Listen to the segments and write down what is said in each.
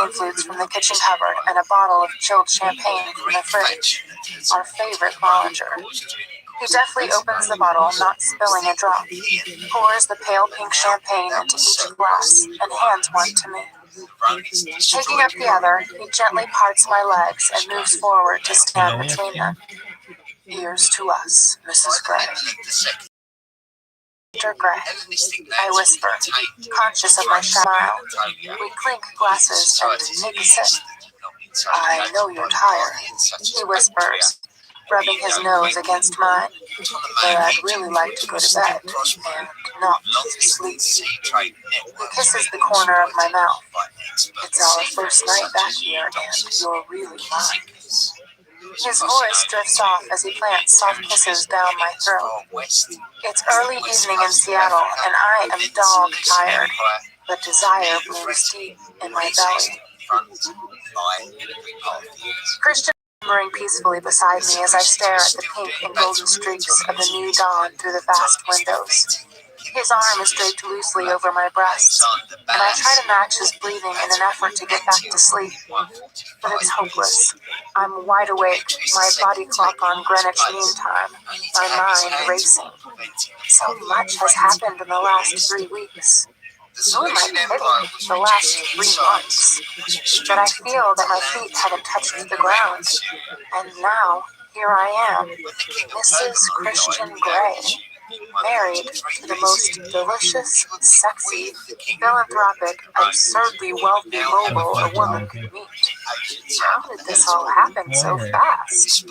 flutes from the kitchen cupboard and a bottle of chilled champagne from the fridge, our favorite Bollinger. He deftly opens the bottle, not spilling a drop, pours the pale pink champagne into each glass, and hands one to me. Taking up the other, he gently parts my legs and moves forward to stand between them. "Here's to us, Mrs. Gray." Mr. Gray, I whisper, conscious of my smile. We clink glasses and take a sip. "I know you're tired," he whispers, rubbing his nose against mine, "but I'd really like to go to bed and not to sleep." He kisses the corner of my mouth. "It's our first night back here, and you're really mine." His voice drifts off as he plants soft kisses down my throat. It's early evening in Seattle, and I am dog-tired, but desire blooms deep in my belly. Christian murmuring peacefully beside me as I stare at the pink and golden streaks of the new dawn through the vast windows. His arm is draped loosely over my breasts, and I try to match his breathing in an effort to get back to sleep. But it's hopeless. I'm wide awake, my body clock on Greenwich Mean Time, my mind racing. So much has happened in the last 3 weeks. Who am I kidding? The last 3 months. But I feel that my feet haven't touched the ground. And now, here I am, Mrs. Christian Gray, married to the most delicious, sexy, philanthropic, absurdly wealthy mogul a woman could meet. How did this all happen so fast?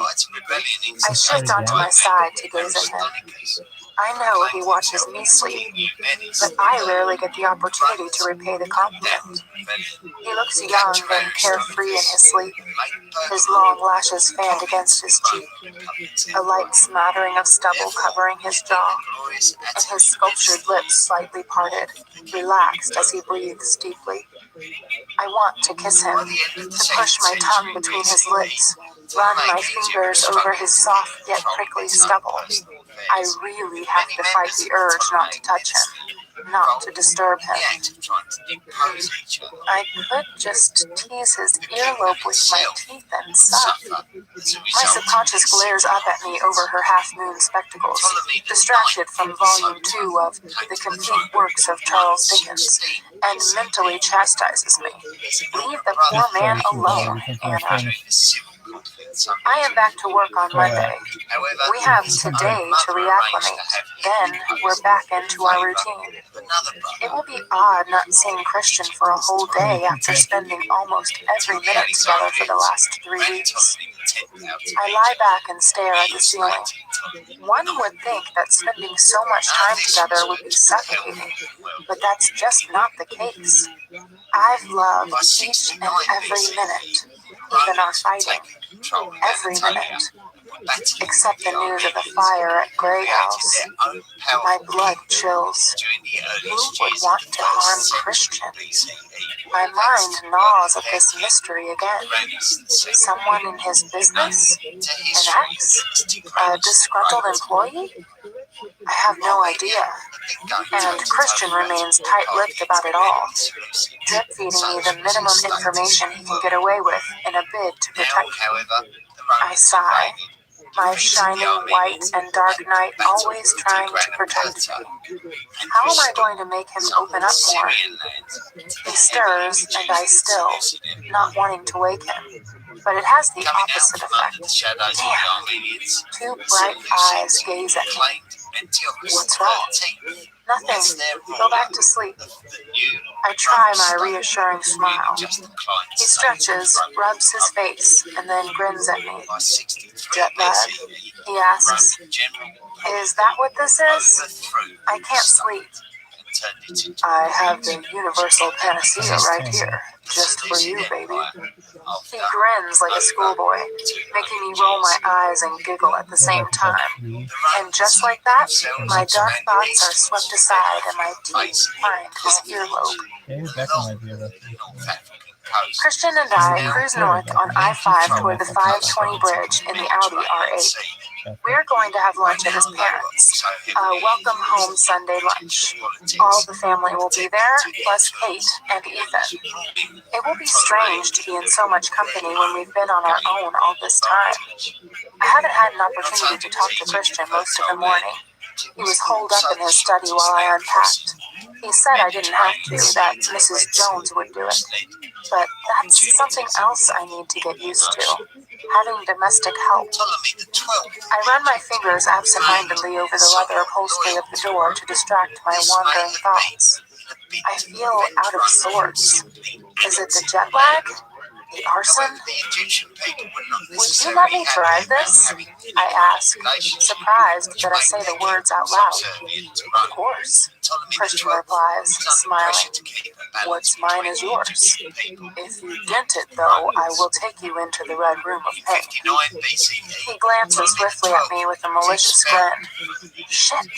I shift onto my side to gaze at him. I know he watches me sleep, but I rarely get the opportunity to repay the compliment. He looks young and carefree in his sleep, his long lashes fanned against his cheek, a light smattering of stubble covering his jaw, and his sculptured lips slightly parted, relaxed as he breathes deeply. I want to kiss him, to push my tongue between his lips, run my fingers over his soft yet prickly stubble. I really have to fight the urge not to touch him, not to disturb him. I could just tease his earlobe with my teeth and suck. My subconscious glares up at me over her half-moon spectacles, distracted from Volume 2 of The Complete Works of Charles Dickens, and mentally chastises me. "Leave the poor man alone, Anna." I am back to work on Monday. We have today to reacclimate, then we're back into our routine. It will be odd not seeing Christian for a whole day after spending almost every minute together for the last 3 weeks. I lie back and stare at the ceiling. One would think that spending so much time together would be suffocating, but that's just not the case. I've loved each and every minute, even our fighting. Every minute. Except the news of the fire at Grey House. My blood chills. Who would want to harm Christian? My mind gnaws at this mystery again. Someone in his business? An ex? A disgruntled employee? I have no idea. And Christian remains tight-lipped about it all, drip-feeding me the minimum information he can get away with in a bid to protect me. I sigh, my shining white and dark knight always trying to protect me. How am I going to make him open up more? He stirs, and I still, not wanting to wake him. But it has the opposite effect. Damn. 2 bright eyes gaze at me. What's wrong? Nothing. Go back to sleep. I try my reassuring smile. He stretches, rubs his face, and then grins at me. "Jet lag?" he asks. "Is that what this is? I can't sleep." "I have the universal panacea right here, just for you, baby." He grins like a schoolboy, making me roll my eyes and giggle at the same time. And just like that, my dark thoughts are swept aside and my teeth find his earlobe. Christian and I cruise north on I-5 toward the 520 bridge in the Audi R8. We're going to have lunch at his parents'. Welcome home Sunday lunch. All the family will be there, plus Kate and Ethan. It will be strange to be in so much company when we've been on our own all this time. I haven't had an opportunity to talk to Christian most of the morning. He was holed up in his study while I unpacked. He said I didn't have to, that Mrs. Jones would do it. But that's something else I need to get used to. Having domestic help. I run my fingers absent-mindedly over the leather upholstery of the door to distract my wandering thoughts. I feel out of sorts. Is it the jet lag? The arson? Would you let me drive this? I ask, surprised that I say the words out loud. Of course, Christian replies, smiling. What's mine is yours. If you dent it, though, I will take you into the red room of pain. He glances swiftly at me with a malicious grin. Shit.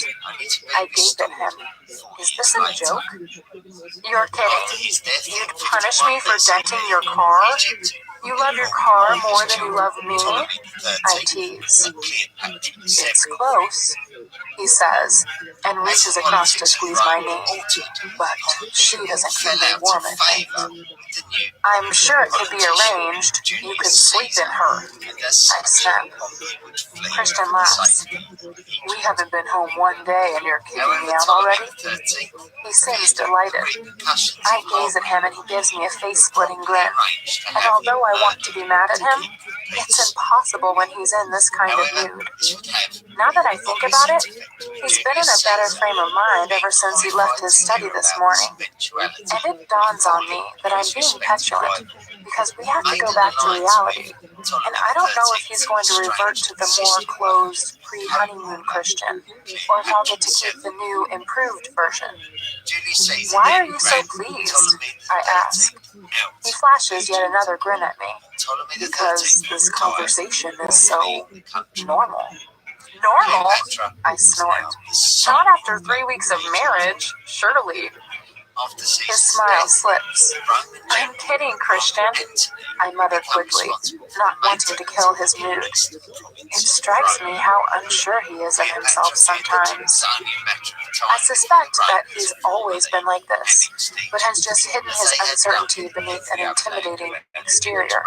I gape at him. Is this a joke? You're kidding. You'd punish me for denting your car? You love your car more than you love me? I tease. It's close, he says, and reaches across to squeeze my knee. But she doesn't keep me warm at night. I'm sure it could be arranged. You could sleep in her. I snap. Christian laughs. We haven't been home one day and you're kicking me out already? He seems delighted. I gaze at him and he gives me a face-splitting grin. And although I want to be mad at him, it's impossible when he's in this kind of mood. Now that I think about it, he's been in a better frame of mind ever since he left his study this morning. And it dawns on me that I'm being petulant because we have to go back to reality. And I don't know if he's going to revert to the more closed, pre-honeymoon Christian, or if I'll get to keep the new, improved version. Why are you so pleased? I ask. He flashes yet another grin at me. Because this conversation is so normal. Normal? I snort. Not after 3 weeks of marriage, surely. His smile slips. I'm kidding, Christian. I mutter quickly, not wanting to kill his mood. It strikes me how unsure he is of himself sometimes. I suspect that he's always been like this, but has just hidden his uncertainty beneath an intimidating exterior.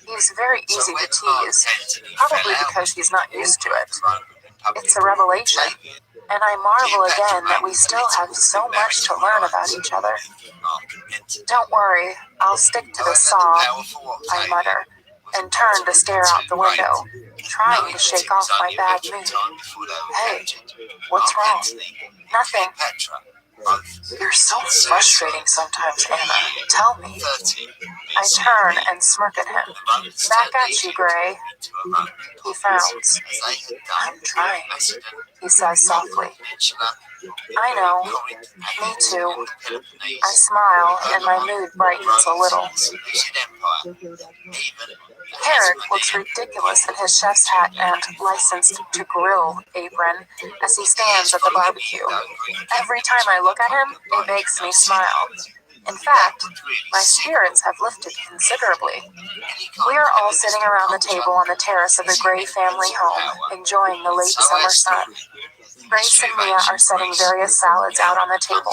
He's very easy to tease, probably because he's not used to it. It's a revelation. And I marvel again that we still have so much to learn about each other. Don't worry, I'll stick to the saw, I mutter, and turn to stare out the window, trying to shake off my bad mood. Hey, what's wrong? Nothing. You're so frustrating sometimes, Anna. Tell me. I turn and smirk at him. Back at you, Gray. He frowns. I'm trying, he says softly. I know. Me too. I smile and my mood brightens a little. Herrick looks ridiculous in his chef's hat and licensed to grill apron as he stands at the barbecue. Every time I look at him, it makes me smile. In fact, my spirits have lifted considerably. We are all sitting around the table on the terrace of the Gray family home, enjoying the late summer sun. Grace and Mia are setting various salads out on the table,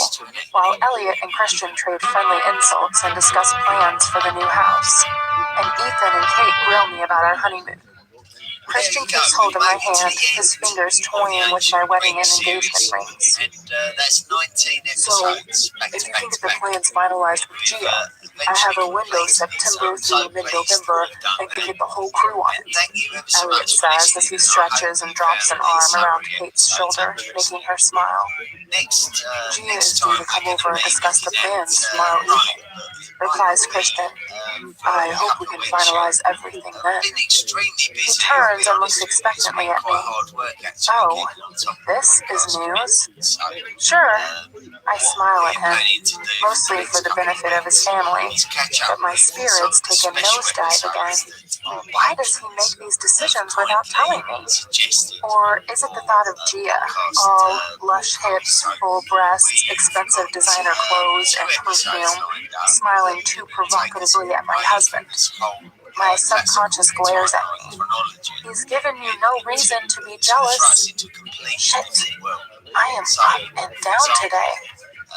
while Elliot and Christian trade friendly insults and discuss plans for the new house. And Ethan and Kate grill me about our honeymoon. Christian keeps holding my hand, his fingers toying with my wedding and engagement rings. So, if you can get the plans finalized with Gia, I have a window September through mid-November and can get the whole crew on it, Elliot says as he stretches and drops an arm around Kate's shoulder, making her smile. Gia is due to come over and discuss the plans tomorrow evening, replies Christian. I hope we can finalize everything then. He turns and looks expectantly at me. Oh, this is news? Sure. I smile at him, mostly for the benefit of his family, but my spirits take a nosedive again. Why does he make these decisions without telling me? Or is it the thought of Gia, all lush hips, full breasts, expensive designer clothes, and perfume, smiling too provocatively at my husband? My subconscious glares at me. He's given you no reason to be jealous. Shit. I am up and down today.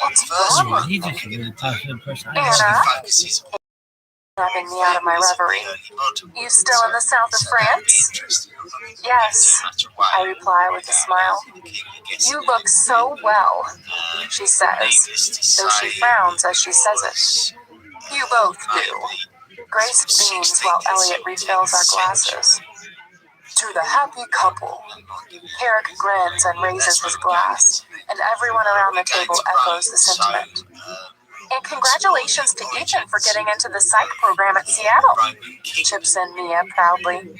What's wrong with me? Anna, snapping me out of my reverie. You still in the south of France? Yes, I reply with a smile. You look so well, she says, though she frowns as she says it. You both do. Grace beams while Elliot refills our glasses. To the happy couple. Herrick grins and raises his glass, and everyone around the table echoes the sentiment. And congratulations to Ethan for getting into the psych program at Seattle, chips in Mia proudly.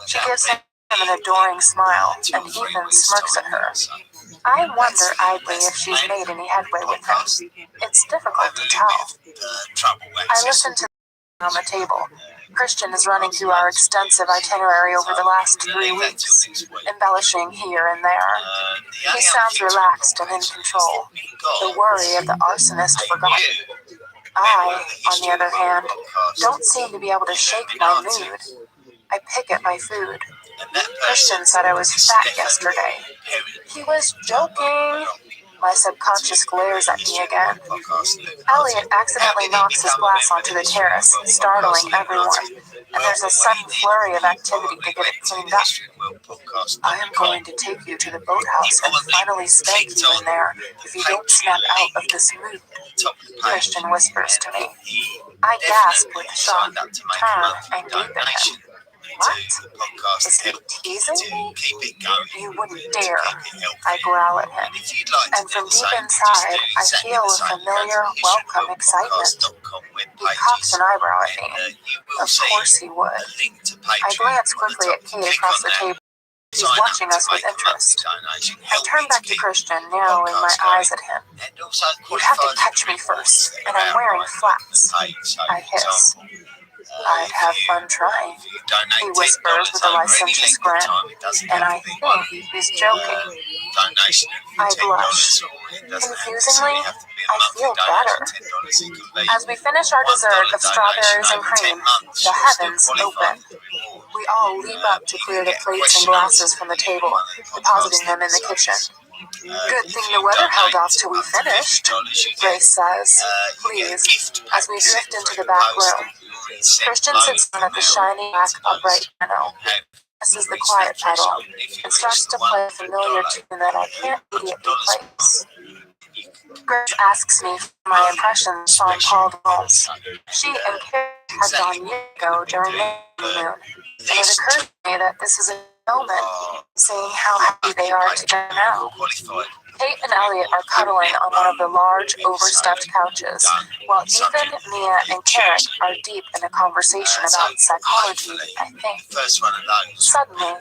She gives him an adoring smile, and Ethan smirks at her. I wonder idly if she's made any headway with him. It's difficult to tell. I listen to the on the table. Christian is running through our extensive itinerary over the last 3 weeks, embellishing here and there. He sounds relaxed and in control, the worry of the arsonist forgotten. I, on the other hand, don't seem to be able to shake my mood. I pick at my food. Christian said I was fat yesterday. He was joking. My subconscious glares at me again. Elliot accidentally knocks his glass onto the terrace, startling everyone, and there's a sudden flurry of activity to get it cleaned up. I am going to take you to the boathouse and finally spank you in there if you don't snap out of this mood, Christian whispers to me. I gasp with shock, turn, and gape at him. What? Is he teasing me? You wouldn't dare. I growl at him. And from deep inside, I feel a familiar, welcome excitement. He cocks an eyebrow at me. Of course he would. I glance quickly at Kate across the table. She's watching us with interest. I turn back to Christian, narrowing my eyes at him. You have to catch me first, and I'm wearing flats. I hiss. I'd have fun trying, he whispers with a licentious grin, and I think he's joking. I blush. Confusingly, I feel better. As we finish our dessert of strawberries and cream, the heavens open. We all leap up to clear the plates and glasses from the table, depositing them in the kitchen. Good thing the weather held off till we finished, Grace says, pleased, as we drift into the back room. Christian sits down at the shiny black upright piano, presses the quiet pedal, and starts to play a familiar tune that I can't immediately place. Grace asks me for my impressions on Paul Waltz. She and Carrie had gone years ago during the moon, and it occurs to me that this is a moment, seeing how happy they are together now. Kate and Elliot are cuddling on one of the large, overstuffed couches, while Ethan, Mia, and Carrick are deep in a conversation about psychology, I think. Suddenly,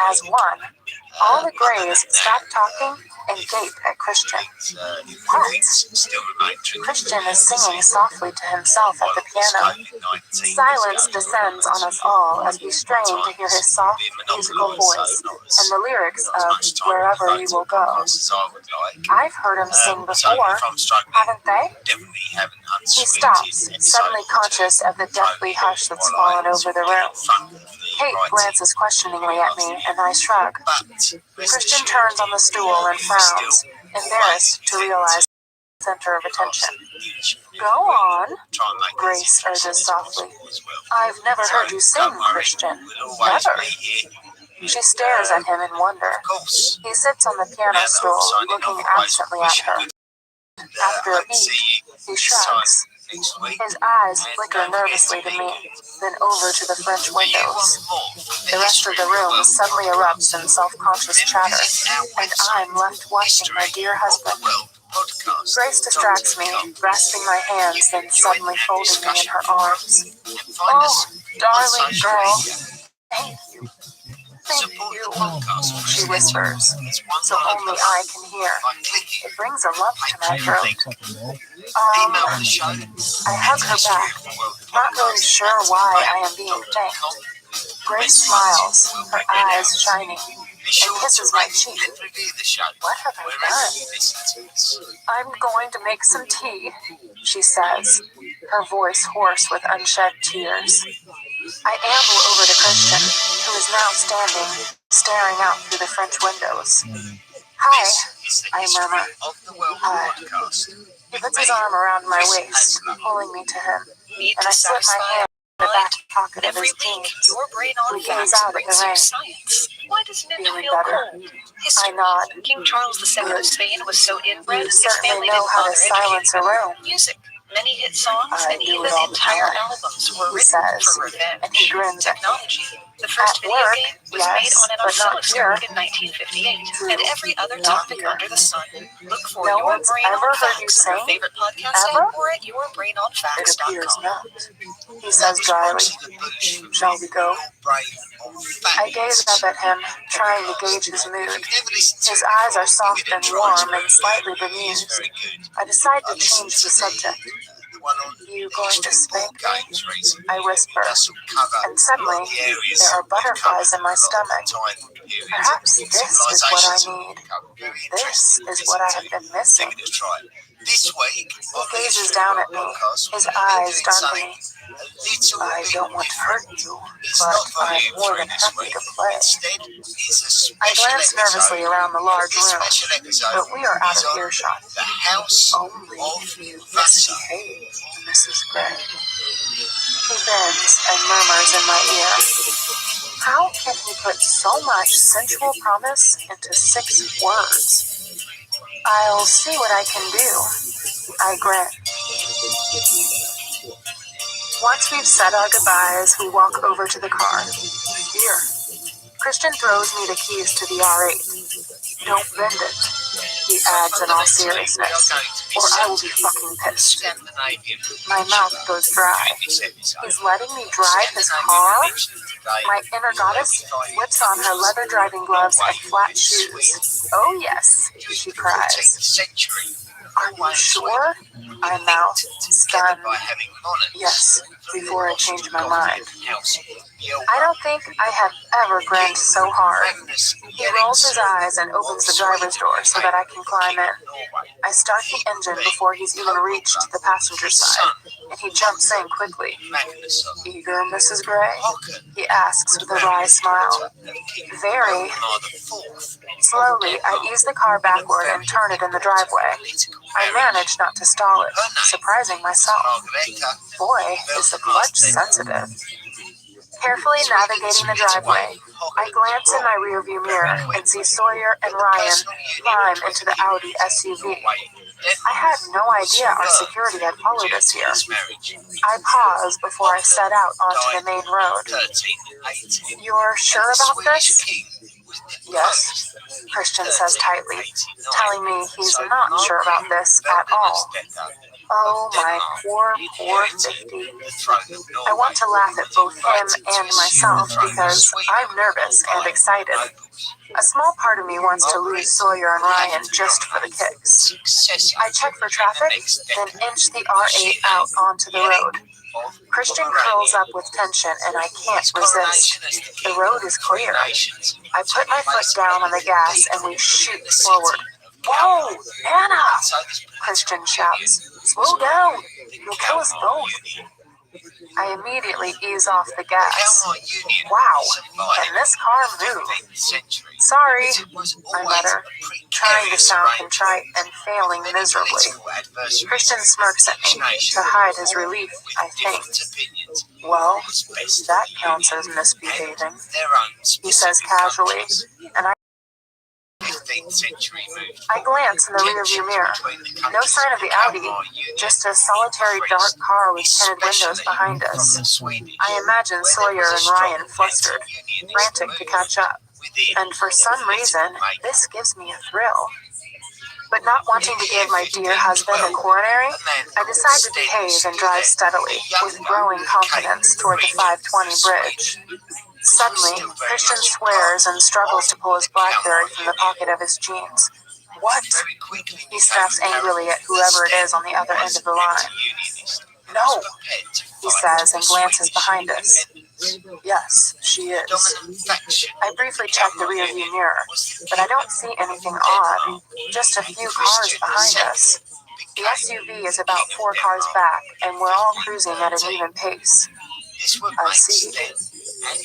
as one, all the Greys stop talking and gape at Christian. What? Christian is singing softly to himself at the piano. Silence descends on us all as we strain to hear his soft, musical voice and the lyrics of Wherever You Will Go. I've heard him sing before, haven't they? He stops, suddenly conscious of the deathly hush that's fallen over the room. Kate glances questioningly at me, and I shrug. Christian turns on the stool and frowns, embarrassed to realize the center of attention. Go on, Grace urges softly. I've never heard you sing, Christian. Never. She stares at him in wonder. He sits on the piano stool, looking absently at her. After a beat, he shrugs. His eyes flicker nervously to me, then over to the French windows. The rest of the room suddenly erupts in self-conscious chatter, and I'm left watching my dear husband. Grace distracts me, grasping my hands, then suddenly folding me in her arms. Oh, darling girl, thank you. Thank you, she whispers, so only I can hear. It brings a lump to my throat. I hug her back, not really sure why I am being thanked. Grace smiles, her eyes shining, and kisses my cheek. What have I done? I'm going to make some tea, she says, her voice hoarse with unshed tears. I amble over to Christian, who is now standing, staring out through the French windows. Hi, I murmur. Hi. He puts his arm around my waist, pulling me to him, and I slip my hand in the back pocket of his jeans. We gaze out at the rain. Why doesn't it Feeling feel better. cold? I nod. King Charles II of Spain was so inbred, You his certainly family know didn't how to bother silence a educating room. them. Music, many hit songs, I and do even it all the entire time, albums were he written says, for revenge. and he grins at me. Technology. The first At video work, game was made yes, on an but not here. oscilloscope in 1958. True, And every other not topic here. under the sun. Look for No Your one's Brain ever on heard you Facts on your sing? favorite podcast Ever? app or at It yourbrainonfacts.com. appears not. He says dryly. Shall we go? I gaze up at him, trying to gauge his mood. His eyes are soft and warm and slightly bemused. I decide to change the subject. You going to spank me? I whisper, and suddenly there are butterflies in my stomach. Perhaps this is what I need. This is what I have been missing. He gazes down at me, his eyes darkening. I don't want to hurt you, but I'm more than happy to play. I glance nervously around the large room, but we are out of earshot. Only if you misbehave, Mrs. Gray. He bends and murmurs in my ear. How can he put so much sensual promise into 6 words? I'll see what I can do. I grin. Once we've said our goodbyes, we walk over to the car. Here. Christian throws me the keys to the R8. Don't bend it, he adds in all seriousness, or I will be fucking pissed. My mouth goes dry. He's letting me drive his car? My inner goddess whips on her leather driving gloves and flat shoes. Oh yes, she cries. Are you sure? I mouth, stunned. Yes, before I change my mind. I don't think I have ever grinned so hard. He rolls his eyes and opens the driver's door so that I can climb in. I start the engine before he's even reached the passenger side, and he jumps in quickly. Eager, Mrs. Gray? He asks with a wry smile. Very. Slowly, I ease the car backward and turn it in the driveway. I manage not to stall it, surprising myself. Boy, is the clutch sensitive. Carefully navigating the driveway, I glance in my rearview mirror and see Sawyer and Ryan climb into the Audi SUV. I had no idea our security had followed us here. I pause before I set out onto the main road. You're sure about this? Yes, Christian says tightly, telling me he's not sure about this at all. Oh, my poor 50. I want to laugh at both him and myself because I'm nervous and excited. A small part of me wants to lose Sawyer and Ryan just for the kicks. I check for traffic, then inch the R8 out onto the road. Christian curls up with tension and I can't resist. The road is clear. I put my foot down on the gas and we shoot forward. Whoa, Anna! Christian shouts. Slow down! You'll kill us both. I immediately ease off the gas. Wow, can this car move? Sorry, I mutter, trying to sound contrite and failing miserably. Christian smirks at me to hide his relief, I think. Well, that counts as misbehaving, he says casually, and I glance in the rearview mirror. No sign of the Audi, just a solitary dark car with tinted windows behind us. I imagine Sawyer and Ryan flustered, frantic to catch up. And for some reason, this gives me a thrill. But not wanting to give my dear husband a coronary, I decide to behave and drive steadily, with growing confidence toward the 520 bridge. Suddenly, Christian swears and struggles to pull his BlackBerry from the pocket of his jeans. What? He snaps angrily at whoever it is on the other end of the line. No, he says and glances behind us. Yes, she is. I briefly check the rearview mirror, but I don't see anything odd, just a few cars behind us. The SUV is about 4 cars back, and we're all cruising at an even pace. I see.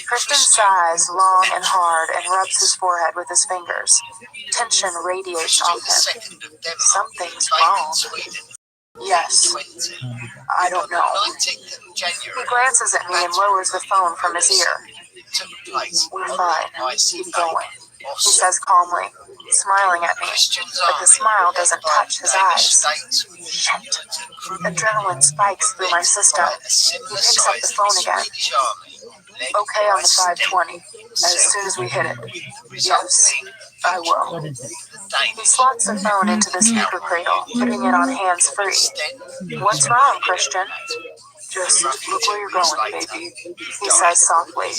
Christian sighs long and hard and rubs his forehead with his fingers. Tension radiates off him. Something's wrong. Yes. I don't know. He glances at me and lowers the phone from his ear. We're fine. Keep going. He says calmly, smiling at me, but the smile doesn't touch his eyes. Shit. Adrenaline spikes through my system. He picks up the phone again. Okay on the 520. As soon as we hit it. Yes, I will. He slots the phone into the speaker cradle, putting it on hands-free. What's wrong, Christian? Just look where you're going, baby, he says softly.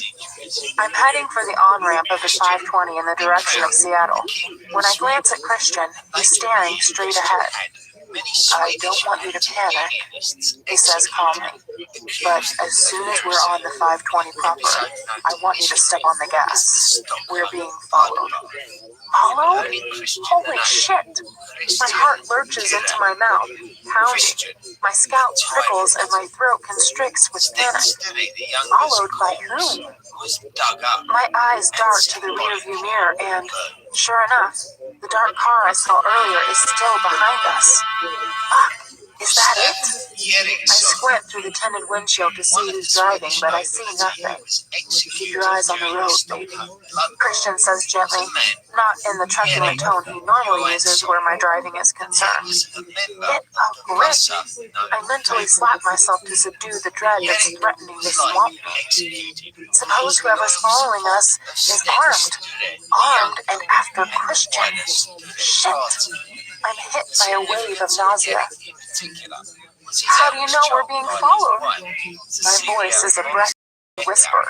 I'm heading for the on-ramp of the 520 in the direction of Seattle. When I glance at Christian, he's staring straight ahead. I don't want you to panic, he says calmly. But as soon as we're on the 520 proper, I want you to step on the gas. We're being followed. Followed? Holy shit! My heart lurches into my mouth, pounding. My scalp prickles and my throat constricts with panic. Followed by whom? My eyes dart to the rearview mirror and, sure enough, the dark car I saw earlier is still behind us. Fuck! Is that it? I squint through the tinted windshield to see who's driving, but I see nothing. Keep your eyes on the road, baby, Christian says gently, not in the truculent tone he normally uses where my driving is concerned. Get a grip! I mentally slap myself to subdue the dread that's threatening to swamp me. Suppose whoever's following us is armed and after Christian. Shit! I'm hit by a wave of nausea. How do you know we're being followed? My voice is a breathy whisper.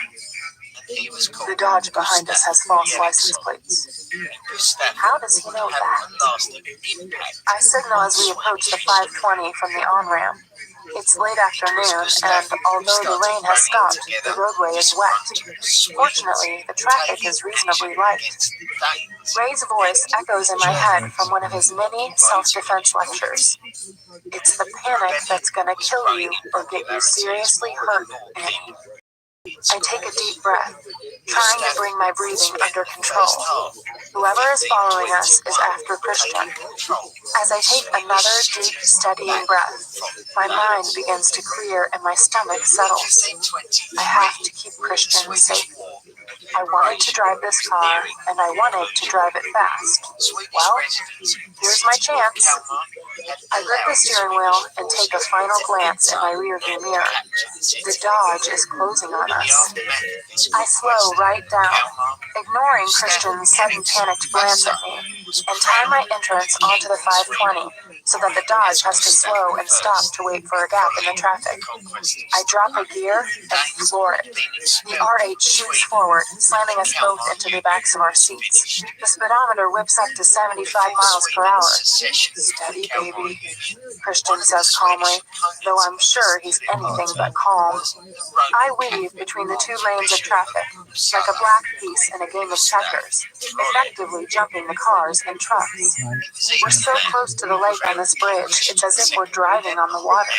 The Dodge behind us has false license plates. How does he know that? I signal as we approach the 520 from the on-ramp. It's late afternoon, and although the rain has stopped, the roadway is wet. Fortunately, the traffic is reasonably light. Ray's voice echoes in my head from one of his many self-defense lectures. It's the panic that's gonna kill you or get you seriously hurt, Annie. I take a deep breath, trying to bring my breathing under control. Whoever is following us is after Christian. As I take another deep, steadying breath, my mind begins to clear and my stomach settles. I have to keep Christian safe. I wanted to drive this car, and I wanted to drive it fast. Well, here's my chance. I grip the steering wheel and take a final glance at my rearview mirror. The Dodge is closing on us. I slow right down, ignoring Christian's sudden panicked glance at me, and time my entrance onto the 520 so that the Dodge has to slow and stop to wait for a gap in the traffic. I drop a gear and floor it. The R8 shoots forward, slamming us both into the backs of our seats. The speedometer whips up to 75 miles per hour. Steady, baby, Christian says calmly, though I'm sure he's anything but calm. I weave between the two lanes of traffic, like a black piece in a game of checkers, effectively jumping the cars and trucks. We're so close to the lake on this bridge, it's as if we're driving on the water.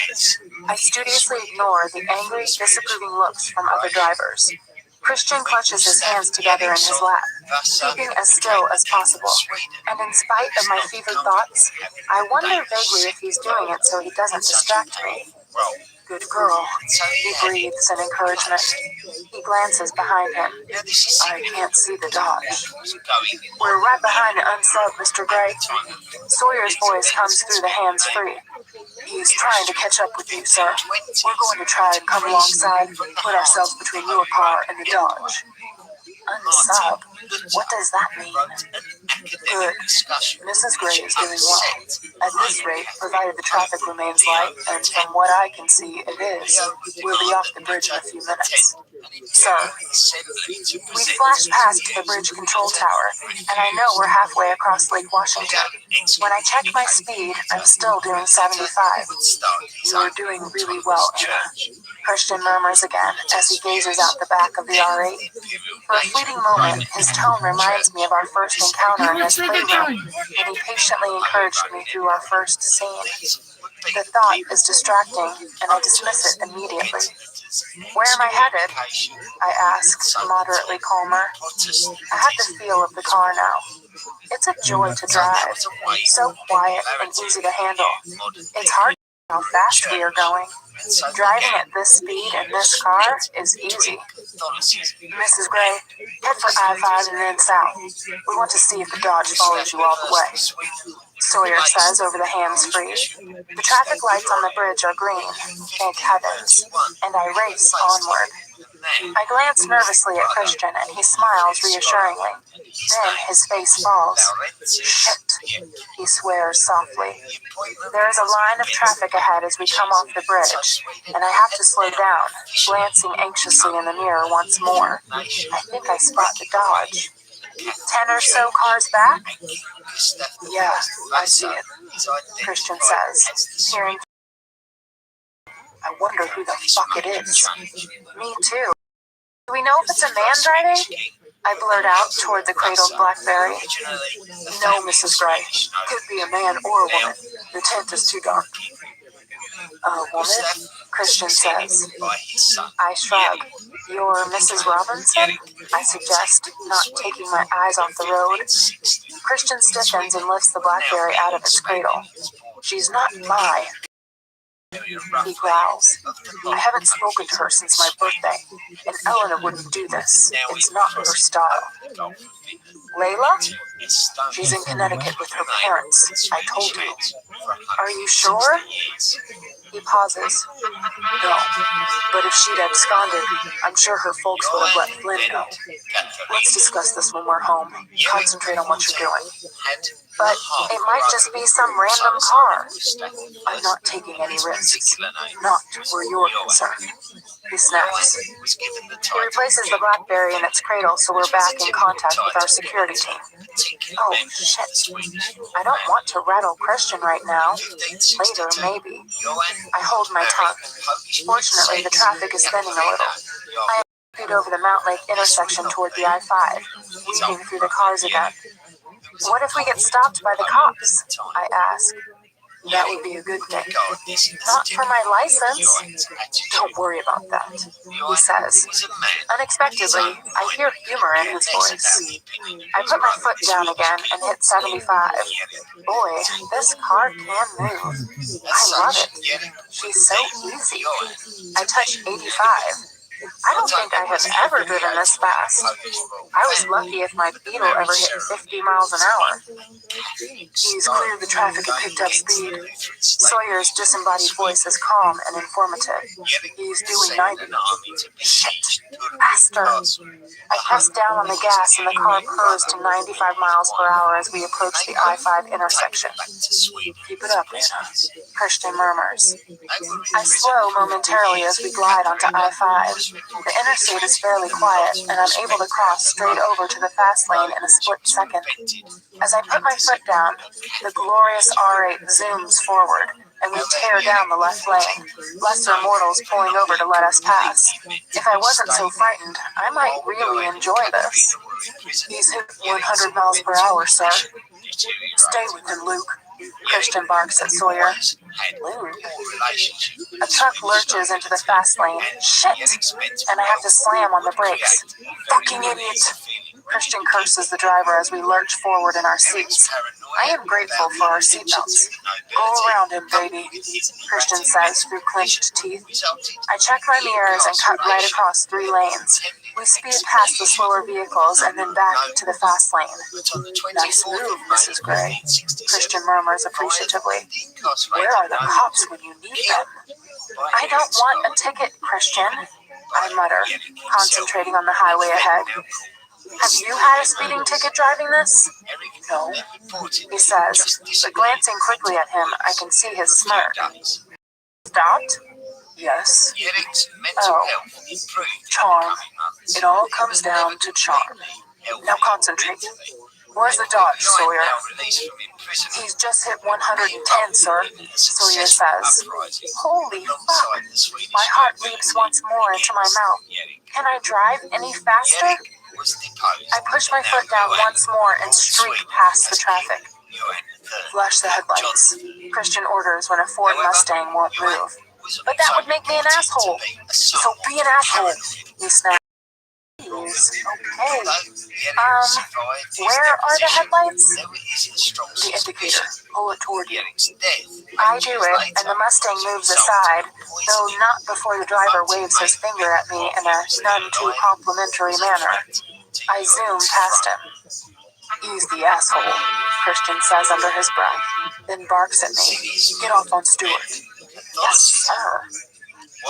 I studiously ignore the angry, disapproving looks from other drivers. Christian clutches his hands together in his lap, keeping as still as possible. And in spite of my fevered thoughts, I wonder vaguely if he's doing it so he doesn't distract me. Good girl, he breathes in encouragement. He glances behind him. I can't see the Dodge. We're right behind the unsub, Mr. Gray. Sawyer's voice comes through the hands-free. He's trying to catch up with you, sir. We're going to try and come alongside, put ourselves between your car and the Dodge. Unsub? What does that mean? Good. Mrs. Gray is doing well. At this rate, provided the traffic remains light, and from what I can see it is, we'll be off the bridge in a few minutes. Sir, we flash past the bridge control tower, and I know we're halfway across Lake Washington. When I check my speed, I'm still doing 75. You're doing really well, Anna. Christian murmurs again as he gazes out the back of the R8. For a fleeting moment, his tone reminds me of our first encounter in his playroom, when he patiently encouraged me through our first scene. The thought is distracting, and I dismiss it immediately. Where am I headed? I asked, moderately calmer. I had the feel of the car now. It's a joy to drive, so quiet and easy to handle. It's hard to know how fast we are going. Driving at this speed in this car is easy. Mrs. Gray, head for I-5 and then south. We want to see if the Dodge follows you all the way. Sawyer says over the hands-free. The traffic lights on the bridge are green, thank heavens, and I race onward. I glance nervously at Christian, and he smiles reassuringly. Then his face falls. Shit, he swears softly. There is a line of traffic ahead as we come off the bridge, and I have to slow down, glancing anxiously in the mirror once more. I think I spot the Dodge. 10 or so cars back? Yeah, I see it, Christian says, peering. I wonder who the fuck it is. Me too. Do we know if it's a man driving? I blurt out toward the cradled BlackBerry. No, Mrs. Gray. Could be a man or a woman. The tent is too dark. A woman? Christian says. I shrug. You're Mrs. Robinson? I suggest, not taking my eyes off the road. Christian stiffens and lifts the BlackBerry out of its cradle. She's not my. He growls. I haven't spoken to her since my birthday, and Eleanor wouldn't do this. It's not her style. Layla? She's in Connecticut with her parents, I told you. Are you sure? He pauses. No, but if she'd absconded, I'm sure her folks would have let Flynn know. Let's discuss this when we're home. Concentrate on what you're doing. But it might just be some random car. I'm not taking any risks. Not where you're concerned. He snaps. He replaces the BlackBerry in its cradle so we're back in contact with our security team. Oh, shit. I don't want to rattle Christian right now. Later, maybe. I hold my tongue. Fortunately, the traffic is thinning a little. I am over the Mount Lake intersection toward the I-5, weaving through the cars again. What if we get stopped by the cops? I ask. That would be a good thing. Not for my license. Don't worry about that, he says. Unexpectedly, I hear humor in his voice. I put my foot down again and hit 75. Boy, this car can move. I love it. She's so easy. I touch 85. I don't think I have ever driven this fast. I was lucky if my Beetle ever hit 50 miles an hour. He's cleared the traffic and picked up speed. Sawyer's disembodied voice is calm and informative. He's doing 90. Shit. Faster. I press down on the gas and the car purrs to 95 miles per hour as we approach the I-5 intersection. Keep it up, Anna, Christian murmurs. I slow momentarily as we glide onto I-5. The interstate is fairly quiet, and I'm able to cross straight over to the fast lane in a split second. As I put my foot down, the glorious R8 zooms forward, and we tear down the left lane, lesser mortals pulling over to let us pass. If I wasn't so frightened, I might really enjoy this. He's hit 100 miles per hour, sir. Stay with him, Luke. Christian barks at Sawyer. Luke? A truck lurches into the fast lane. Shit! And I have to slam on the brakes. Fucking idiot! Christian curses the driver as we lurch forward in our seats. I am grateful for our seatbelts. Go around him, baby, Christian says through clenched teeth. I check my mirrors and cut right across 3 lanes. We speed past the slower vehicles and then back to the fast lane. Nice move, Mrs. Gray, Christian murmurs appreciatively. Where are the cops when you need them? I don't want a ticket, Christian, I mutter, concentrating on the highway ahead. Have you had a speeding ticket driving this? No, he says, but glancing quickly at him, I can see his smirk. Stopped? Yes. Oh, charm. It all comes down to charm. Now concentrate. Where's the Dodge, Sawyer? He's just hit 110, sir, Sawyer says. Holy fuck. My heart leaps once more into my mouth. Can I drive any faster? I push my foot down once more and streak past the traffic. Flash the headlights, Christian orders when a Ford Mustang won't move. But that would make me an asshole. So be an asshole, he snapped. Okay. Where are the headlights? The indicator. Pull it toward you. I do it, and the Mustang moves aside, though not before the driver waves his finger at me in a none too complimentary manner. I zoom past him. He's the asshole, Christian says under his breath, then barks at me. Get off on Stewart. Yes, sir.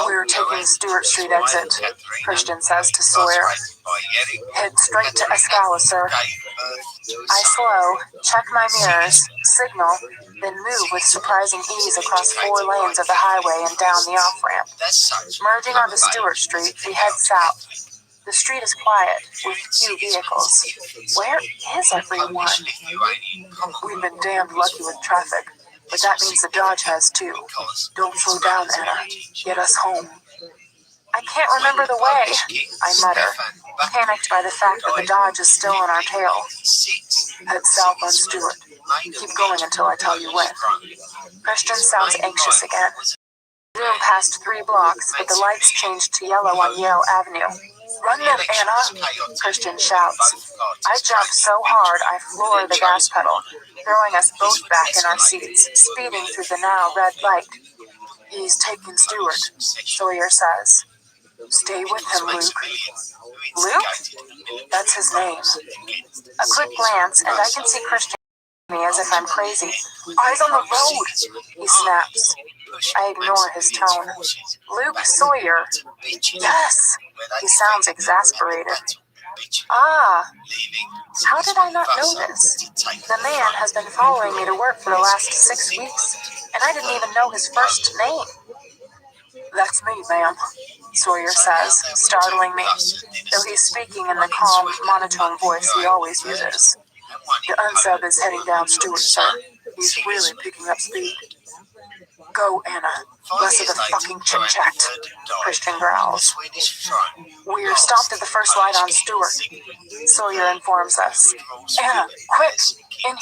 We're taking Stewart Street exit, Christian says to Sawyer. Head straight to Escala, sir. I slow, check my mirrors, signal, then move with surprising ease across 4 lanes of the highway and down the off-ramp. Merging onto Stewart Street, we head south. The street is quiet, with few vehicles. Where is everyone? We've been damned lucky with traffic, but that means the Dodge has too. Don't slow down, Anna. Get us home. I can't remember the way, I mutter, panicked by the fact that the Dodge is still on our tail. Head south on Stewart. Keep going until I tell you when. Christian sounds anxious again. Zoom past 3 blocks, but the lights changed to yellow on Yale Avenue. Run them, Anna, Christian shouts. I jump so hard I floor the gas pedal, throwing us both back in our seats, speeding through the now red light. He's taking Stewart, Sawyer says. Stay with him, Luke. Luke? That's his name. A quick glance, and I can see Christian me as if I'm crazy. Eyes on the road, he snaps. I ignore his tone. Luke Sawyer. Yes. He sounds exasperated. Ah. How did I not know this? The man has been following me to work for the last 6 weeks, and I didn't even know his first name. That's me, ma'am, Sawyer says, startling me, though he's speaking in the calm, monotone voice he always uses. The unsub is heading down Stewart, sir. He's really picking up speed. Go, Anna. Less of the fucking chit-chat, Christian growls. We're stopped at the first light on Stewart, Sawyer informs us. Anna, quick! In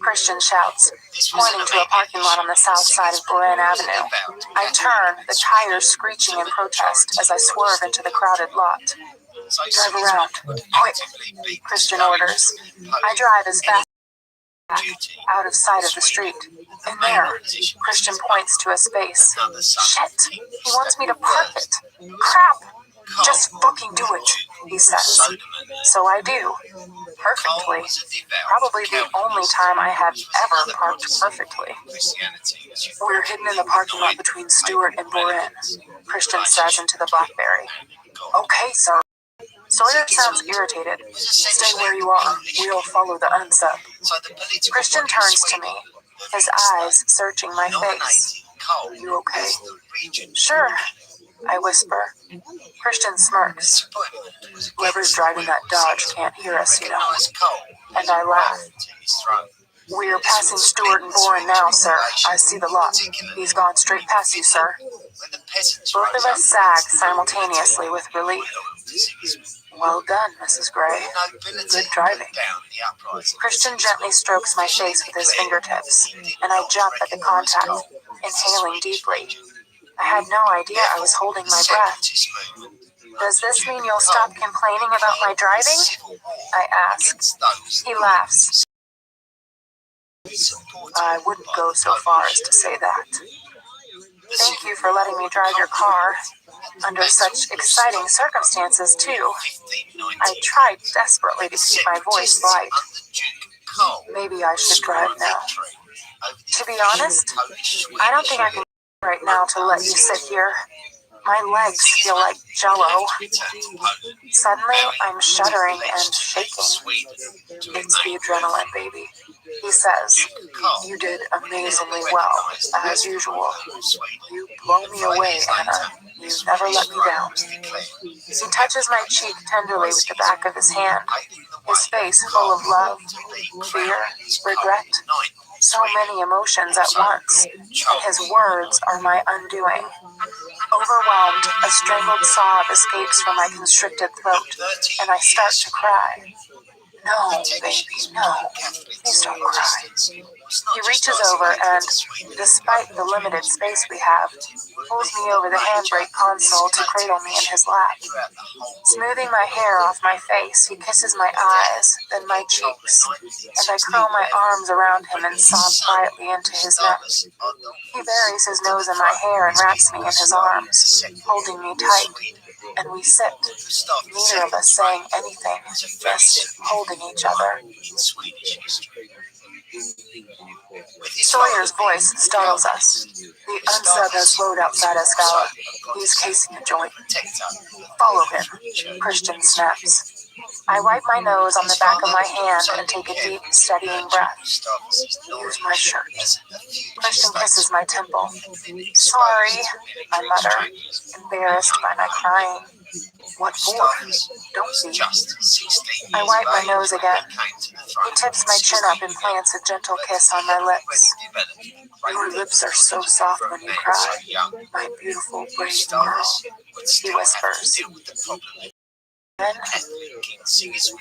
Christian shouts, pointing to a parking lot on the south side of Boren Avenue. I turn, the tires screeching in protest as I swerve into the crowded lot. Drive around. Quick, Christian orders. I drive as fast as out of sight of the street. And there, Christian points to a space. Shit, he wants me to park it. Crap! Just fucking do it, he says. So I do. Perfectly. Probably the only time I have ever parked perfectly. We're hidden in the parking lot between Stewart and Boren, Christian says into the BlackBerry. Okay, sir. Sawyer sounds irritated. Stay where you are. We'll follow the unsub. Christian turns to me, his eyes searching my face. You okay? Sure, I whisper. Christian smirks. Whoever's driving that Dodge can't hear us, you know. And I laugh. We're passing Stewart and Boren now, sir. I see the lot. He's gone straight past you, sir. Both of us sag simultaneously with relief. Well done, Mrs. Gray. Good driving. Christian gently strokes my face with his fingertips, and I jump at the contact, inhaling deeply. I had no idea I was holding my breath. Does this mean you'll stop complaining about my driving? I ask. He laughs. I wouldn't go so far as to say that. Thank you for letting me drive your car. Under such exciting circumstances, too. I tried desperately to keep my voice light. Maybe I should drive now. To be honest, I don't think I can right now to let you sit here. My legs feel like jello. Suddenly, I'm shuddering and shaking. It's the adrenaline, baby, he says. You did amazingly well, as usual. You blow me away, Anna. You never let me down. He touches my cheek tenderly with the back of his hand, his face full of love, fear, regret, so many emotions at once, and his words are my undoing. Overwhelmed, a strangled sob escapes from my constricted throat, and I start to cry. No, baby, no. Please don't cry. He reaches over and, despite the limited space we have, pulls me over the handbrake console to cradle me in his lap. Smoothing my hair off my face, he kisses my eyes, then my cheeks, and I curl my arms around him and sob quietly into his neck. He buries his nose in my hair and wraps me in his arms, holding me tight, and we sit, neither of us saying anything, just holding each other. Sawyer's voice startles us. The unsub has slowed outside Escala. He's casing a joint. Follow him, Christian snaps. I wipe my nose on the back of my hand and take a deep, steadying breath. Use my shirt. Christian kisses my temple. Sorry, I mutter, embarrassed by my crying. What for? Don't be. I wipe my nose again. He tips my chin up and plants a gentle kiss on my lips. Your lips are so soft when you cry, my beautiful, brave girl, he whispers. Then,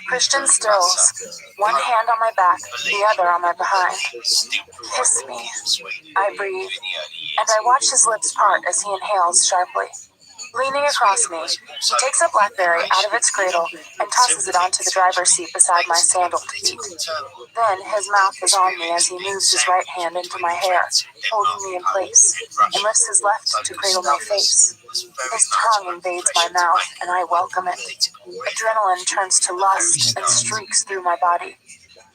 Christian stills, one hand on my back, the other on my behind. Kiss me, I breathe, and I watch his lips part as he inhales sharply. Leaning across me, he takes a blackberry out of its cradle and tosses it onto the driver's seat beside my sandaled feet. Then his mouth is on me as he moves his right hand into my hair, holding me in place, and lifts his left to cradle my face. His tongue invades my mouth, and I welcome it. Adrenaline turns to lust and streaks through my body.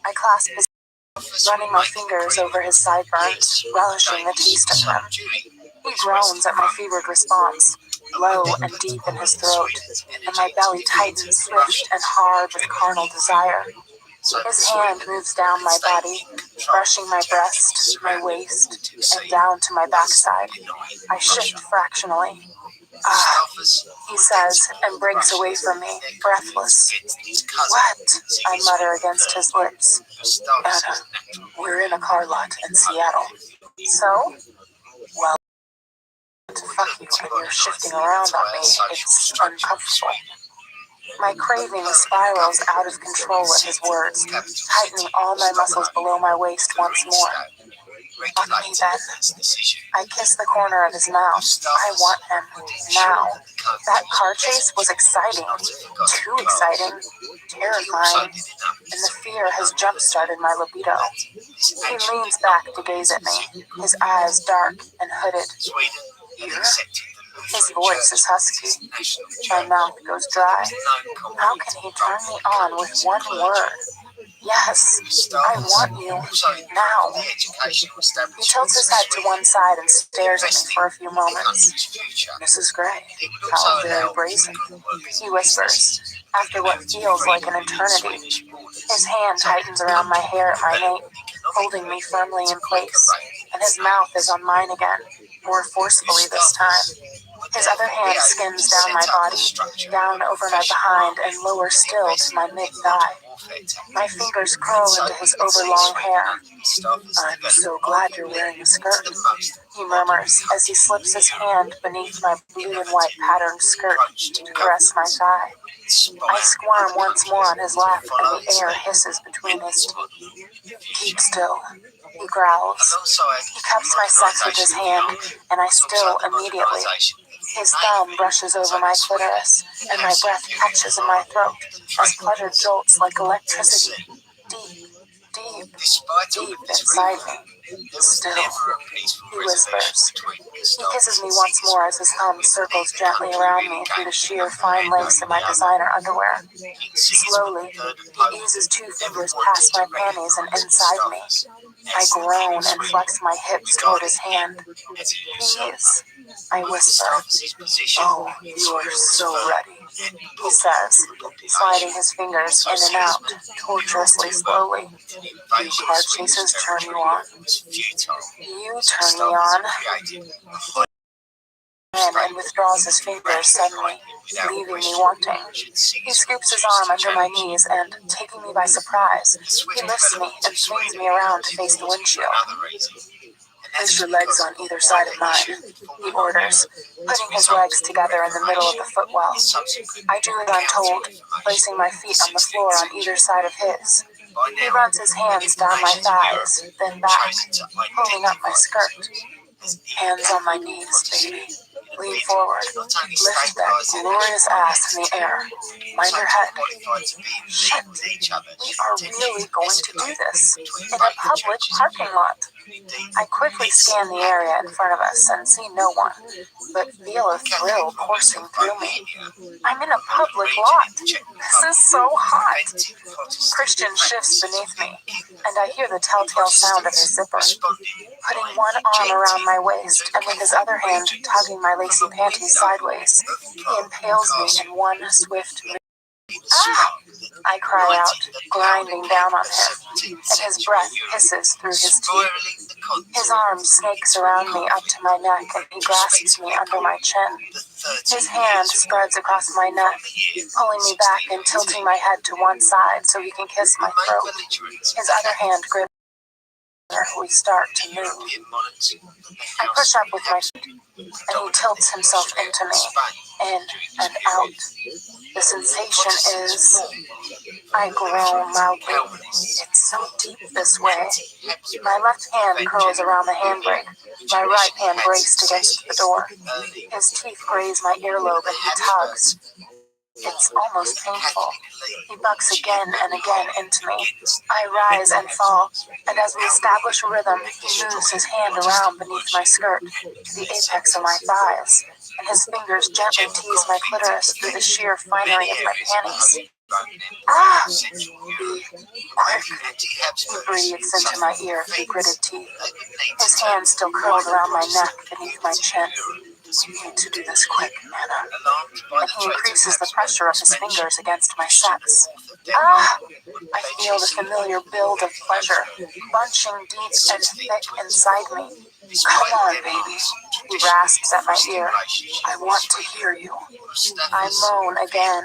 I clasp his running my fingers over his sideburns, relishing the taste of them. He groans at my fevered response, low and deep in his throat, and my belly tightens swift and hard with carnal desire. His hand moves down my body, brushing my breast, my waist, and down to my backside. I shift fractionally. Ah, he says, and breaks away from me, breathless. What? I mutter against his lips. Anna, we're in a car lot in Seattle. So? Well, to fuck you and you're shifting around on me, it's uncomfortable. My craving spirals out of control at his words, tightening all my muscles below my waist once more. Fuck me then. I kiss the corner of his mouth. I want him. Now. That car chase was exciting. Too exciting. Terrifying. And the fear has jump-started my libido. He leans back to gaze at me, his eyes dark and hooded. Here? His voice is husky. My mouth goes dry. How can he turn me on with one word? Yes, I want you. Now. He tilts his head to one side and stares at me for a few moments. Mrs. Gray, how very brazen, he whispers, after what feels like an eternity. His hand tightens around my hair at my nape, holding me firmly in place, and his mouth is on mine again, more forcefully this time. His other hand skims down my body, down over my behind, and lower still to my mid-thigh. My fingers curl into his overlong hair. I'm so glad you're wearing a skirt, he murmurs as he slips his hand beneath my blue and white patterned skirt to caress my thigh. I squirm once more on his lap, and the air hisses between his teeth. Keep still, he growls. He cups my sex with his hand, and I still immediately. His thumb brushes over my clitoris, and my breath catches in my throat as pleasure jolts like electricity, deep, deep, deep inside me. Still, he whispers. He kisses me once more as his thumb circles gently around me through the sheer fine lace in my designer underwear. Slowly, he eases two fingers past my panties and inside me. I groan and flex my hips toward his hand. Please, I whisper. Oh, you are so ready, he says, sliding his fingers in and out, torturously slowly. You car chasers turn you on. You turn me on. And withdraws his fingers suddenly, leaving me wanting. He scoops his arm under my knees and, taking me by surprise, he lifts me and swings me around to face the windshield. Place your legs on either side of mine, he orders, putting his legs together in the middle of the footwell. I do as I'm told, placing my feet on the floor on either side of his. He runs his hands down my thighs, then back, pulling up my skirt. Hands on my knees, baby. Lean forward. Lift that glorious ass in the air. Mind your head. Shit. We are really going to do this in a public parking lot. I quickly scan the area in front of us and see no one, but feel a thrill coursing through me. I'm in a public lot. This is so hot. Christian shifts beneath me, and I hear the telltale sound of his zipper. Putting one arm around my waist and with his other hand tugging my lacy panties sideways, he impales me in one swift move. Ah! I cry out, grinding down on him, and his breath hisses through his teeth. His arm snakes around me up to my neck, and he grasps me under my chin. His hand spreads across my neck, pulling me back and tilting my head to one side so he can kiss my throat. His other hand grips. We start to move. I push up with my feet, and he tilts himself into me, in and out. The sensation is... I groan loudly. It's so deep this way. My left hand curls around the handbrake. My right hand braced against the door. His teeth graze my earlobe and he tugs. It's almost painful. He bucks again and again into me. I rise and fall, and as we establish a rhythm, he moves his hand around beneath my skirt to the apex of my thighs, and his fingers gently tease my clitoris through the sheer finery of my panties. Ah! Be quick. He breathes into my ear through gritted teeth. His hand still curled around my neck beneath my chin. We need to do this quick, Anna. And he increases the pressure of his fingers against my sex. Ah! I feel the familiar build of pleasure, bunching deep and thick inside me. Come on, baby. He rasps at my ear. I want to hear you. I moan again,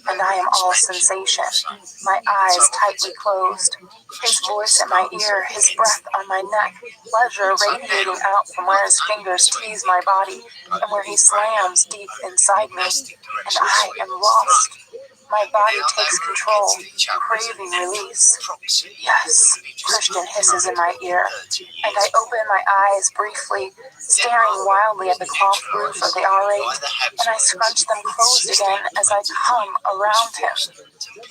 and I am all sensation, my eyes tightly closed. His voice at my ear, his breath on my neck, pleasure radiating out from where his fingers tease my body and where he slams deep inside me, and I am lost. My body takes control, craving release. Yes, Christian hisses in my ear, and I open my eyes briefly, staring wildly at the cloth roof of the R8, and I scrunch them closed again as I come around him.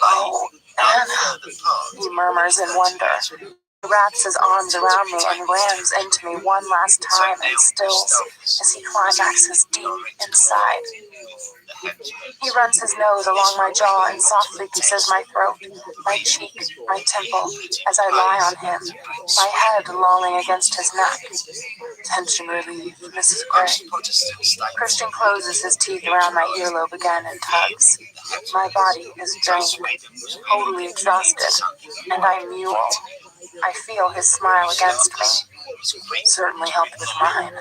Oh, Anna, he murmurs in wonder. He wraps his arms around me and rams into me one last time and stills as he climaxes deep inside. He runs his nose along my jaw and softly kisses my throat, my cheek, my temple, as I lie on him, my head lolling against his neck. Tension relieved, Mrs. Gray. Christian closes his teeth around my earlobe again and tugs. My body is drained, totally exhausted, and I mule. I feel his smile against me. Certainly helped with mine,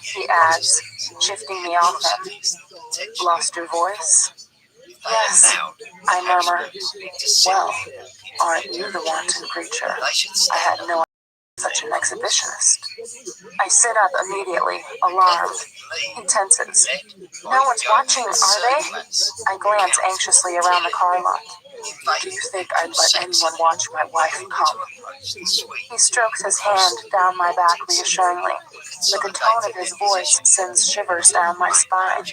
he adds, shifting me off him. Lost your voice? Yes, I murmur. Well, aren't you the wanton creature? I had no idea such an exhibitionist. I sit up immediately, alarmed. He tenses. No one's watching, are they? I glance anxiously around the car lot. Do you think I'd let anyone watch my wife come? He strokes his hand down my back reassuringly, but the tone of his voice sends shivers down my spine.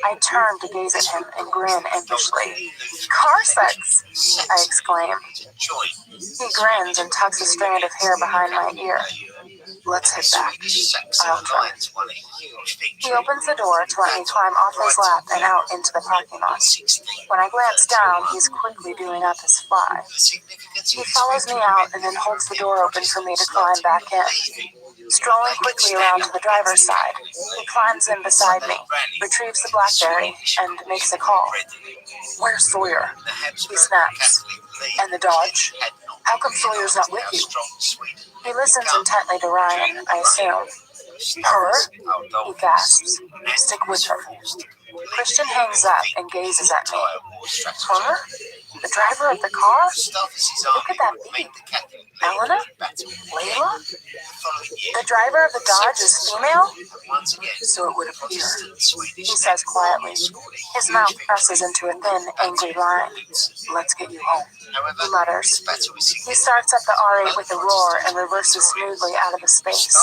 I turn to gaze at him and grin impishly. Car sex! I exclaim. He grins and tucks a strand of hair behind my ear. Let's hit back. I'll try. He opens the door to let me climb off his lap and out into the parking lot. When I glance down, he's quickly doing up his fly. He follows me out and then holds the door open for me to climb back in. Strolling quickly around to the driver's side, he climbs in beside me, retrieves the BlackBerry, and makes a call. Where's Sawyer? He snaps. And the Dodge? How come Sawyer's not with you? He listens intently to Ryan, I assume. Her? He gasps. Stick with her. Christian hangs up and gazes at me. Her? The driver of the car? Who could that be? Elena? Layla? The driver of the Dodge is female? So it would appear, he says quietly. His mouth presses into a thin, angry line. Let's get you home, he mutters. He starts up the R8 with a roar and reverses smoothly out of the space.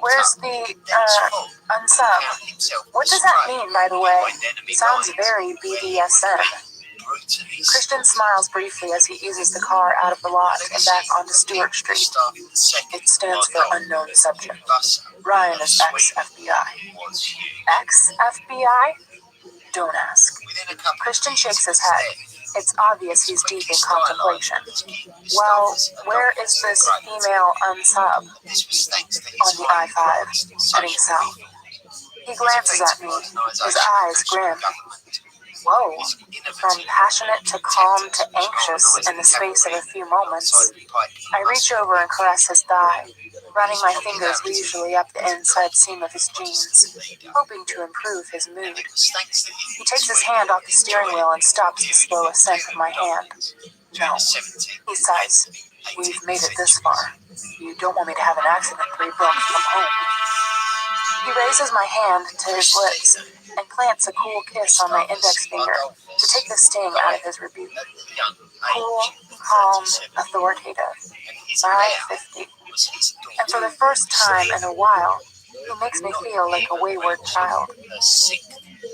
Where's the, unsub? What does that mean, by the way? Sounds very BDSM. Christian smiles briefly as he eases the car out of the lot and back onto Stewart Street. It stands for unknown subject. Ryan is ex-FBI. Ex-FBI? Don't ask. Christian shakes his head. It's obvious he's deep in contemplation. Well, where is this female unsub? On the I-5, heading south. He glances at me, his eyes grim. Whoa, from passionate to calm to anxious in the space of a few moments. I reach over and caress his thigh, running my fingers leisurely up the inside seam of his jeans, hoping to improve his mood. He takes his hand off the steering wheel and stops the slow ascent of my hand. No, he sighs. We've made it this far. You don't want me to have an accident 3 blocks from home. He raises my hand to his lips and plants a cool kiss on my index finger to take the sting out of his rebuke. Cool, calm, authoritative. My 50. And for the first time in a while, he makes me feel like a wayward child.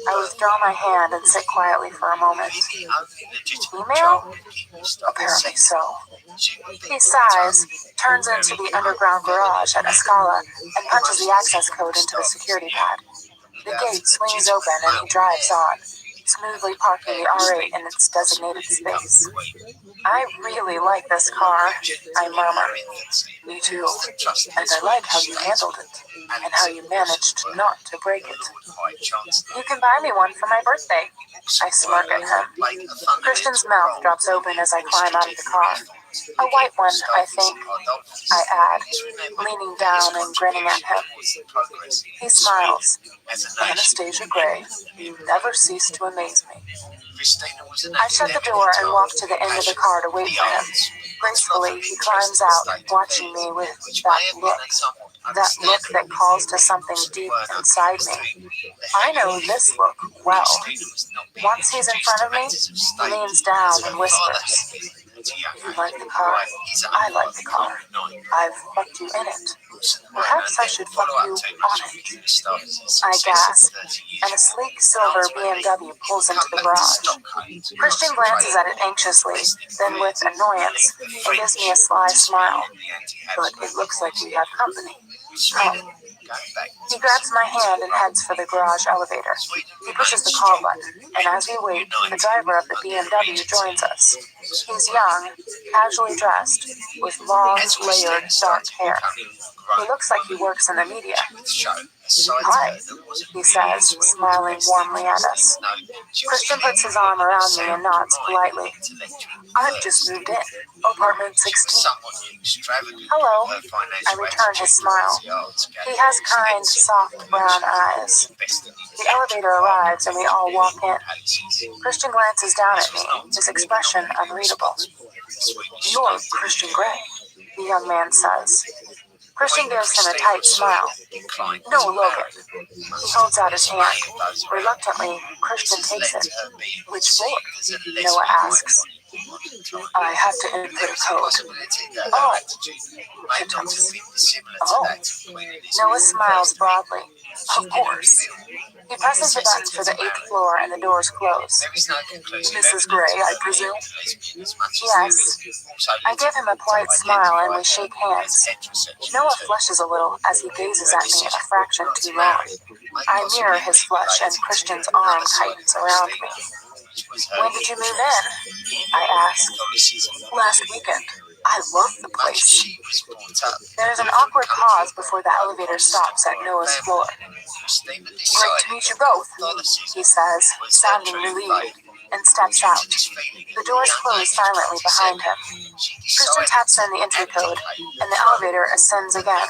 I withdraw my hand and sit quietly for a moment. Female? Apparently so. He sighs, turns into the underground garage at Escala, and punches the access code into the security pad. The gate swings open and he drives on, smoothly parking the R8 in its designated space. I really like this car, I murmur. Me too. And I like how you handled it, and how you managed not to break it. You can buy me one for my birthday. I smirk at him. Christian's mouth drops open as I climb out of the car. A white one, I think, I add, leaning down and grinning at him. He smiles. Anastasia Gray, you never cease to amaze me. I shut the door and walk to the end of the car to wait for him. Gracefully, he climbs out, watching me with that look that calls to something deep inside me. I know this look well. Once he's in front of me, he leans down and whispers, You like the car? I like the car. I've fucked you in it. Perhaps I should fuck you on it. I gasp, and a sleek silver BMW pulls into the garage. Christian glances at it anxiously, then with annoyance, and gives me a sly smile. But it looks like we have company. Come. He grabs my hand and heads for the garage elevator. He pushes the call button, and as we wait, the driver of the BMW joins us. He's young, casually dressed, with long, layered, dark hair. He looks like he works in the media. Hi, he says, smiling warmly at us. Christian puts his arm around me and nods politely. I've just moved in. Apartment 16. Hello. I return his smile. He has kind, soft brown eyes. The elevator arrives and we all walk in. Christian glances down at me, his expression unreadable. You're Christian Gray, the young man says. Christian gives him a tight smile. No, Logan. He holds out his hand. Reluctantly, Christian takes it. Which floor? Noah asks. I have to input a code. Oh. Oh. Noah smiles broadly. Of course. He presses the button for the 8th floor and the doors close. Mrs. Gray, I presume? Yes. I give him a polite smile and we shake hands. Noah flushes a little as he gazes at me a fraction too long. I mirror his flush and Christian's arm tightens around me. When did you move in? I ask. Last weekend. I love the place. There's an awkward pause before the elevator stops at Noah's floor. Great to meet you both, he says, sounding relieved, and steps out. The doors close silently behind him. Christian taps in the entry code, and the elevator ascends again.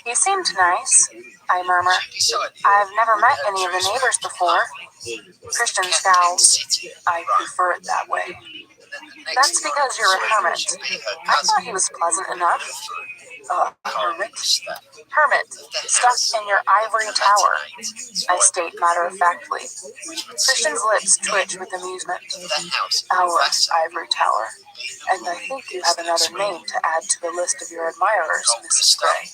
He seemed nice. I murmur. I've never met any of the neighbors before. Christian scowls. I prefer it that way. That's because you're a hermit. I thought he was pleasant enough. Hermit? Hermit, stuck in your ivory tower, I state matter-of-factly. Christian's lips twitch with amusement. Our ivory tower. And I think you have another name to add to the list of your admirers, Mrs. Gray.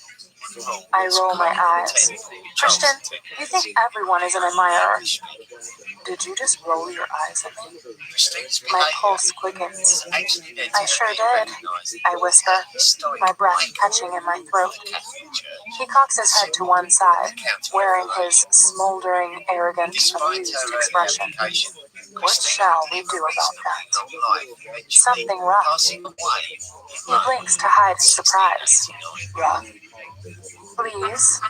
I roll my eyes. Christian, you think everyone is an admirer. Did you just roll your eyes at me? My pulse quickens. I sure did, I whisper, my breath catching in my throat. He cocks his head to one side, wearing his smoldering, arrogant, amused expression. What shall we do about that? Something rough. He blinks to hide his surprise. Rough? Please?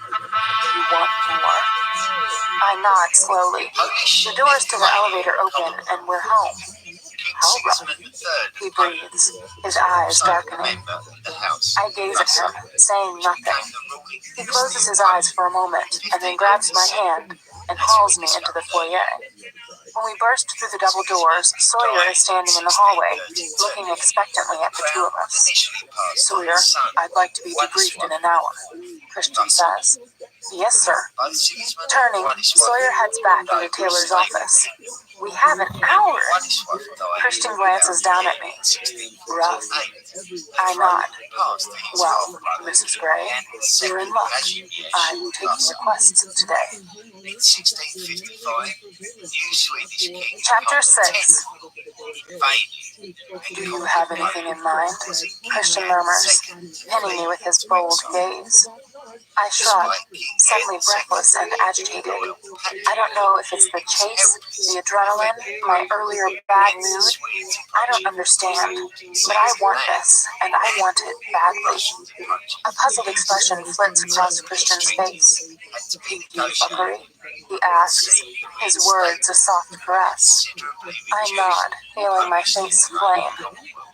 You want more? I nod slowly. The doors to the elevator open and we're home. How rough? He breathes, his eyes darkening. I gaze at him, saying nothing. He closes his eyes for a moment and then grabs my hand and hauls me into the foyer. When we burst through the double doors, Sawyer is standing in the hallway, looking expectantly at the two of us. Sawyer, I'd like to be debriefed in an hour, Christian says. Yes, sir. Turning, Sawyer heads back into Taylor's office. We have an hour. Christian glances down at me. Rough. I nod. Well, Mrs. Gray, you're in luck. I'm taking requests today. Chapter 6. Do you have anything in mind? Christian murmurs, pinning me with his bold gaze. I shrug, suddenly breathless and agitated. I don't know if it's the chase, the adrenaline, my earlier bad mood. I don't understand, but I want this, and I want it badly. A puzzled expression flits across Christian's face. Pinky fuckery? He asks, his words a soft caress. I nod, feeling my face flame.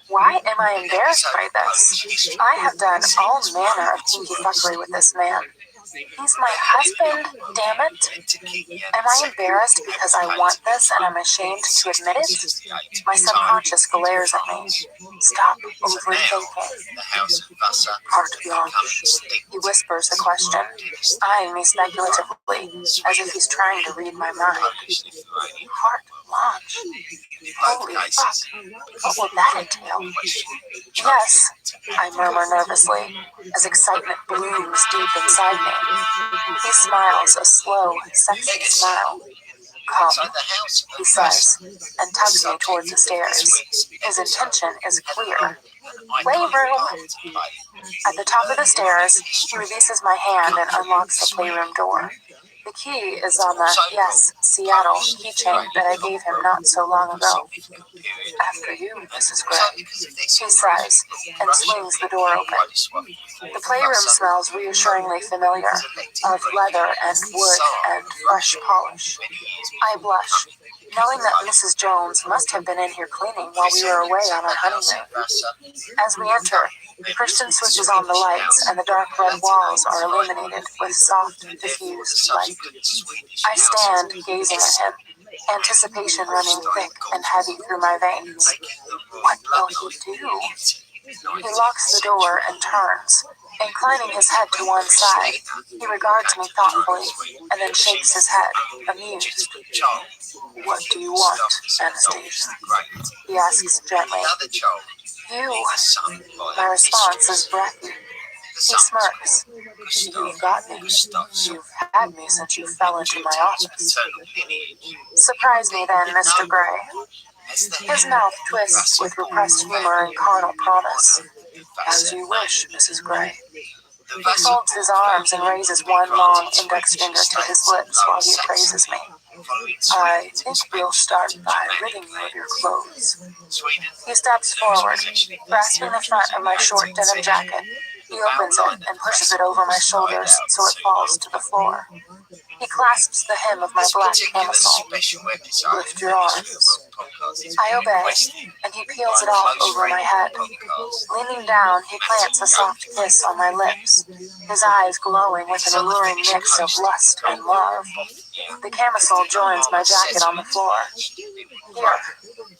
Why am I embarrassed by this? I have done all manner of kinky fuckery with this man. He's my husband, damn it. Am I embarrassed because I want this and I'm ashamed to admit it? My subconscious glares at me. Stop overthinking. Carte blanche. He whispers a question, eyeing me speculatively, as if he's trying to read my mind. Carte blanche. Holy fuck. What will that entail? Yes, I murmur nervously, as excitement blooms deep inside me. He smiles a slow, sexy smile. Come, he says, and tugs me towards the stairs. His intention is clear. Playroom! At the top of the stairs, he releases my hand and unlocks the playroom door. The key is on the Yes, Seattle keychain that I gave him not so long ago. After you, Mrs. Gray, he says, and swings the door open. The playroom smells reassuringly familiar, of leather and wood and fresh polish. I blush, knowing that Mrs. Jones must have been in here cleaning while we were away on our honeymoon. As we enter, Christian switches on the lights and the dark red walls are illuminated with soft, diffused light. I stand gazing at him, anticipation running thick and heavy through my veins. What will he do? He locks the door and turns. Inclining his head to one side, he regards me thoughtfully and then shakes his head, amused. What do you want, Anastasia? He asks gently. You. My response is breathy. He smirks. You've got me. You've had me since you fell into my office. Surprise me then, Mr. Gray. His mouth twists with repressed humor and carnal promise. As you wish, Mrs. Gray. He folds his arms and raises one long index finger to his lips while he appraises me. I think we'll start by ridding you of your clothes. He steps forward, grasping the front of my short denim jacket. He opens it and pushes it over my shoulders so it falls to the floor. He clasps the hem of my black camisole. Lift your arms. I obey, and he he peels it off over my head. Leaning down, he plants a soft kiss on my lips, his eyes glowing with an alluring mix of lust and love. The camisole joins my jacket on the floor. Here,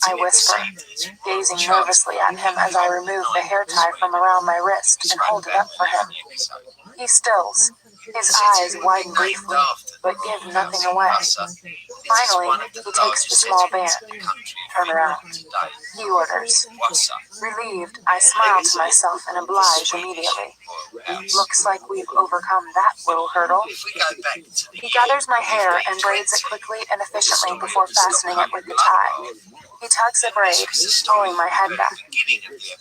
I whisper, gazing nervously at him as I remove the hair tie from around my wrist and hold it up for him. He stills. His eyes widen briefly, but give nothing away. Finally, he takes the small band. Turn around. He orders. Relieved, I smile to myself and oblige immediately. Looks like we've overcome that little hurdle. He gathers my hair and braids it quickly and efficiently before fastening it with the tie. He tugs the braid, pulling my head back.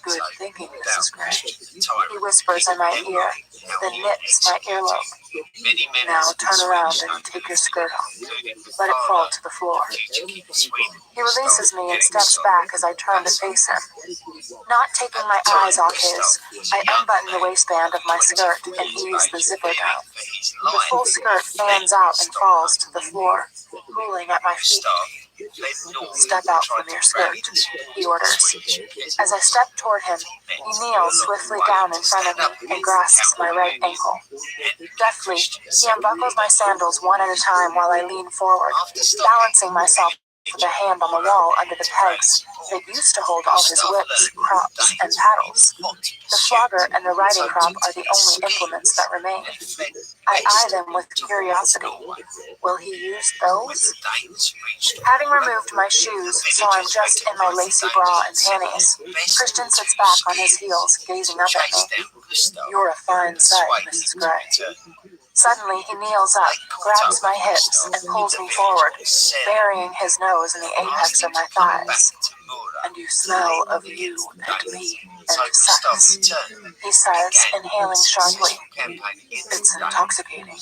Good thinking, Mrs. Gray. He whispers in my ear, then nips my earlobe. Now turn around and take your skirt off. Let it fall to the floor. He releases me and steps back as I turn to face him. Not taking my eyes off his, I unbutton the waistband of my skirt and ease the zipper down. The full skirt fans out and falls to the floor, cooling at my feet. Step out from your skirt, he orders. As I step toward him, he kneels swiftly down in front of me and grasps my right ankle. Deftly, he unbuckles my sandals one at a time while I lean forward, balancing myself with a hand on the wall under the pegs that used to hold all his whips, crops, and paddles. The flogger and the riding crop are the only implements that remain. I eye them with curiosity. Will he use those? Having removed my shoes, so I'm just in my lacy bra and panties, Christian sits back on his heels, gazing up at me. You're a fine sight, Mrs. Gray. Suddenly, he kneels up, grabs my hips, and pulls me forward, burying his nose in the apex of my thighs. And you smell of you and me and sex, he says, inhaling sharply. It's intoxicating.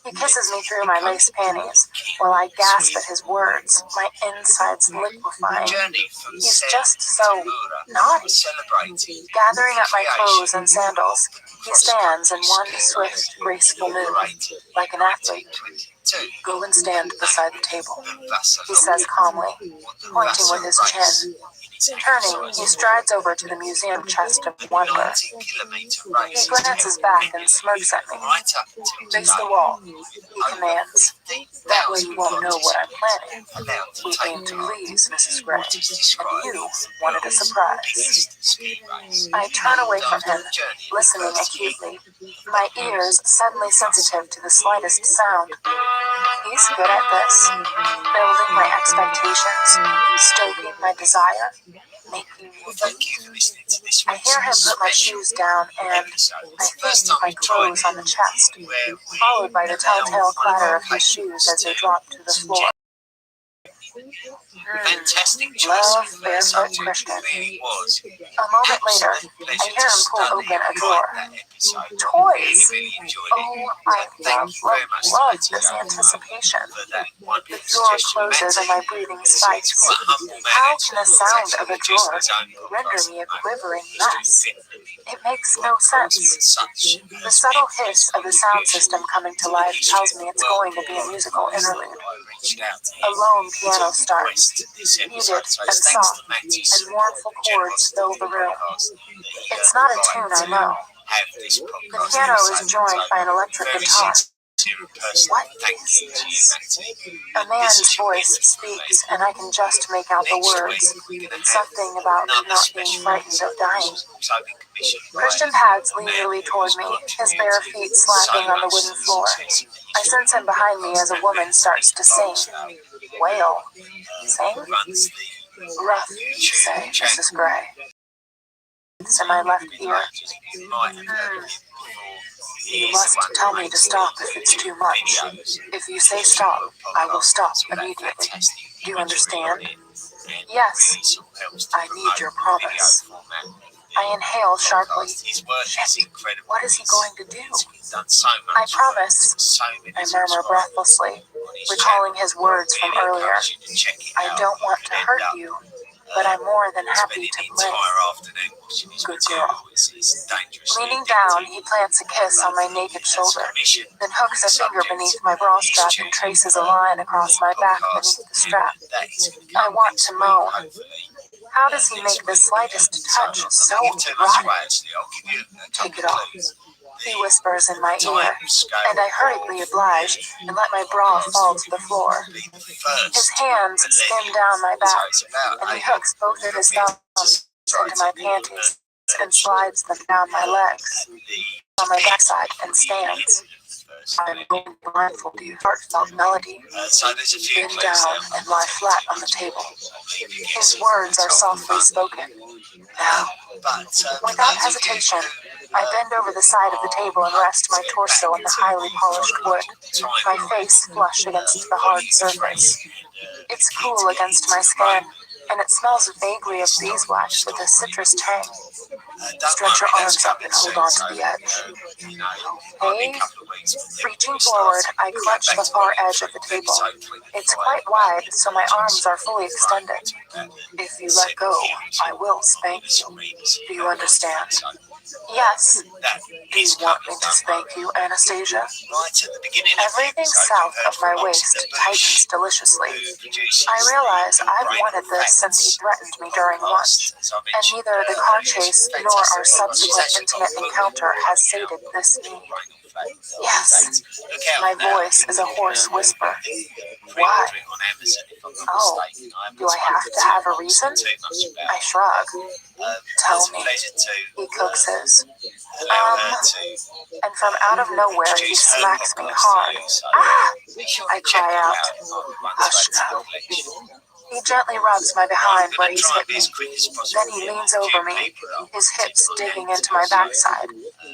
He kisses me through my lace panties, while I gasp at his words, my insides liquefying. He's just so naughty. Gathering up my clothes and sandals, he stands in one swift, graceful move, like an athlete. Go and stand beside the table, he says calmly, pointing with his chin. Turning, he strides over to the museum chest of wonder. He glances back and smirks at me. Face the wall, he commands. That way you won't know what I'm planning. We aim to please, Mrs. Gray, and you wanted a surprise. I turn away from him, listening acutely, my ears suddenly sensitive to the slightest sound. He's good at this, building my expectations, stoking my desire, making me think. I hear him put my shoes down and I think my clothes on the chest, followed by the telltale clatter of his shoes as they drop to the floor. Love barefoot Christian. A moment later, I hear him pull open a drawer. Toys! Oh, I love this anticipation. The drawer closes and my breathing spikes. How can the sound of a drawer render me a quivering mess? It makes no sense. The subtle hiss of the sound system coming to life tells me it's going to be a musical interlude. A lone piano starts, muted and soft, and mournful chords fill the room. It's not a tune I know. The piano is joined by an electric guitar. What is this? A man's voice speaks, and I can just make out the words. Something about not being frightened of dying. Christian pads leisurely toward me, his bare feet slapping on the wooden floor. I sense him behind me as a woman starts to sing. Wail. Sing? Rough, you say, Mrs. Gray. It's in my left ear. You must tell me to stop if it's too much. If you say stop, I will stop immediately. Do you understand? Yes. I need your promise. I inhale sharply. Shit, what is he going to do? I promise, I murmur breathlessly, recalling his words from earlier. I don't want to hurt you, but I'm more than happy to play. Good girl. Leaning down, he plants a kiss on my naked shoulder, then hooks a finger beneath my bra strap and traces a line across my back beneath the strap. I want to moan. How does he make the slightest touch so erotic? Take it off, he whispers in my ear, and I hurriedly oblige and let my bra fall to the floor. His hands skim down my back, and he hooks both of his thumbs into my panties and slides them down my legs, on my backside, and stands. I'm going to blindfold you. Heartfelt melody. Bend down and lie flat on the table. His words are softly spoken. Now, without hesitation, I bend over the side of the table and rest my torso on the highly polished wood, my face flush against the hard surface. It's cool against my skin, and it smells vaguely of beeswax with a citrus tang. Stretch your arms up and hold on to the edge. Hey? Reaching forward, I clutch the far edge of the table. It's quite wide, so my arms are fully extended. If you let go, I will spank you. Do you understand? Yes. Do you want me to spank you, Anastasia? Everything south of my waist tightens deliciously. I realize I've wanted this since he threatened me during lunch, and neither the car chase nor our subsequent intimate encounter has sated this need. Yes. My voice is a hoarse whisper. Why? Oh, do I have to have a reason? I shrug. Tell me. He coaxes. And from out of nowhere he smacks me hard. Ah! I cry out. Hush now. He gently rubs my behind where he's hit me. Then he leans over me, his hips digging into my backside,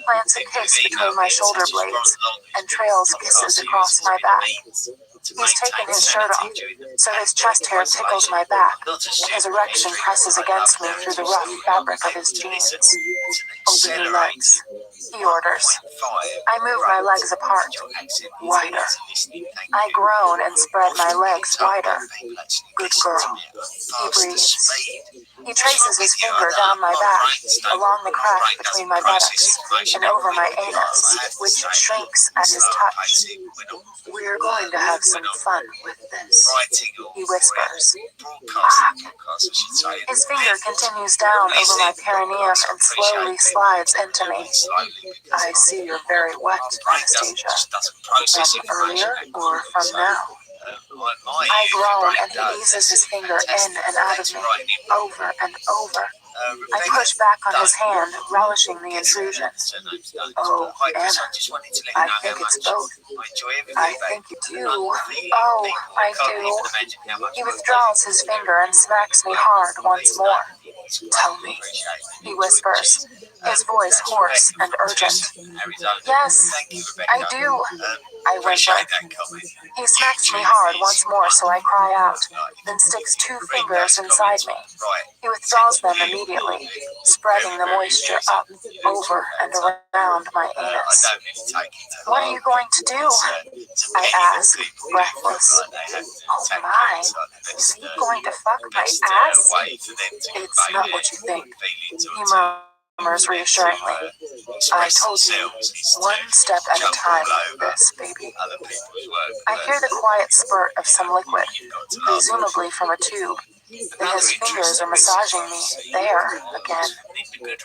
plants a kiss between my shoulder blades, and trails kisses across my back. He's taken his shirt off, so his chest hair tickles my back, and his erection presses against me through the rough fabric of his jeans. Open your legs, he orders. I move my legs apart, wider. I groan and spread my legs wider. Good girl. He breathes. He traces his finger down my back, along the crack between my buttocks, and over my anus, which shrinks at his touch. We're going to have some fun with this, he whispers. Ah. His finger continues down over my perineum and slowly slides into me. I see you're very wet, Anastasia. From earlier or from now? I groan and he eases his finger in and out of me, over and over. I push back on his hand, relishing the intrusion. Oh, Anna, I think it's both. I think you do. Oh, I do. He withdraws his finger and smacks me hard once more. Tell me, he whispers, his voice hoarse and urgent. Yes, I do. I whimper. He smacks me hard once more, so I cry out, then sticks 2 fingers inside me. He withdraws them immediately, spreading the moisture up, over, and around my anus. What are you going to do? I ask, breathless. Oh my, is he going to fuck my ass? It's not what you think, he murmurs reassuringly. I told you, one step at a time with this, baby. I hear the quiet spurt of some liquid, presumably from a tube. Then his fingers are massaging me, there, again,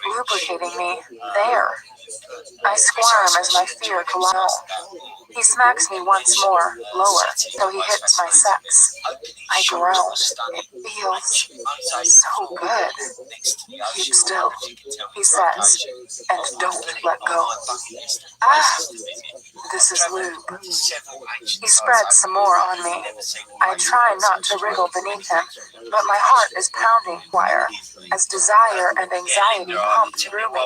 lubricating me, there. I squirm as my fear glows. He smacks me once more, lower, till he hits my sex. I groan. It feels so good. Keep still, he says, and don't let go. Ah, this is lube. He spreads some more on me. I try not to wriggle beneath him, but my heart is pounding wire as desire and anxiety pump through me.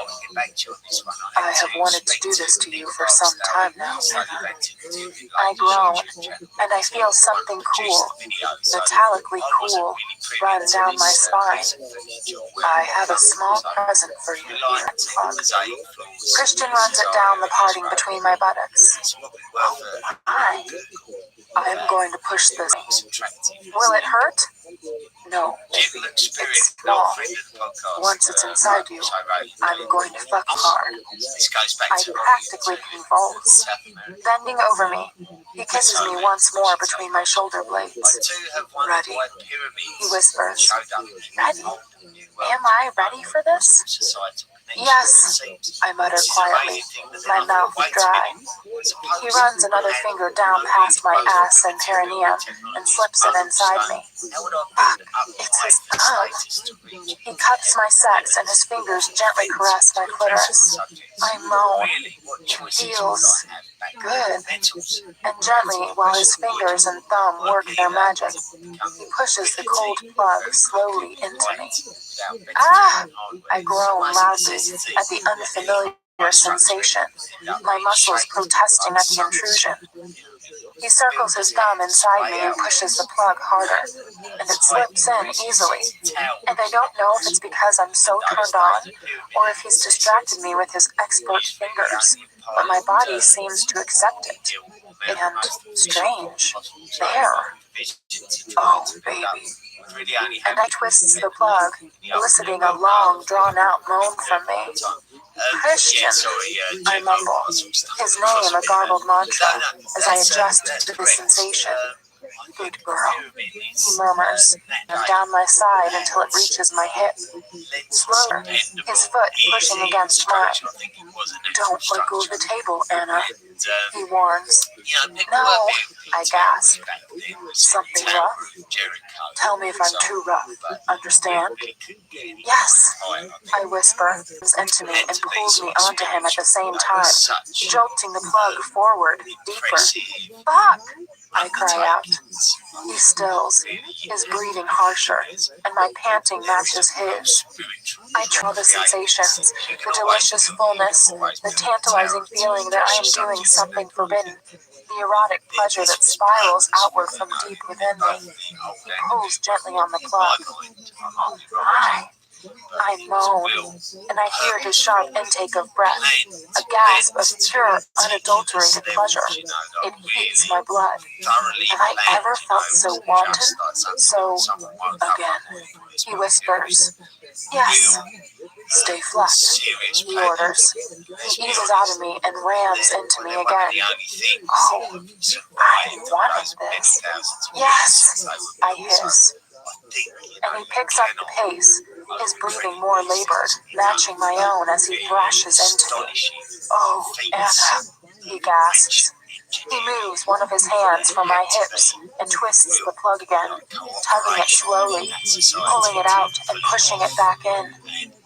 I have wanted to do this to you for some time now, Anna. I groan, and I feel something cool, metallically cool, run down my spine. I have a small present for you here, Fog. Christian runs it down the parting between my buttocks. Oh my. I'm going to push this. Will it hurt? No, baby, it's small. Once it's inside you, I'm going to fuck hard. I practically convulse. Bending over me, he kisses me once more between my shoulder blades. Ready? He whispers. Ready? Am I ready for this? Yes, I mutter quietly, my mouth dry. He runs another finger down past my ass and perineum and slips it inside me. Fuck, it's his thumb. He cups my sex and his fingers gently caress my clitoris. I moan. Feels good. And gently, while his fingers and thumb work their magic, he pushes the cold plug slowly into me. Ah! I groan loudly at the unfamiliar sensation, my muscles protesting at the intrusion. He circles his thumb inside me and pushes the plug harder, and it slips in easily. And I don't know if it's because I'm so turned on, or if he's distracted me with his expert fingers, but my body seems to accept it. And strange, there. Oh, baby. And I twists the plug, eliciting a long, drawn-out moan from me. Christian, I mumble, his name a garbled mantra, as I adjust to the sensation. Good girl, he murmurs, and down my side until it reaches my hip. Slower, his foot pushing against mine. Don't let go of the table, Anna, he warns. No, I gasp. Something rough? Tell me if I'm too rough, understand? Yes, I whisper, into me and pulls me onto him at the same time, jolting the plug forward, deeper. Fuck! I cry out. He stills, his breathing harsher, and my panting matches his. I try the sensations, the delicious fullness, the tantalizing feeling that I am doing something forbidden, the erotic pleasure that spirals outward from deep within me. He pulls gently on the plug. Oh my! I moan, and I hear his sharp intake of breath, a gasp of pure, unadulterated pleasure. It heats my blood. Have I ever felt so wanton? So, again, he whispers. Yes. Stay flat, he orders. He eases out of me and rams into me again. Oh, I wanted this. Yes, I hiss. And he picks up the pace, his breathing more labored, matching my own as he thrashes into me. Oh, Anna, he gasps. He moves one of his hands from my hips and twists the plug again, tugging it slowly, pulling it out and pushing it back in.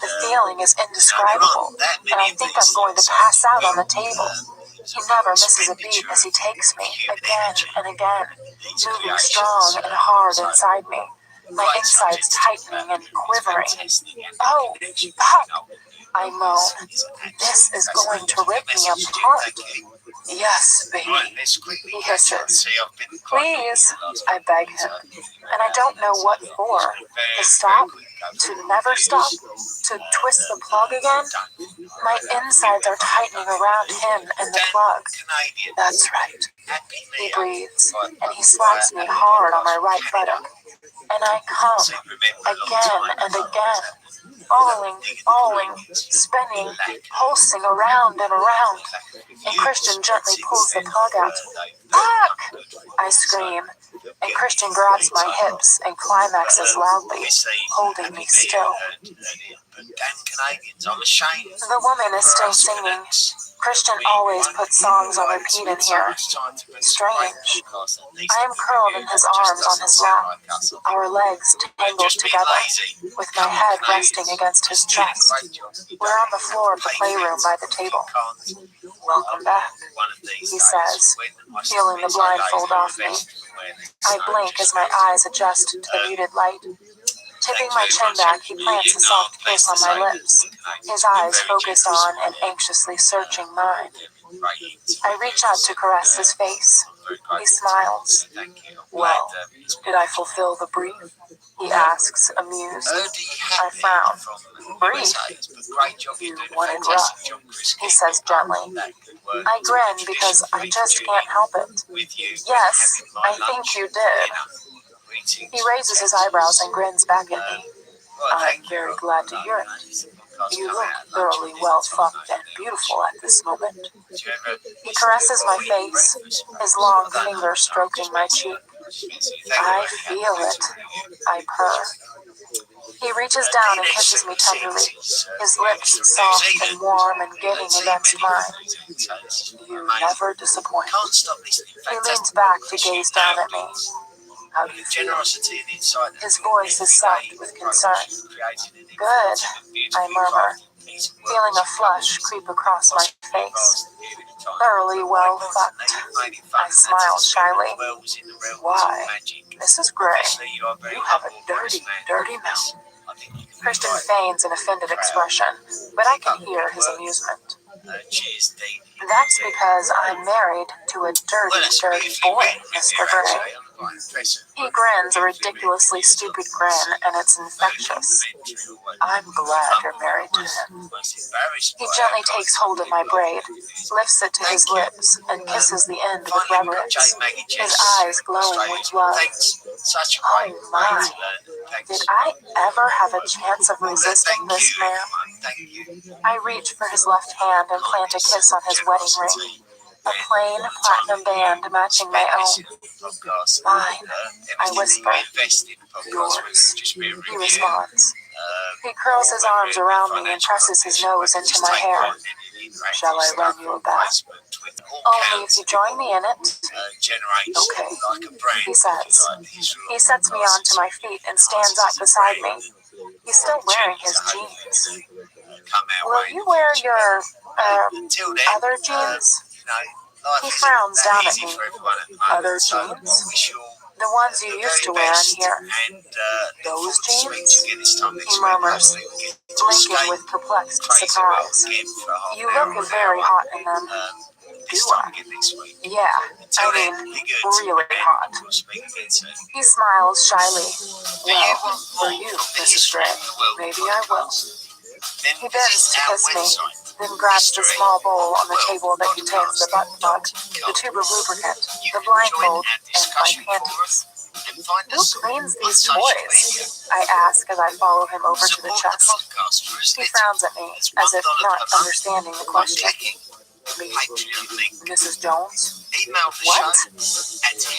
The feeling is indescribable, and I think I'm going to pass out on the table. He never misses a beat as he takes me, again and again, moving strong and hard inside me, my insides tightening and quivering. Oh, fuck! I moan. This is going to rip me apart. Yes, baby, he hisses. Please, I beg him. And I don't know what for. To stop? To never stop? To twist the plug again? My insides are tightening around him and the plug. That's right. He breathes, and he slaps me hard on my right buttock. And I come, again and again. Falling, spinning, pulsing around and around. And Christian gently pulls the plug out. Fuck! I scream, and Christian grabs my hips and climaxes loudly, holding me still. The woman is still singing. Christian always puts songs on repeat in here. Strange. I am curled in his arms on his lap, our legs tangled together, with my head resting against his chest. We're on the floor of the playroom by the table. Welcome back, he says, peeling the blindfold off me. I blink as my eyes adjust to the muted light. Tipping my chin back, he plants a soft kiss on my lips, his eyes focused on and anxiously searching mine. I reach out to caress his face. He smiles. Well, did I fulfill the brief? He asks, amused. I frown. Brief? You wanted rough, he says gently. I grin because I just can't help it. Yes, I think you did. He raises his eyebrows and grins back at me. I'm very glad to hear it. You look thoroughly well fucked and beautiful at this moment. He caresses my face, his long finger stroking my cheek. I feel it. I purr. He reaches down and kisses me tenderly, his lips soft and warm and giving against mine. You never disappoint. He leans back to gaze down at me. How do you feel? His voice is soft with concern. Good, I murmur, feeling a flush creep across my face. Thoroughly well fucked. I smile shyly. Why, Mrs. Gray, you have a dirty, dirty mouth. Christian feigns an offended expression, but I can hear his amusement. That's because I'm married to a dirty, dirty boy, Mr. Gray. He grins a ridiculously stupid grin, and it's infectious. I'm glad you're married to him. He gently takes hold of my braid, lifts it to his lips, and kisses the end with reverence, his eyes glowing with love. Oh my, did I ever have a chance of resisting this man? I reach for his left hand and plant a kiss on his wedding ring. A plain platinum band matching my own. Mine, I whisper. Yours, he responds. He curls his arms around me and presses his nose into my hair. Shall I run you a bath? Only if you join me in it. Okay, he says. He sets me onto my feet and stands up beside me. He's still wearing his jeans. Will you wear your, other jeans? He frowns down at me. Other jeans? The ones you used to wear in here. Those jeans? He murmurs, blinking with perplexed surprise. You look very hot in them. Do I? Yeah, I mean, really hot. He smiles shyly. Well, for you, Mrs. Gray, maybe I will. He bends to kiss me, then grabs the small bowl on the table that contains the butt plug, the tube of lubricant, the blindfold, and my panties. Who cleans these toys? I ask as I follow him over to the chest. He frowns at me, as if not understanding the question. Me, Mrs. Jones? What?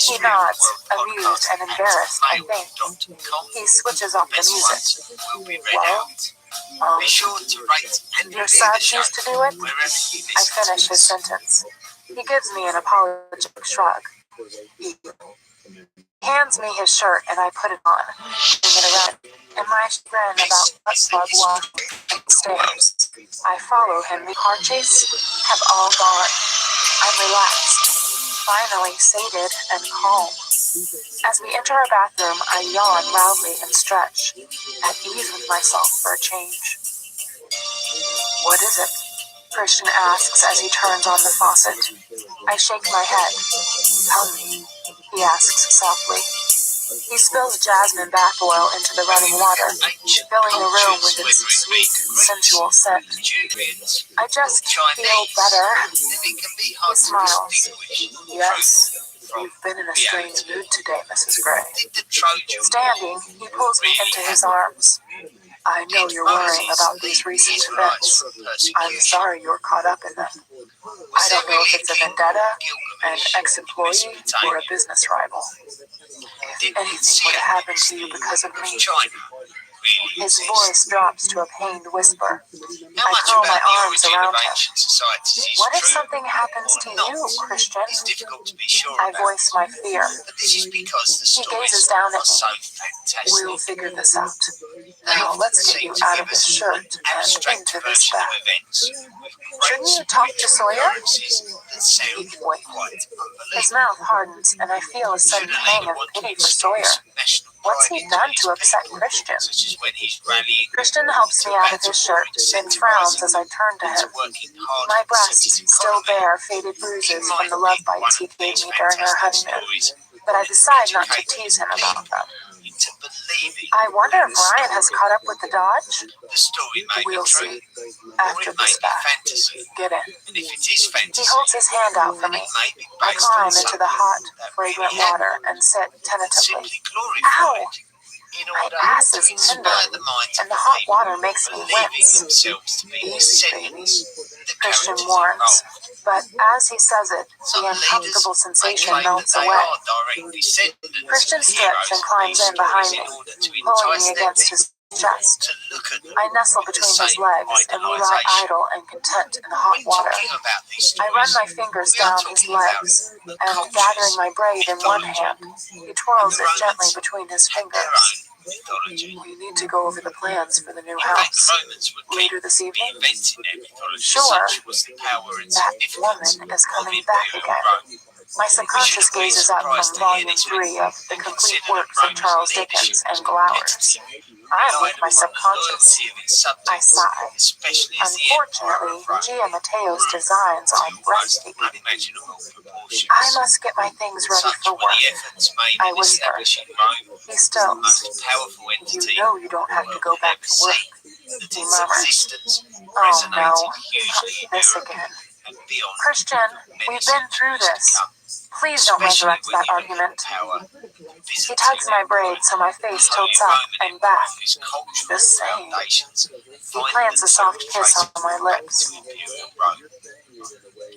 He nods, amused and embarrassed, I think. He switches off the music. Well, your sons used to do it? I finish his sentence. He gives me an apologetic shrug. He hands me his shirt and I put it on, turning it around, and my chagrin about butt plug walking upstairs. I follow him. The car chase have all gone. I'm relaxed, finally sated and calm. As we enter our bathroom, I yawn loudly and stretch, at ease with myself for a change. What is it? Christian asks as he turns on the faucet. I shake my head. Tell me, he asks softly. He spills jasmine bath oil into the running water, filling the room with its sweet, sensual scent. I just feel better. He smiles. Yes, you've been in a strange mood today, Mrs. Gray. Standing, he pulls me into his arms. I know you're worrying about these recent events. I'm sorry you're caught up in them. I don't know if it's a vendetta, an ex-employee, or a business rival. If anything would have happened to you because of me. His voice drops to a pained whisper. I curl my arms around him. What if something happens to you, Christian? I voice my fear. He gazes down at me. We'll figure this out. Now let's get you out of this shirt and into this bath. Shouldn't you talk to Sawyer? He can wait. His mouth hardens and I feel a sudden pang of pity for Sawyer. What's he done to upset Christian? Christian helps me out of his shirt, then frowns as I turn to him. My breasts still bear faded bruises from the love bites he gave me during our honeymoon, but I decide not to tease him about them. to believe it. I wonder if Ryan has caught up with the Dodge? The story may be We'll true, see. or After it may this be fact. fantasy. Get in. And if it is fantasy, He holds his hand out for then me. it may be I based on climb into something the hot, that fragrant really water happened, and sit that tentatively. simply glorified Ow! in My order ass to is inspire tender, the minds and of the hot people water makes me believing wince. themselves to be Easy, descendants baby, of the Christian characters warns. involved. But as he says it, Some the leaders uncomfortable may sensation claim that melts they away. are direct descendants Christian of stretches and heroes of climbs these in behind stories me, in order to pulling entice me their against his people chest. to look at them I nestle with the between his same legs, and we lie idolisation. idle and content in the hot When water. talking about these I run stories, my fingers we are down his talking about legs, the and cultures, gathering my braid in one mythology, hand, he and twirls the it gently Romans between his had their fingers. own mythology. We need to go over the plans for the new In fact, the house. Romans would keep Later this evening? reinventing their mythology. Sure. Such was the power and That significance woman is of coming back Imperial again. Rome. My We should subconscious have been gazes up from surprised to hear volume this 3 of The and Complete consider that Works of Rome's Charles leadership Dickens was and Glowers. competitive, I'm with relied my upon the subconscious. loyalty of its I subjects, sigh. especially as the Empire Unfortunately, of Rome Gia Matteo's grew designs to are almost breathtaking. unimaginable proportions. I must get my things ready Such for were the work. efforts made I in whisper. establishing Rome He as the stills. most powerful entity You know you don't the have to world go had back ever to work. seen, that He its murmurs. existence Oh resonated no, hugely in not this Europe again. and beyond Christian, for many we've been through centuries to this. come. Please don't Especially resurrect when that you look at argument. the power He tugs my braid so my face the Holy tilts up Roman and back. Empire, whose cultural The same. foundations He find plants a soft themselves kiss on my traceable back lips. to Imperial Rome.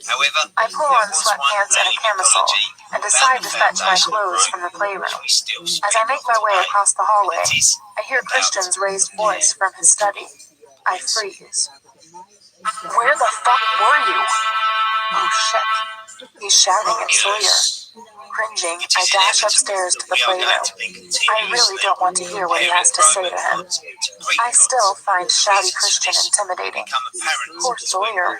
However, I pull there on was sweatpants one and a early camisole mythology and about decide the to fetch my foundation of clothes Rome, from the playroom. which we still As speak I make of my way today. across the hallway, It is I hear about Christian's raised voice from his study. I freeze. Where the Romulus. fuck were you? Oh shit. He's shouting at Sawyer. Cringing, It I is dash inevitable upstairs to that the we are going playroom. to be I really don't want to hear what he has to say to him. I still find shouty Christian intimidating. Poor Sawyer.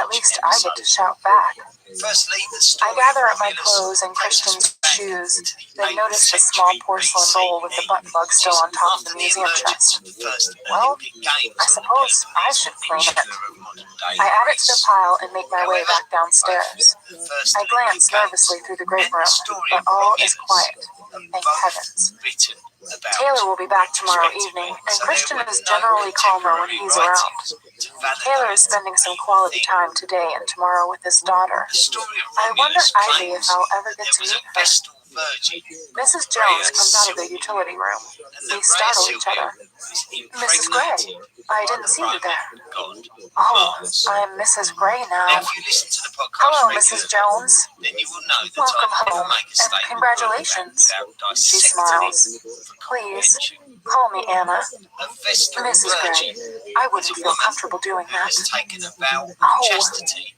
At least I get to shout back. Firstly, I gather up my clothes and Christian's shoes, then notice the small porcelain bowl with the butt plug still on top of the museum chest. Well, I suppose I should clean it. I add it to the pile and make my way back downstairs. I glance nervously through the great room, but all is quiet. Thank heavens. Taylor will be back tomorrow evening, and Christian is generally calmer when he's around. Taylor is spending some quality time today and tomorrow with his daughter. I wonder idly if I'll ever get to meet her. Mrs. Jones comes out of the utility room. We startle each other. Mrs. Gray, I didn't see you there. Oh, I'm Mrs. Gray now. Hello, Mrs. Jones. Welcome home, and congratulations. She smiles. Please, call me Anna. Mrs. Gray, I wouldn't feel comfortable doing that. Oh,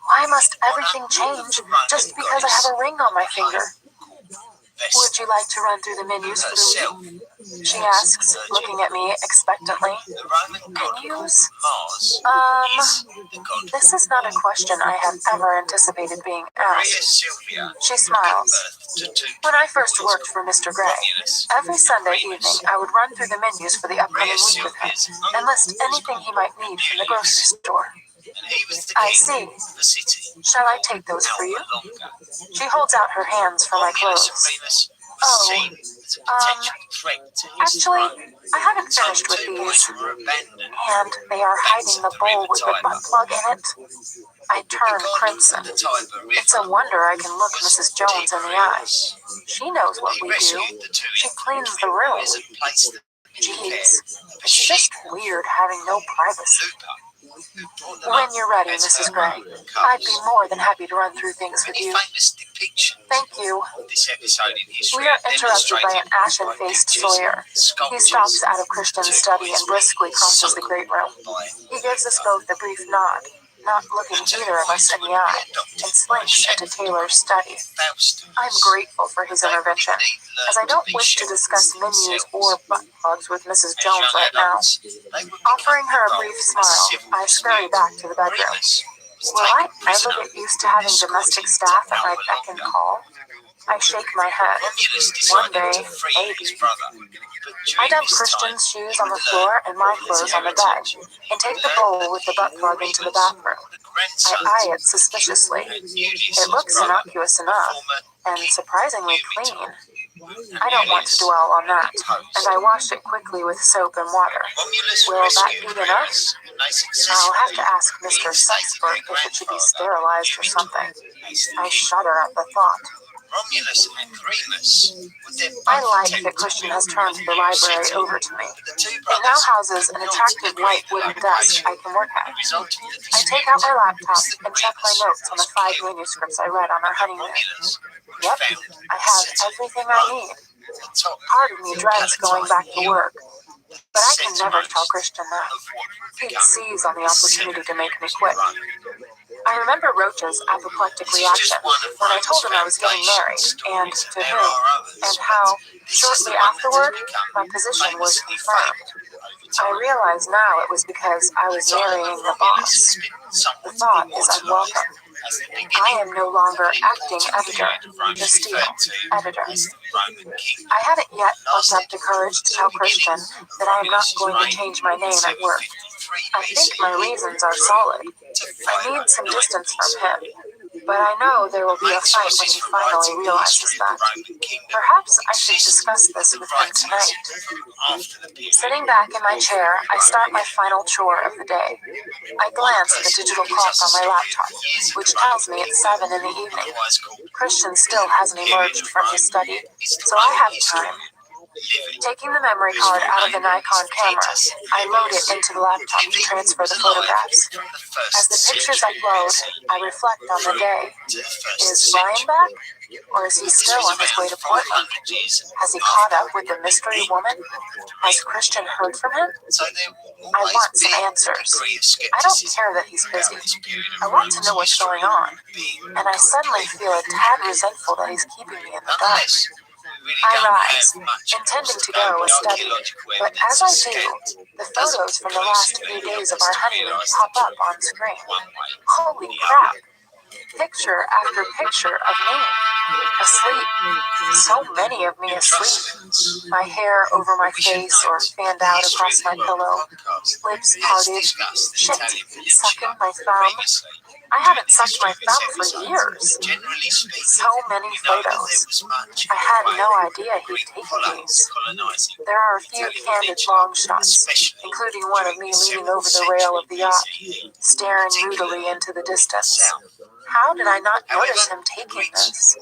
why must everything change just because I have a ring on my finger? Would you like to run through the menus for the week? She asks, looking at me expectantly. Menus? This is not a question I have ever anticipated being asked. She smiles. When I first worked for Mr. Gray, every Sunday evening I would run through the menus for the upcoming week with him and list anything he might need from the grocery store. I see. Shall I take those for you? She holds out her hands for my clothes. Oh, actually, I haven't finished with these. And they are hiding the bowl with the butt plug in it. I turn crimson. It's a wonder I can look Mrs. Jones in the eye. She knows what we do. She cleans the room. Jeez, it's just weird having no privacy. When you're ready, Mrs. Gray, I'd be more than happy to run through things with you. Thank you. We are interrupted by an ashen-faced Sawyer. He stalks out of Christian's study and briskly crosses the great room. He gives us both a brief nod, not looking either of us in the eye, and slinks into Taylor's study. I'm grateful for his intervention, as I don't wish to discuss menus or butt plugs with Mrs. Jones right now. Offering her a brief smile, I scurry back to the bedroom. Will I ever get used to having domestic staff at my beck and call? I shake my head. One day, maybe. I dump Christian's shoes on the floor and my clothes on the bed, and take the bowl with the butt plug into the bathroom. I eye it suspiciously. It looks innocuous enough, and surprisingly clean. I don't want to dwell on that, and I washed it quickly with soap and water. Will that be enough? I'll have to ask Mr. Sexpert if it should be sterilized or something. I shudder at the thought. Romulus and Remus would then I like that Christian has turned the library over to me. It now houses an attractive white wooden desk I can work at. I take out my laptop and check my notes on the 5 manuscripts I read on our honeymoon. Yep, I have everything I need. Part of me dreads going back to work, but I can never tell Christian that. He'd seize on the opportunity to make me quit. I remember Roach's apoplectic reaction when I told him I was getting married, and to whom, and how, shortly afterward, my position was confirmed. I realize now it was because I was marrying the boss. The thought is unwelcome. I am no longer acting editor, the steel editor. I haven't yet plucked up the courage to tell Christian that I am not going to change my name at work. I think my reasons are solid. I need some distance from him, but I know there will be a fight when he finally realizes that. Perhaps I should discuss this with him tonight. Sitting back in my chair, I start my final chore of the day. I glance at the digital clock on my laptop, which tells me it's 7 in the evening. Christian still hasn't emerged from his study, so I have time. Taking the memory card out of the Nikon camera, I load it into the laptop to transfer the photographs. As the pictures upload, I reflect on the day. Is Ryan back? Or is he still on his way to Portland? Has he caught up with the mystery woman? Has Christian heard from him? I want some answers. I don't care that he's busy. I want to know what's going on. And I suddenly feel a tad resentful that he's keeping me in the dark. I rise, intending to go and study, but as I do, the photos from the last few days of our honeymoon pop up on screen. Holy crap! Picture after picture of me, asleep. So many of me asleep. My hair over my face or fanned out across my pillow, lips parted, shit, sucking my thumb. I haven't sucked my thumb for years. So many photos. I had no idea he'd taken these. There are a few candid long shots, including one of me leaning over the rail of the yacht, staring moodily into the distance. How did I not notice him taking this?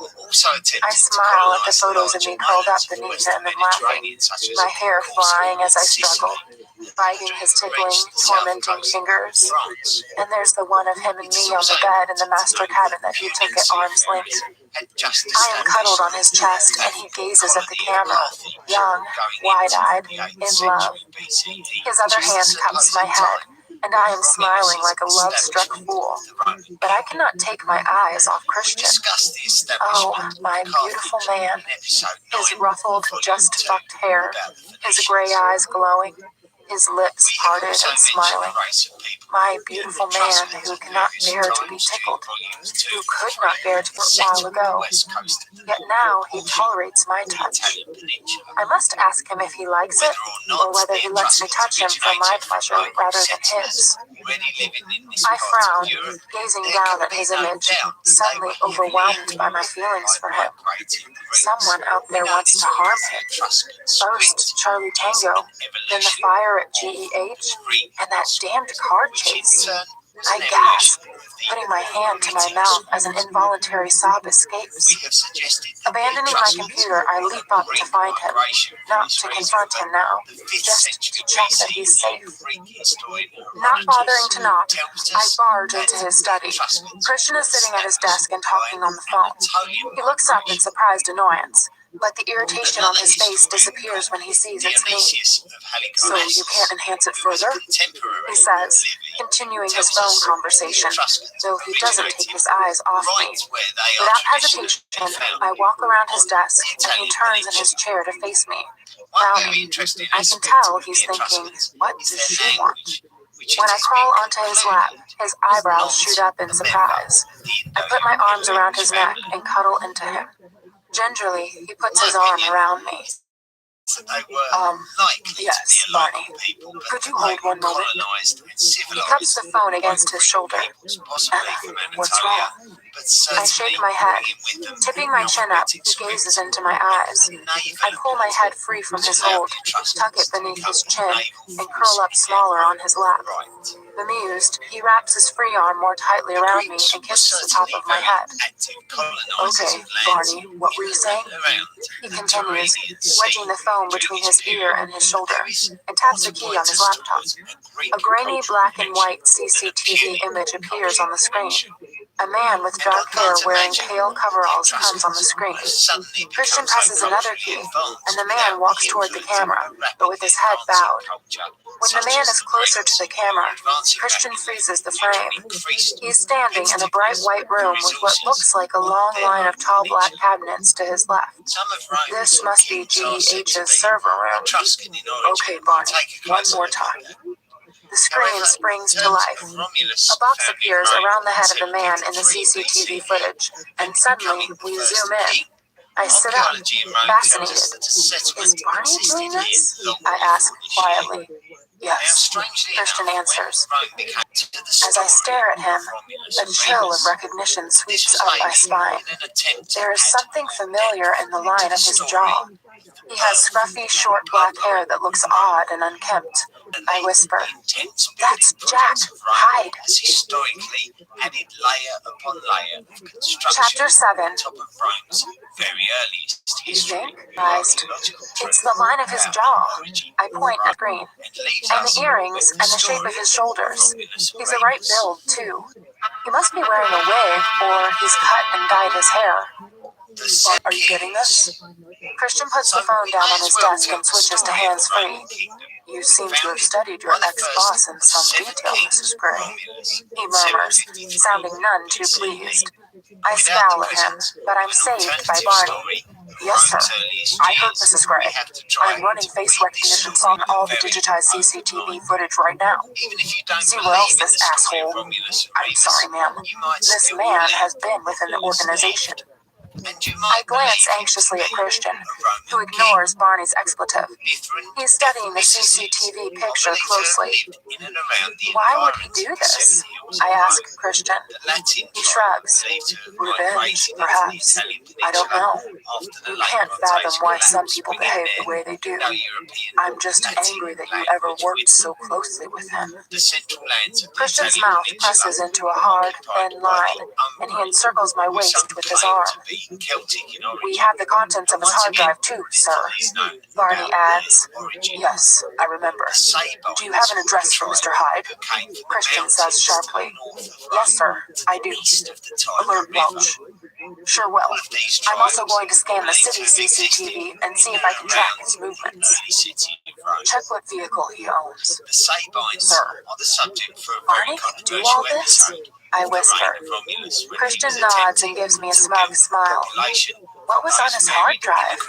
I smile at the photos of me curled up beneath him and laughing, my hair flying as I struggle, biting his tickling, tormenting fingers. And there's the one of him and me on the bed in the master cabin that he took at arm's length. I am cuddled on his chest, and he gazes at the camera, young, wide-eyed, in love. His other hand cups my head, and I am smiling like a love-struck fool. But I cannot take my eyes off Christian. Oh, my beautiful man. His ruffled, just-fucked hair, his gray eyes glowing, his lips parted and smiling. My beautiful man who cannot bear to be tickled, who could not bear to a while ago. Yet now he tolerates my touch. I must ask him if he likes it, or whether he lets me touch him for my pleasure rather than his. I frown, gazing down at his image, suddenly overwhelmed by my feelings for him. Someone out there wants to harm him. First, Charlie Tango, then the fire at GEH, and that damned card chase. I gasp, putting my hand to my mouth as an involuntary sob escapes. Abandoning my computer, I leap up to find him, not to confront him now, just to check that he's safe. Not bothering to knock, I barge into his study. Christian is sitting at his desk and talking on the phone. He looks up in surprised annoyance, but the irritation on his face disappears when he sees it's me. So you can't enhance it further? He says, continuing his phone conversation, though he doesn't take his eyes off me. Without hesitation, I walk around his desk, and he turns in his chair to face me. Frowning, I can tell he's thinking, what does she want? When I crawl onto his lap, his eyebrows shoot up in surprise. I put my arms around his neck and cuddle into him. Gingerly, he puts his arm around me. Yes, Barney. Could you hold one moment? He cups the phone against his shoulder. What's wrong? but I certainly shake my head. bringing with them Tipping my chin up, he gazes into my eyes. I pull my head free from his hold, tuck it beneath his chin, and curl up smaller on his lap. Right. Bemused, he wraps his free arm more tightly around me and kisses the top of my head. Okay, Barney, what were you saying? He continues, wedging the phone between his ear and his shoulder, and taps a key on his laptop. A grainy black and white CCTV image appears on the screen. A man with dark hair wearing pale coveralls comes on the screen. Christian presses another key, and the man walks toward the camera, but with his head bowed. When the man is closer to the camera, Christian freezes the frame. He is standing in a bright white room with what looks like a long line of tall black cabinets to his left. This must be GDH's server room. Okay, Barney, one more time. The screen springs to life. A box appears around the head of the man in the CCTV footage, and suddenly we zoom in. I sit up, fascinated. Is Barney doing this? I ask quietly. Yes, Christian answers. As I stare at him, a chill of recognition sweeps up my spine. There is something familiar in the line of his jaw. He has scruffy, short black hair that looks odd and unkempt. I whisper, "That's Jack Hyde." Historically added layer upon layer of construction. Chapter 7. Top of Rome's very earliest You history. think? It's the line of his jaw. I point at green. And the earrings and the shape of his shoulders. He's a right build, too. He must be wearing a wig, or he's cut and dyed his hair. Are you getting this? Christian puts the phone down on his desk and switches to hands-free. You seem to have studied your ex-boss in some detail, Mrs. Gray. He murmurs, sounding none too pleased. I scowl at him, but I'm saved by Barney. Yes, sir. I heard Mrs. Gray. I'm running face recognition on all the digitized CCTV footage right now. See where else this asshole... I'm sorry, ma'am. This man has been within the organization. I glance anxiously at Christian, who ignores Barney's expletive. He's studying the CCTV picture closely. Why would he do this? I ask Christian. He shrugs. Revenge, perhaps. I don't know. You can't fathom why some people behave the way they do. I'm just angry that you ever worked so closely with him. Christian's mouth presses into a hard, thin line, and he encircles my waist with his arm. We have the contents of his hard drive too, sir. Barney adds. Yes, I remember. Do you have an address for Mr. Hyde? Christian says sharply. Yes, sir, I do. Alert Welch. Sure will. I'm also going to scan the city CCTV and see if I can track his movements. Check what vehicle he owns. Sir, Barney can do all this? I whisper. Christian nods and gives me a smug smile. What was on his hard drive?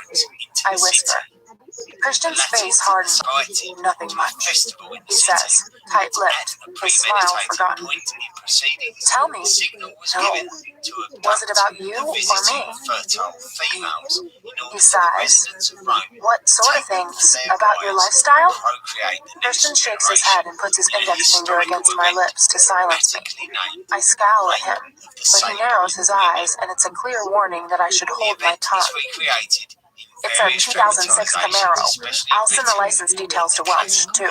I whisper. Christian's face hardens. Nothing much, he says, tight-lipped, his smile forgotten. Tell me. No. Was it about you or me? He sighs. What sort of things? About your lifestyle? Christian shakes his head and puts his index finger against my lips to silence me. I scowl at him, but he narrows his eyes, and it's a clear warning that I should hold my tongue. It's a 2006 Camaro. I'll send the license details to Welch, too.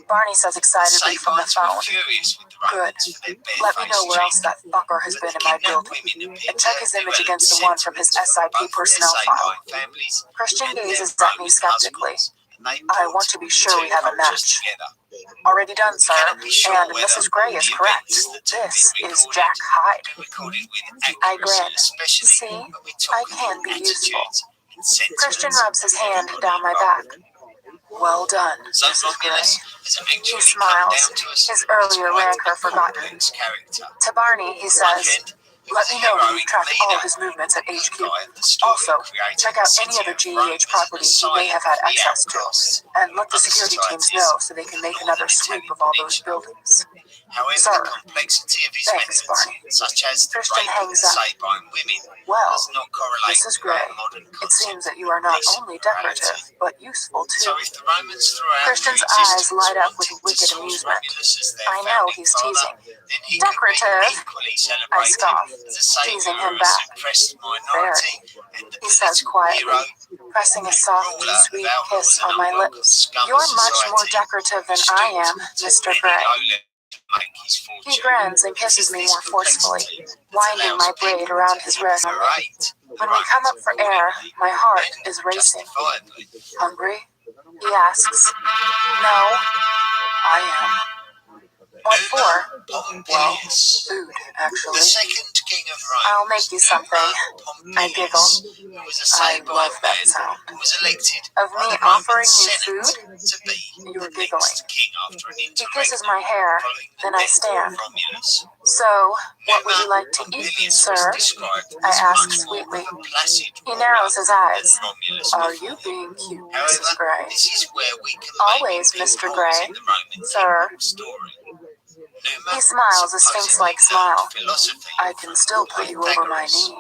Barney says excitedly from the phone. Good. Let me know where else that fucker has been in my building. And check his image against the one from his SIP personnel file. Christian gazes at me skeptically. I want to be sure we have a match. Already done, sir. And Mrs. Gray is correct. This is Jack Hyde. I grin. See, I can be useful. Christian rubs his hand down my back. Well done, Mrs. Gray. He smiles, his earlier rancor forgotten. To Barney, he says, let me know when you track all his movements at HQ. Also, check out any other GEH property he may have had access to, and let the security teams know so they can make another sweep of all those buildings. However, Sir. the complexity of his Thanks, methods, Barney. such as the Christian rape of hangs the up. Sabine women, Well, does not correlate Mrs. with our Gray, modern it concept seems that you of are not decent only morality. decorative, but useful too. So if the Romans throughout Christian's their eyes existence light up with wanted to wicked source amusement. Romulus as their I know founding he's father, teasing. then he Decorative, could be equally I celebrated scoff, as a saviour teasing him of a back. suppressed minority and the He says political hero quietly, pressing a soft, ruler of sweet outlaws kiss and on my outlook of lips. scum You're much society more decorative who than I am, stooped to Mr. any Gray. low level to make his He fortune. grins and It is kisses me this more forcefully, complexity that winding allows my braid people around to his wrist. liberate When we come up for air, my heart is racing. justifiably. Hungry? He asks. No, I am. What for? Well, Pompilius, food, the actually. second king of Rome, I'll make you something. I giggle. who was a I Sabine love that man, sound. was elected Of by me the Roman offering you Senate food? to be You're the giggling. next king after an He interregnum kisses my hair, following the then I death stand. of Romulus. So, what would Numa you like to eat, Pompilius sir? was described I as ask much more sweetly. of a placid He ruler narrows his eyes. than Romulus Are before you him. being cute, However, Mrs. Gray? this is where we can Always, maybe pick Mr. holes Gray. in the Roman Sir. kingdom story. Numa He smiles a supposedly sphinx-like learned smile. philosophy I can from still put you over my Pythagoras. knee.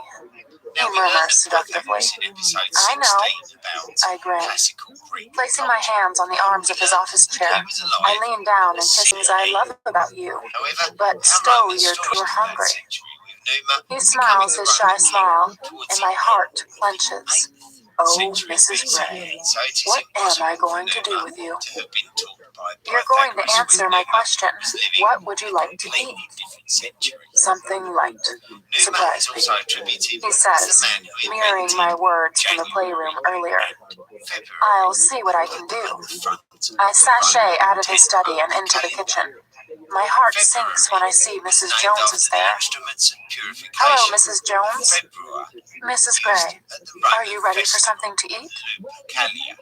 Now, He we learned murmurs of seductively. Pythagoras in episode I know. 16 about I grin. classical Greek Placing my culture. hands on the arms of his office chair, He was alive. I lean down and kiss things I love about you. However, But our still, Roman you're stories of that hungry. century with Numa He becoming smiles the his shy Roman smile, king towards and the my end heart of the clenches. 8th Oh, century Mrs. BC. Gray, So it is what am I impossible going for to do Numa with you? to have been taught by You're going to Pythagoras answer when my Numa question. was living What would you in a like to completely eat? different century. Something light. Numa is Surprise also me. attributed He as says, the man who mirroring my invented words from the January playroom earlier. and February. I'll see what I can do. At the front of I the sashay Roman out of his study and 10-month into the calendar. kitchen. My heart February sinks when I see is Mrs. named Jones after is the there. instruments of purification. Hello, Mrs. Jones. February Mrs. used Gray, at the are Roman you ready for festival something to eat? Lupercalia.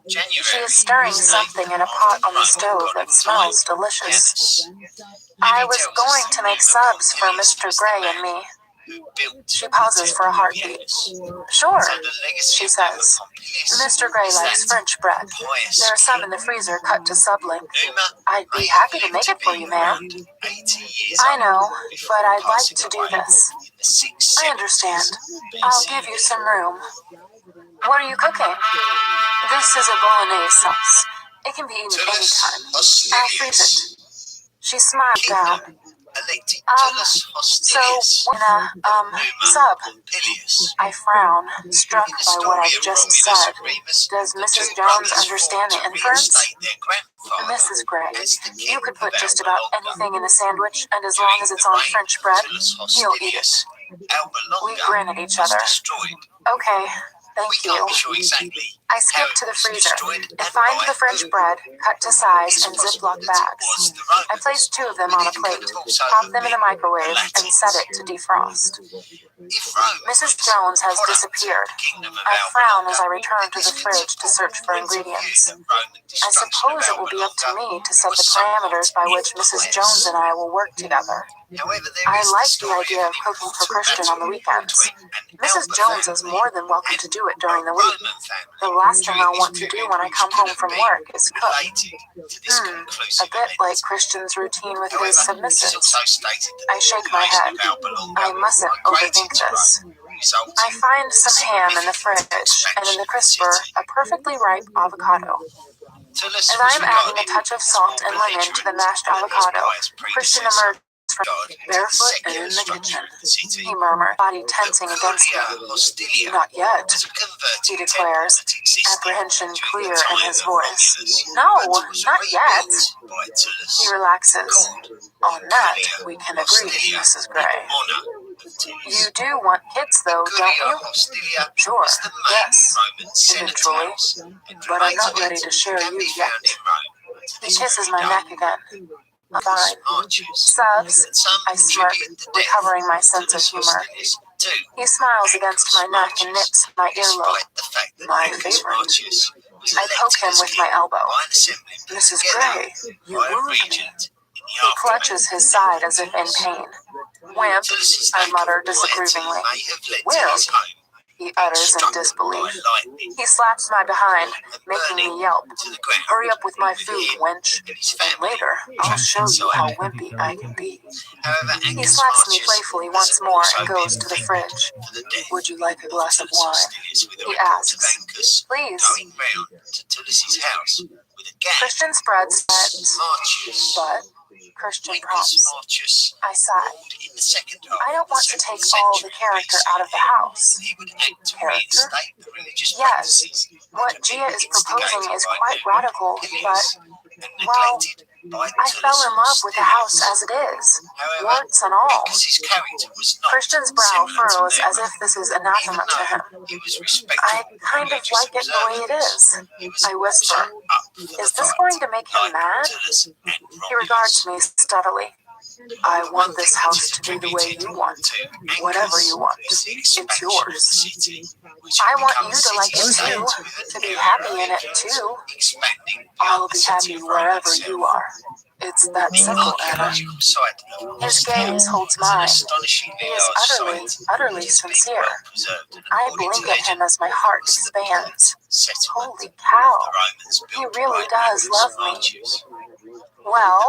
She January is stirring was something named in a pot after on the Roman stove god that of smells time, delicious. Janus. I Livy was tells us going that to make Numa subs for Pompilius Mr. was the Gray man and me. who built She the pauses for a Temple of heartbeat. Janus. Sure, So the legacy she of Numa says. Pompilius Mr. Gray is likes that French bread. pious There are some in king. the freezer cut to sub-length. Numa I'd may be have happy to lived make to it for be you, ma'am. around 80 years I old know, before but I'd like passing to do away this. in the 670s I understand. I'll give you some room. What are you cooking? This is a bolognese sauce. It can be eaten Tullus anytime. I'll freeze it. Hostilius, She smiled down. kingdom elected Tullus So, Hostilius, when Numa sub, Pompilius. I frown, struck In the by what story I've of just Romulus said. and Remus, Does the Mrs. two Jones brothers understand the fought to inference? reinstate their grandfather Mrs. Gray, as the king you could put of just Alba about Longa. anything in a sandwich, and as During long as it's the on reign French of bread, Tullus you'll eat it. Hostilius, Alba We Longa grin at each was other. destroyed. Okay, We thank can't you. be sure exactly I how skip it to the was freezer destroyed and find by the French whom. bread, cut to size It's in possible Ziploc that it bags. was the I Romans, place 2 of them but on a it plate, could also pop have them in the been microwave, the and set Latins. it to defrost. If Rome Mrs. was Jones has product disappeared. of the kingdom of I Alba frown as I Longa, return then to this the could fridge to support search the for point of view ingredients. that Roman I destruction of suppose it will Alba be up to Longa me to set was the somewhat parameters by which Mrs. Jones and impious. I will work together. However, there I is the like the story idea of of an cooking for important Christian on the battle weekends. between an Mrs. Alba Jones is family more than welcome to and do it a during the week. Roman family The last thing during I'll this want to do period, when I which come could home have from been work is cook. related to this A conclusive bit like event. Christian's routine with his However, it is submissives. also stated that I the shake my invasion head. of Alba Longa I mustn't migrated overthink to this. Rome, resulting I find in a some ham in the significant fridge, and in expansion the of the crisper, city. a perfectly ripe avocado. Tullus As I was am adding a regarded touch of as salt more and lemon to the belligerent mashed than his avocado, pious Christian predecessor, emerged from regard to the barefoot and secular in the structure kitchen. of the city. He murmured, body The tensing against Curia me. Hostilia Not yet, was a converted he temple declares, that existed apprehension during clear the in time his of voice. Romulus, No, but was not yet. rebuilt by Tullus, He relaxes. called On that, Curia we can agree, Hostilia Mrs. in Gray. honor of Tullus. You do want kids, The though, don't Curia you? Hostilia Sure, is the main yes, Roman Senate eventually. house, and But I'm remains not of ready it to share can you be yet. found in Rome to He this kisses very my day. neck again. Thus Fine. marches Subs, that some I smirk, attribute the death recovering my of sense of Tullus humor. Hostilius to He smiles against my neck and nips my earlobe. despite the fact that My Marcus favorite. Marcius was I poke elected him as with king my elbow. by an assembly put Mrs. together Gray, you by a wound me. regent in the He clutches aftermath his of side as if in Tullus. pain. Wimp, Tullus's I lack mutter of piety disapprovingly. may have led to Will, his home he utters in disbelief. He slaps my behind, making me yelp. Hurry up with my food, wench. And later, I'll show you how wimpy I can be. He slaps me playfully once more and goes to the fridge. Would you like a glass of wine? He asks. Please. Christian spreads but Christian prompts. I sigh. I don't want to take all the character out of the house. Character? Yes. What Gia is proposing is quite radical, but, well, I fell in love with the house as it is, warts and all. Christian's brow furrows as if this is anathema to him. I kind of like it the way it is. I whisper. Is this going to make him mad? He regards me steadily. I want this house to be the way you want. Whatever you want. It's yours. I want you to like it too, to be happy in it too. I'll be happy wherever you are. It's that simple, Anna. His gaze holds mine. He is utterly sincere. I blink at him as my heart expands. Holy cow. He really does love me. Well,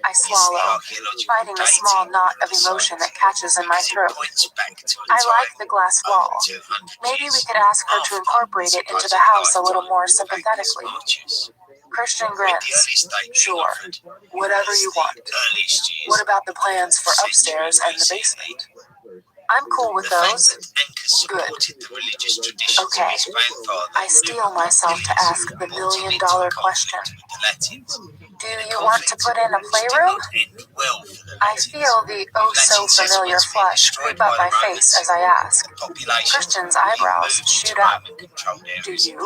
I swallow, fighting a small knot of emotion that catches in my throat. I like the glass wall. Maybe we could ask her to incorporate it into the house a little more sympathetically. Christian grins. Sure, whatever you want. What about the plans for upstairs and the basement? I'm cool with those. Good. Okay. I steel myself to ask the million-dollar question. Do you want to put in a playroom? I feel the oh-so-familiar flush creep up my face as I ask. Christian's eyebrows shoot up. Do you?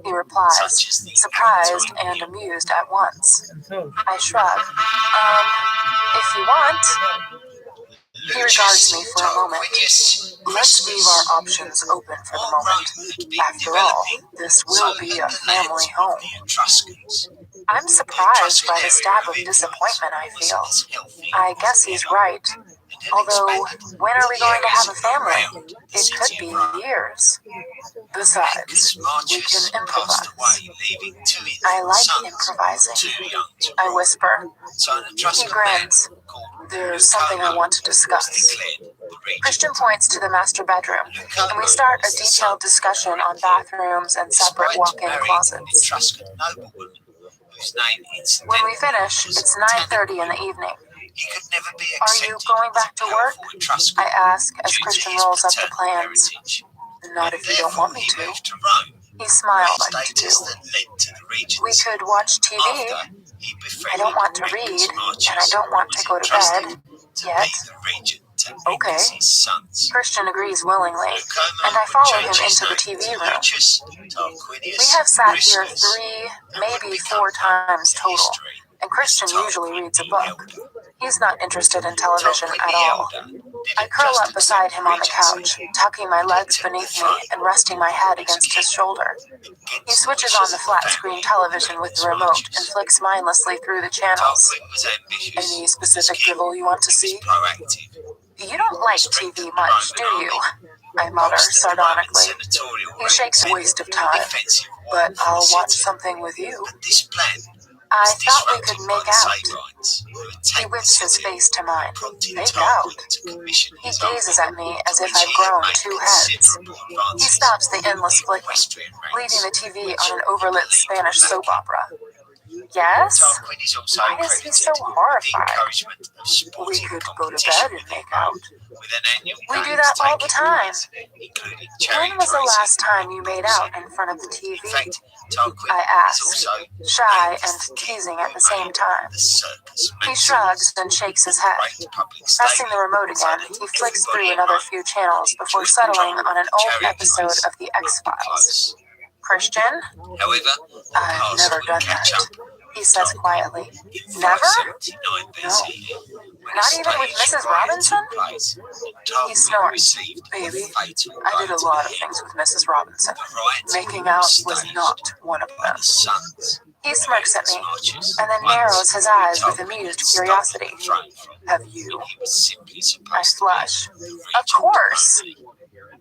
He replies, surprised and amused at once. I shrug. If you want. He regards me for a moment. Let's leave our options open for the moment. After all, this will be a family home. I'm surprised by the stab of disappointment I feel. I guess he's right. Although, when are we going to have a family? It could be years. Besides, we can improvise. I like improvising. I whisper. He grins. There's something I want to discuss. Christian points to the master bedroom, and we start a detailed discussion on bathrooms and separate walk-in closets. When we finish, it's 9:30 in the evening. Are you going back to work? I ask as Christian rolls up the plans. Not if you don't want me to. He smiled like to do. We could watch TV. I don't want to read, and I don't want to go to bed yet. Okay. Christian agrees willingly, and I follow him into the TV room. We have sat here 3, maybe 4 times total, and Christian usually reads a book. He's not interested in television at all. I curl up beside him on the couch, tucking my legs beneath me and resting my head against his shoulder. He switches on the flat-screen television with the remote and flicks mindlessly through the channels. Any specific dribble you want to see? You don't like TV much, do you? I mutter sardonically. He shakes a waste of time, but I'll watch something with you. I thought we could make out. He whips his face to mine. Make out? He gazes at me as if I've grown 2 heads. He stops the endless flicking, leaving the TV on an overlit Spanish soap opera. Yes? Why is he so horrified? We could go to bed and make out. We do that all the time. When was the last time you made out in front of the TV? I asked, shy and teasing at the same time. He shrugs and shakes his head. Pressing the remote again, he flicks through another few channels before settling on an old episode of The X-Files. Christian? I've never done that, he says quietly. Never? No. Not even with Mrs. Robinson? He snorts. Baby, I did a lot of things with Mrs. Robinson. Making out was not one of them. He smirks at me, and then narrows his eyes with amused curiosity. Have you? I flush. Of course.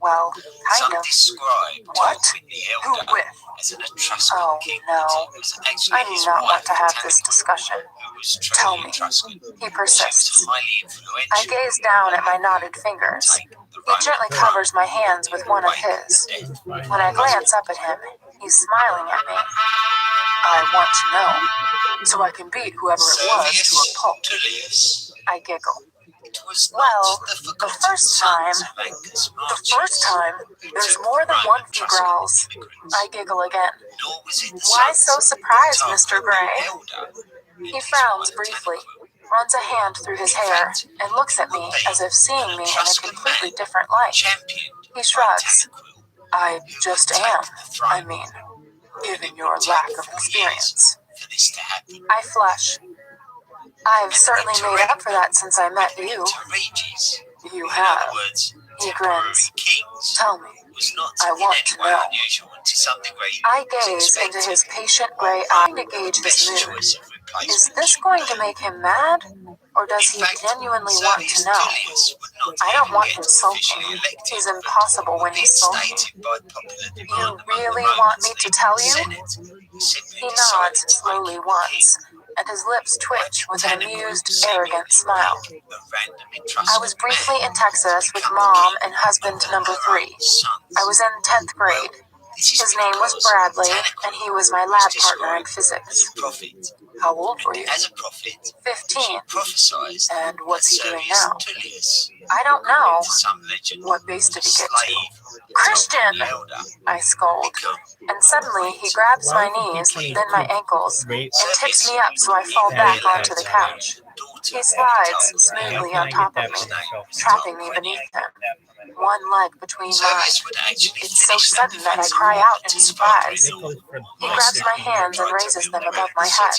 Well, kind Some of. describe What? Tarquin the Who Elder with? as an Etruscan Oh, king, no. but it was actually I do his not want wife, to have this Tanaquil, discussion. who was Tell truly me. Etruscan. He She persists. was highly I influential. gaze down at my knotted fingers. Take the He Roman gently throne covers my hands with one of away from his. death. When I glance up at him, he's smiling at me. I want to know, so I can beat whoever it was to a pulp. Tullius. I giggle. It was not Well, the the forgotten first time, sons of Ancus the Martius first time, who there's took more than Roman one few Etruscan growls. immigrants. I giggle again. Nor was it the Why sons so of surprised, Tarquin Mr. the Gray? Elder and He his frowns wife briefly, Tanaquil. runs a hand through his In hair, fact, and looks it at me would be as if seeing an me in a Etruscan completely man different light. championed He by shrugs. Tanaquil, I who just would am. take the throne. I mean, And given it your would lack take of 4 years experience. for this to happen. I flush. I've And certainly made up for that since I met you. Interreges, You in have. other words, He temporary grins. kings, Tell me. was not I in want any to way know. unusual, and to some degree I was gaze into expected. his patient While gray eye Rome, to gauge the his best mood. choice of Is replacement this should going to be. make him mad? Or does In he fact, genuinely want to Servius know? Tullius would not I don't even want get him sulking. officially elected, He's but impossible would when be he's sulking. instated by popular You demand among really the want Romans me to leading tell the you? Senate, who simply He decided nods to slowly make him once, king. and his lips twitch with an Tanaquil amused, seemingly arrogant smile. pick a random I Etruscan was briefly man in Texas to with become Mom the and king husband over number her 3. own sons. I was in 10th Well, grade. this is His name was because Bradley, Tanaquil and he was my was lab partner in described physics. as a prophet, How old were and you? as a prophet, 15. she prophesied And that what's he doing Servius now? Tullius, I don't know. according to some legend, What base did he was a get to? slave of Christian! Tarquin the Elder, I scold. become And suddenly he grabs my knees, then my ankles, and tips me up so I fall back onto the couch. He slides smoothly on top of me, trapping me beneath him, one leg between mine. Servius would actually It's so finish the sudden that I defensive cry war out in and his surprise. father-in-law, He grabs my hands and raises them above my head.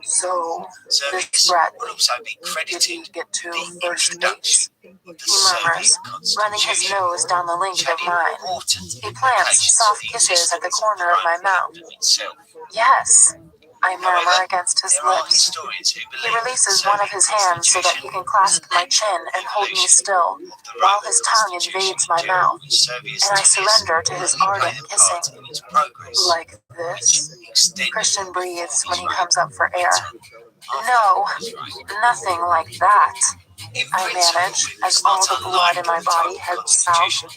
So, this Servius Bradley, would also be did he credited get to with the first introduction base? of the He murmurs, Servian running his Constitution, nose down the length which of had mine. important He plants implications soft for the kisses at the existence corner of my Roman mouth. kingdom itself. Yes, I murmur However, against his there are lips. historians who He believe that the releases one of Servian his hands so that he can clasp my chin and hold me still, while his tongue invades my mouth, and I surrender to his ardent kissing. Like this? Christian breathes when he comes up for air. No, nothing like that. I manage, as all the blood in my body heads south.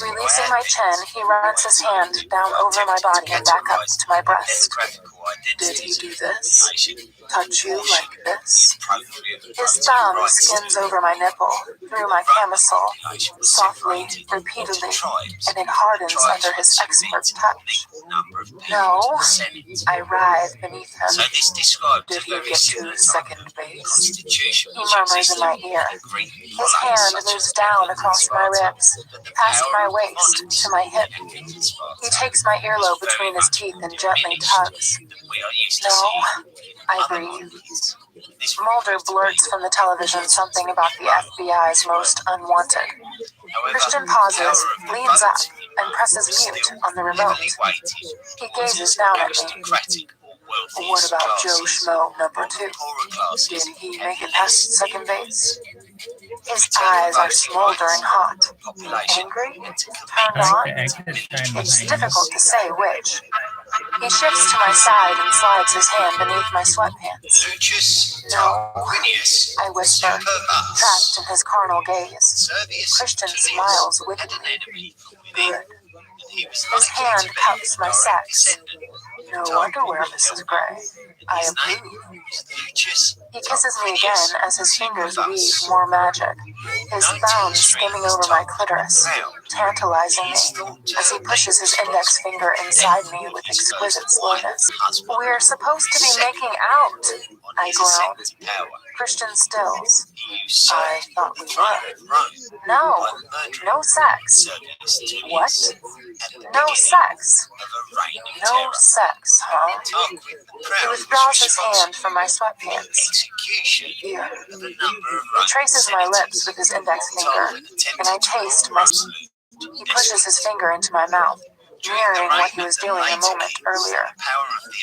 Releasing my chin, he runs his hand down over my body and back up to my breast. Did he do this? Touch you like this? His thumb skims over my nipple, through my camisole, softly, repeatedly, and it hardens under his expert touch. No, I writhe beneath him. So this describes Did a he very get similar to type second of base? constitution He which murmurs in existed my in ear. the Greek His polis, hand such moves as down Athens across and my Sparta, ribs, but the past power my of waist, monarchs to my hip. in Athens and Sparta He takes my was earlobe very between his much teeth and more gently diminished tugs. than we are used to No, seeing in I other breathe. monarchies. This Mulder proved to blurts be from the television something about the FBI's most unwanted. However, Christian the pauses, power of leans up, voting and presses was mute still on the remote. heavily weighted He towards gazes its down at me. aristocratic or wealthy What about Joe classes, Schmo number while 2? the poorer classes Did he had make it less past second base? influence. His Return eyes are voting smoldering rights, hot. population, Angry? and to Turned commit on? to military It's service. difficult to say which. He shifts to my side and slides his hand beneath my sweatpants. Lucius No, Tarquinius I whisper, Superbus. trapped in his carnal gaze. Servius Christian Tullius smiles had an wickedly. enemy from within, Good. and he was His likely hand to be cups a my direct sex. descendant No of underwear, Tarquin the Mrs. Elder. Gray. I His name approve. was Lucius He kisses me again Tarquinius as his fingers Superbus. weave more magic, his Known to thumb history skimming as over my Tarquin clitoris, the Proud, tantalizing he me is thought to as he have pushes been his index responsible finger for the inside death me of with his exquisite first wife slowness. and husband, We're supposed to be second making out, on I his groan. ascent to power. Christian stills. He usurped I thought the we throne were. of Rome No, by murdering no sex. Servius What? Tullius at the No beginning sex. of a reign of No terror. sex, huh? Tarquin the He Proud withdraws was his hand from my responsible for the sweatpants. execution Here. of a number of He Roman traces my senators, lips with his index while finger, Tarquin attempted and I to taste rule my... Rome He pushes his finger into my mouth. mirroring what he was doing a moment earlier.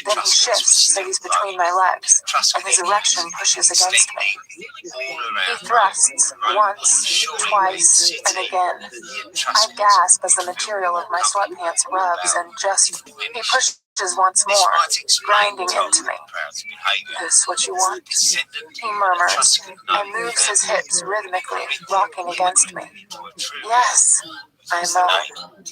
Then he shifts so he's between my legs, and his erection pushes against me. He thrusts once, twice, and again. I gasp as the material of my sweatpants rubs and he pushes once more, grinding into me. This what you want? He murmurs, and moves his hips rhythmically, rocking against me. Yes, I moan.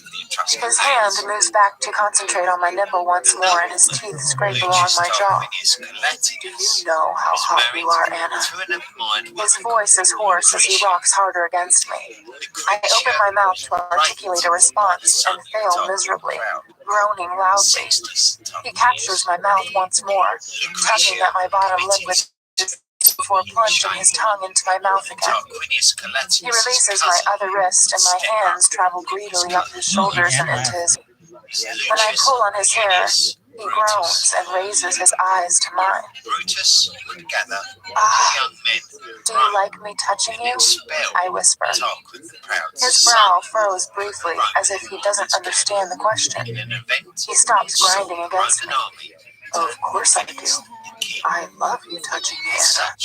His hand moves back to concentrate on my nipple once more, and his teeth scrape along my jaw. Do you know how hot you are, Anna? His voice is hoarse as he rocks harder against me. I open my mouth to articulate a response and fail miserably, groaning loudly. He captures my mouth once more, tugging at my bottom lip before plunging his tongue into my mouth again. He releases my other wrist, and my hands travel greedily up his shoulders and into his. When I pull on his hair, he groans and raises his eyes to mine. Ah, do you like me touching you? I whisper. His brow furrows briefly, as if he doesn't understand the question. He stops grinding against me. Of course I do. I love you touching me, Anna.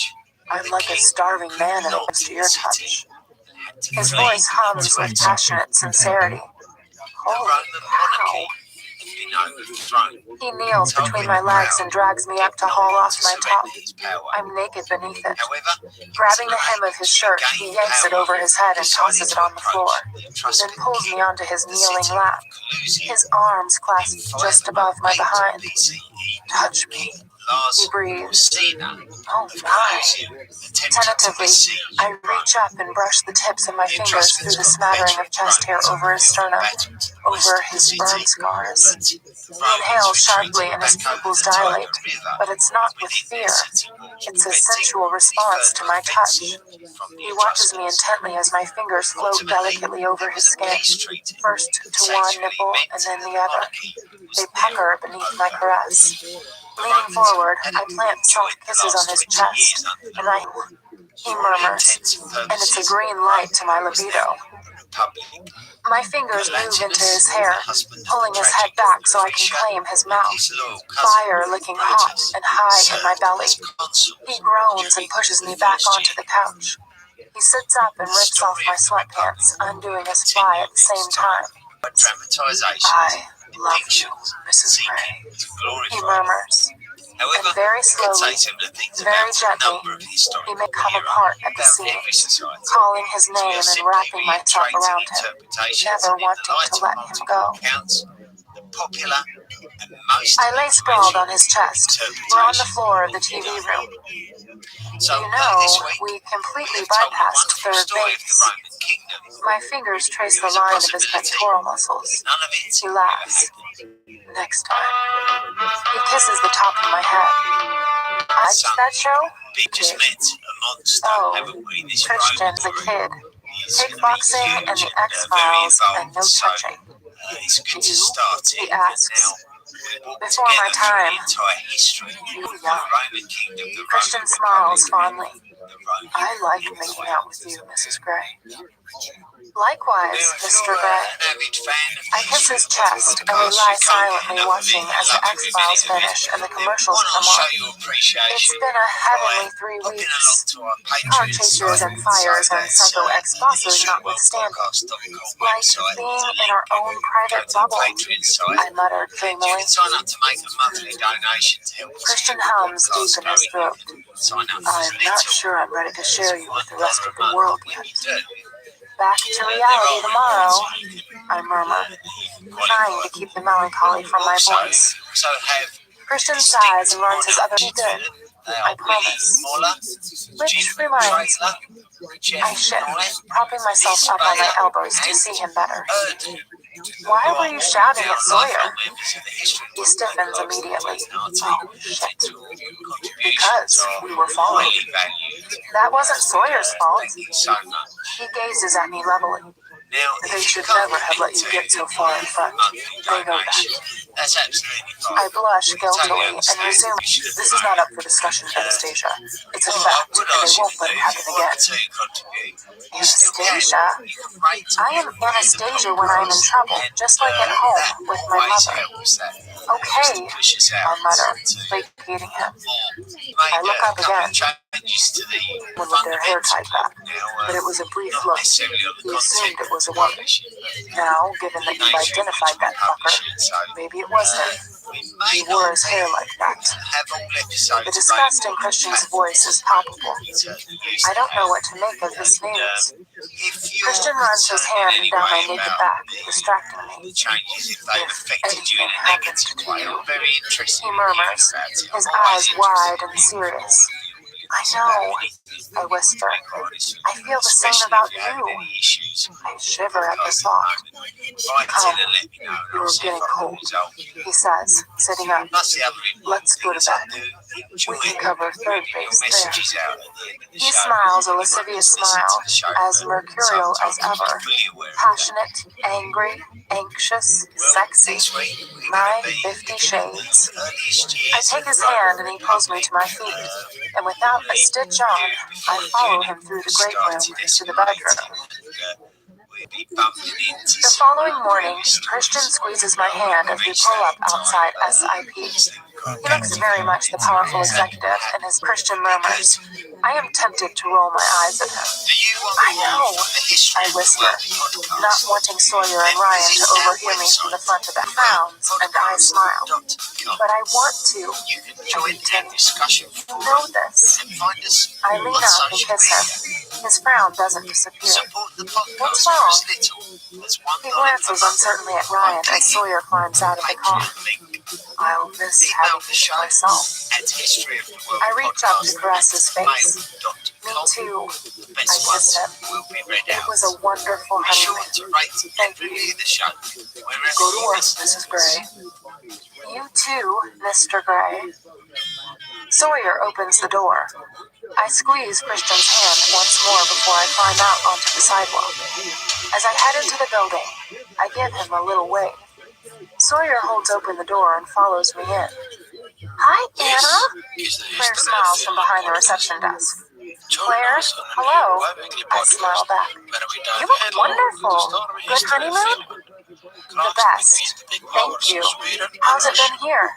I'm like a starving man that opens to your touch. His voice hums with passionate sincerity. Holy cow. He kneels between my legs and drags me up to haul off my top. I'm naked beneath it. Grabbing the hem of his shirt, he yanks it over his head and tosses it on the floor, then pulls me onto his kneeling lap. His arms clasped just above my behind. Touch me, he breathes. Oh my. Tentatively, I reach up and brush the tips of my fingers through the smattering of chest hair over his sternum, over his burn scars. He inhales sharply and his pupils dilate, but it's not with fear. It's a sensual response to my touch. He watches me intently as my fingers float delicately over his skin, first to one nipple and then the other. They pucker beneath my caress. Leaning forward, I plant soft kisses on his chest, and he murmurs, and it's a green light to my libido. My fingers move into his hair, pulling his head back so I can claim his mouth, fire licking hot and high in my belly. He groans and pushes me back onto the couch. He sits up and rips off my sweatpants, undoing his fly at the same time. I love you, Mrs. Gray, he murmurs. And very slowly, very gently, he may come apart at the seams, calling his name and wrapping myself around him, never wanting to let him go. I lay sprawled on his chest. We're on the floor of the TV room. You know, we completely bypassed third base. My fingers trace the line of his pectoral muscles. He laughs. Next time. He kisses the top of my head. I watched that show? Oh, Christian's a kid. Kickboxing and the X-Files and no touching. You? He asks. Before my time. You young. Christian smiles fondly. I like making out with you, Mrs. Gray. Likewise, Mr. Gray. I kiss his chest, and we lie silently watching as the X-Files finish and the commercials come on. It's been a heavenly 3 weeks. Car chases and fires and psycho ex-bosses notwithstanding. Like being in our own private bubble, I muttered dreamily. Christian hums deep in his throat. I'm not sure I'm ready to share you with the rest of the world yet. Back to reality tomorrow, I murmur, trying to keep the melancholy from my voice. Christian sighs and runs his other good, I promise. Which reminds me, I shift, propping myself up on my elbows to see him better. Why were you shouting at Sawyer? He stiffens immediately. Oh, shit. Because we were falling. That wasn't Sawyer's fault. He gazes at me levelly. Now, They if you should can't never have let you get so far in front. They know that. That's absolutely fine. I blush We totally guiltily and understand. resume. We should have This is not known. up for discussion, Anastasia. It's a Well, I fact, would and ask they you won't let it happen again. to contribute. You still can. Anastasia? You can rate I am Anastasia when I'm in trouble, just like at home that with my always mother. helps. That Okay, push us I out mutter, to placating him. make I look up a couple again. of changes to the One with their hair tied back, now, but it was a brief not look. necessarily on the He assumed content it was a of woman. the publishing, Now, given that you've nature in identified which we that fucker, publish it, so maybe it was him. we He may wore not his hair like that. have all episodes The disgust in available Christian's on voice is palpable. platforms. I don't know what to make of this news. If you're Christian runs his concerned in hand any down my way naked about back, the distracting me. changes, if they've If affected you in anything a happened negative to way, you, I'm very interested he in murmurs, hearing about it. his I'm always eyes interested wide and in hearing serious. your I views know, about anything, I whisper. to be quite honest with I you, feel the same especially about if you're having you. any issues. I shiver at the Because thought. write in and let me know, and You're I'll see if getting I can cold, resolve you. he says, sitting up. Plus the other important Let's go thing to is I bed. do We enjoy can cover third reading your base there. messages out at the end of the He show. smiles a You lascivious won't listen smile, to the show, as but mercurial as sometimes ever. I'm fully aware of that. Passionate, angry, anxious, Well, sexy. next week we're My going to be 50 looking at shades. the earliest I years take of his Roman hand and he pulls me to my Republic, feet, and without a stitch on, I follow him through the great room to the bedroom. We'll be bumping into The some following morning, real stories. Christian squeezes my hand as we pull up outside SIP. He looks very much the powerful executive, and his Christian murmurs. I am tempted to roll my eyes at him. Do you want I know, the history I of the whisper, world podcast? not wanting Sawyer and Ryan to overhear me from the front of the frowns, and I smile. But I want to. You can join the discussion Know this. and find us I lean on up and social kiss him. media. His frown doesn't disappear. Support the podcast What's for wrong? as little as $1 He glances uncertainly at Ryan as Sawyer climbs out of the car. I'll miss having you to myself. I reach up to caress his face. Me too. I kiss him. It was a wonderful Be sure honeymoon. to rate Thank and you. review the show wherever Go to you work, listen to Mrs. us. Gray. You too, Mr. Gray. Sawyer opens the door. I squeeze Christian's hand once more before I climb out onto the sidewalk. As I head into the building, I give him a little wave. Sawyer holds open the door and follows me in. Hi, Anna. Claire smiles from behind the reception desk. Claire, hello. I smile back. You look wonderful. Good honeymoon? The best. Thank you. How's it been here?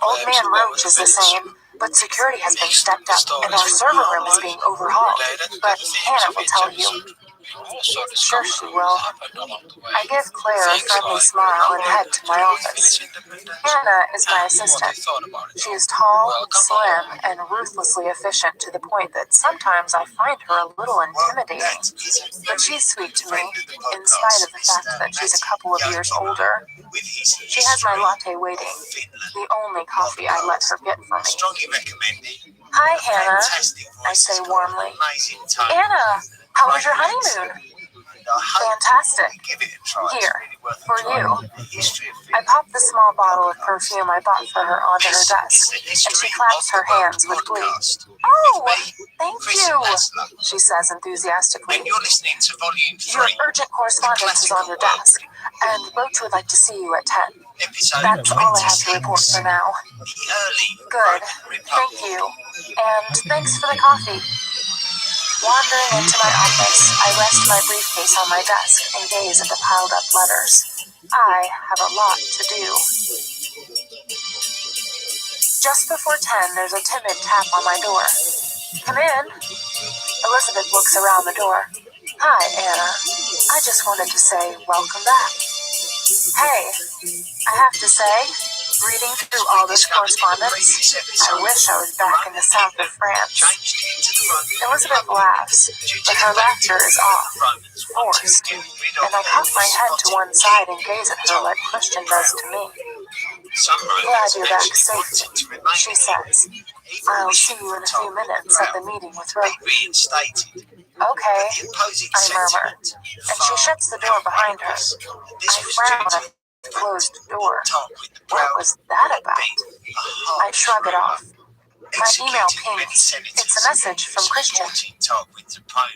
Old Man Roach is the same, but security has been stepped up and our server room is being overhauled. But Hannah will tell you. Sure she will. I give Claire a friendly smile and head to my office. Hannah is my assistant. She is tall, slim, and ruthlessly efficient to the point that sometimes I find her a little intimidating. But she's sweet to me, in spite of the fact that she's a couple of years older. She has my latte waiting, the only coffee I let her get for me. Strongly recommended. Hi, Hannah, I say warmly. Anna, how was your honeymoon? Fantastic. Here, for you. I pop the small bottle of perfume I bought for her onto her desk, and she claps her hands with glee. Oh, thank you, she says enthusiastically. You're listening to Volume 3. Your urgent correspondence is on your desk, and Roach would like to see you at 10. That's all I have to report for now. Good, thank you, and thanks for the coffee. Wandering into my office, I rest my briefcase on my desk and gaze at the piled up letters. I have a lot to do. Just before 10, there's a timid tap on my door. Come in. Elizabeth looks around the door. Hi, Anna. I just wanted to say welcome back. Hey, I have to say, reading through all this correspondence, I wish I was back in the south of France. Elizabeth laughs, but her laughter is off, forced, and I cock my head to one side and gaze at her like Christian does to me. Glad you're back safely, she says. I'll see you in a few minutes at the meeting with Rabbi. Okay, I murmur, and she shuts the door behind her. I frown at the closed door. What was that about? I shrug it off. My email pings. It's a message from Christian.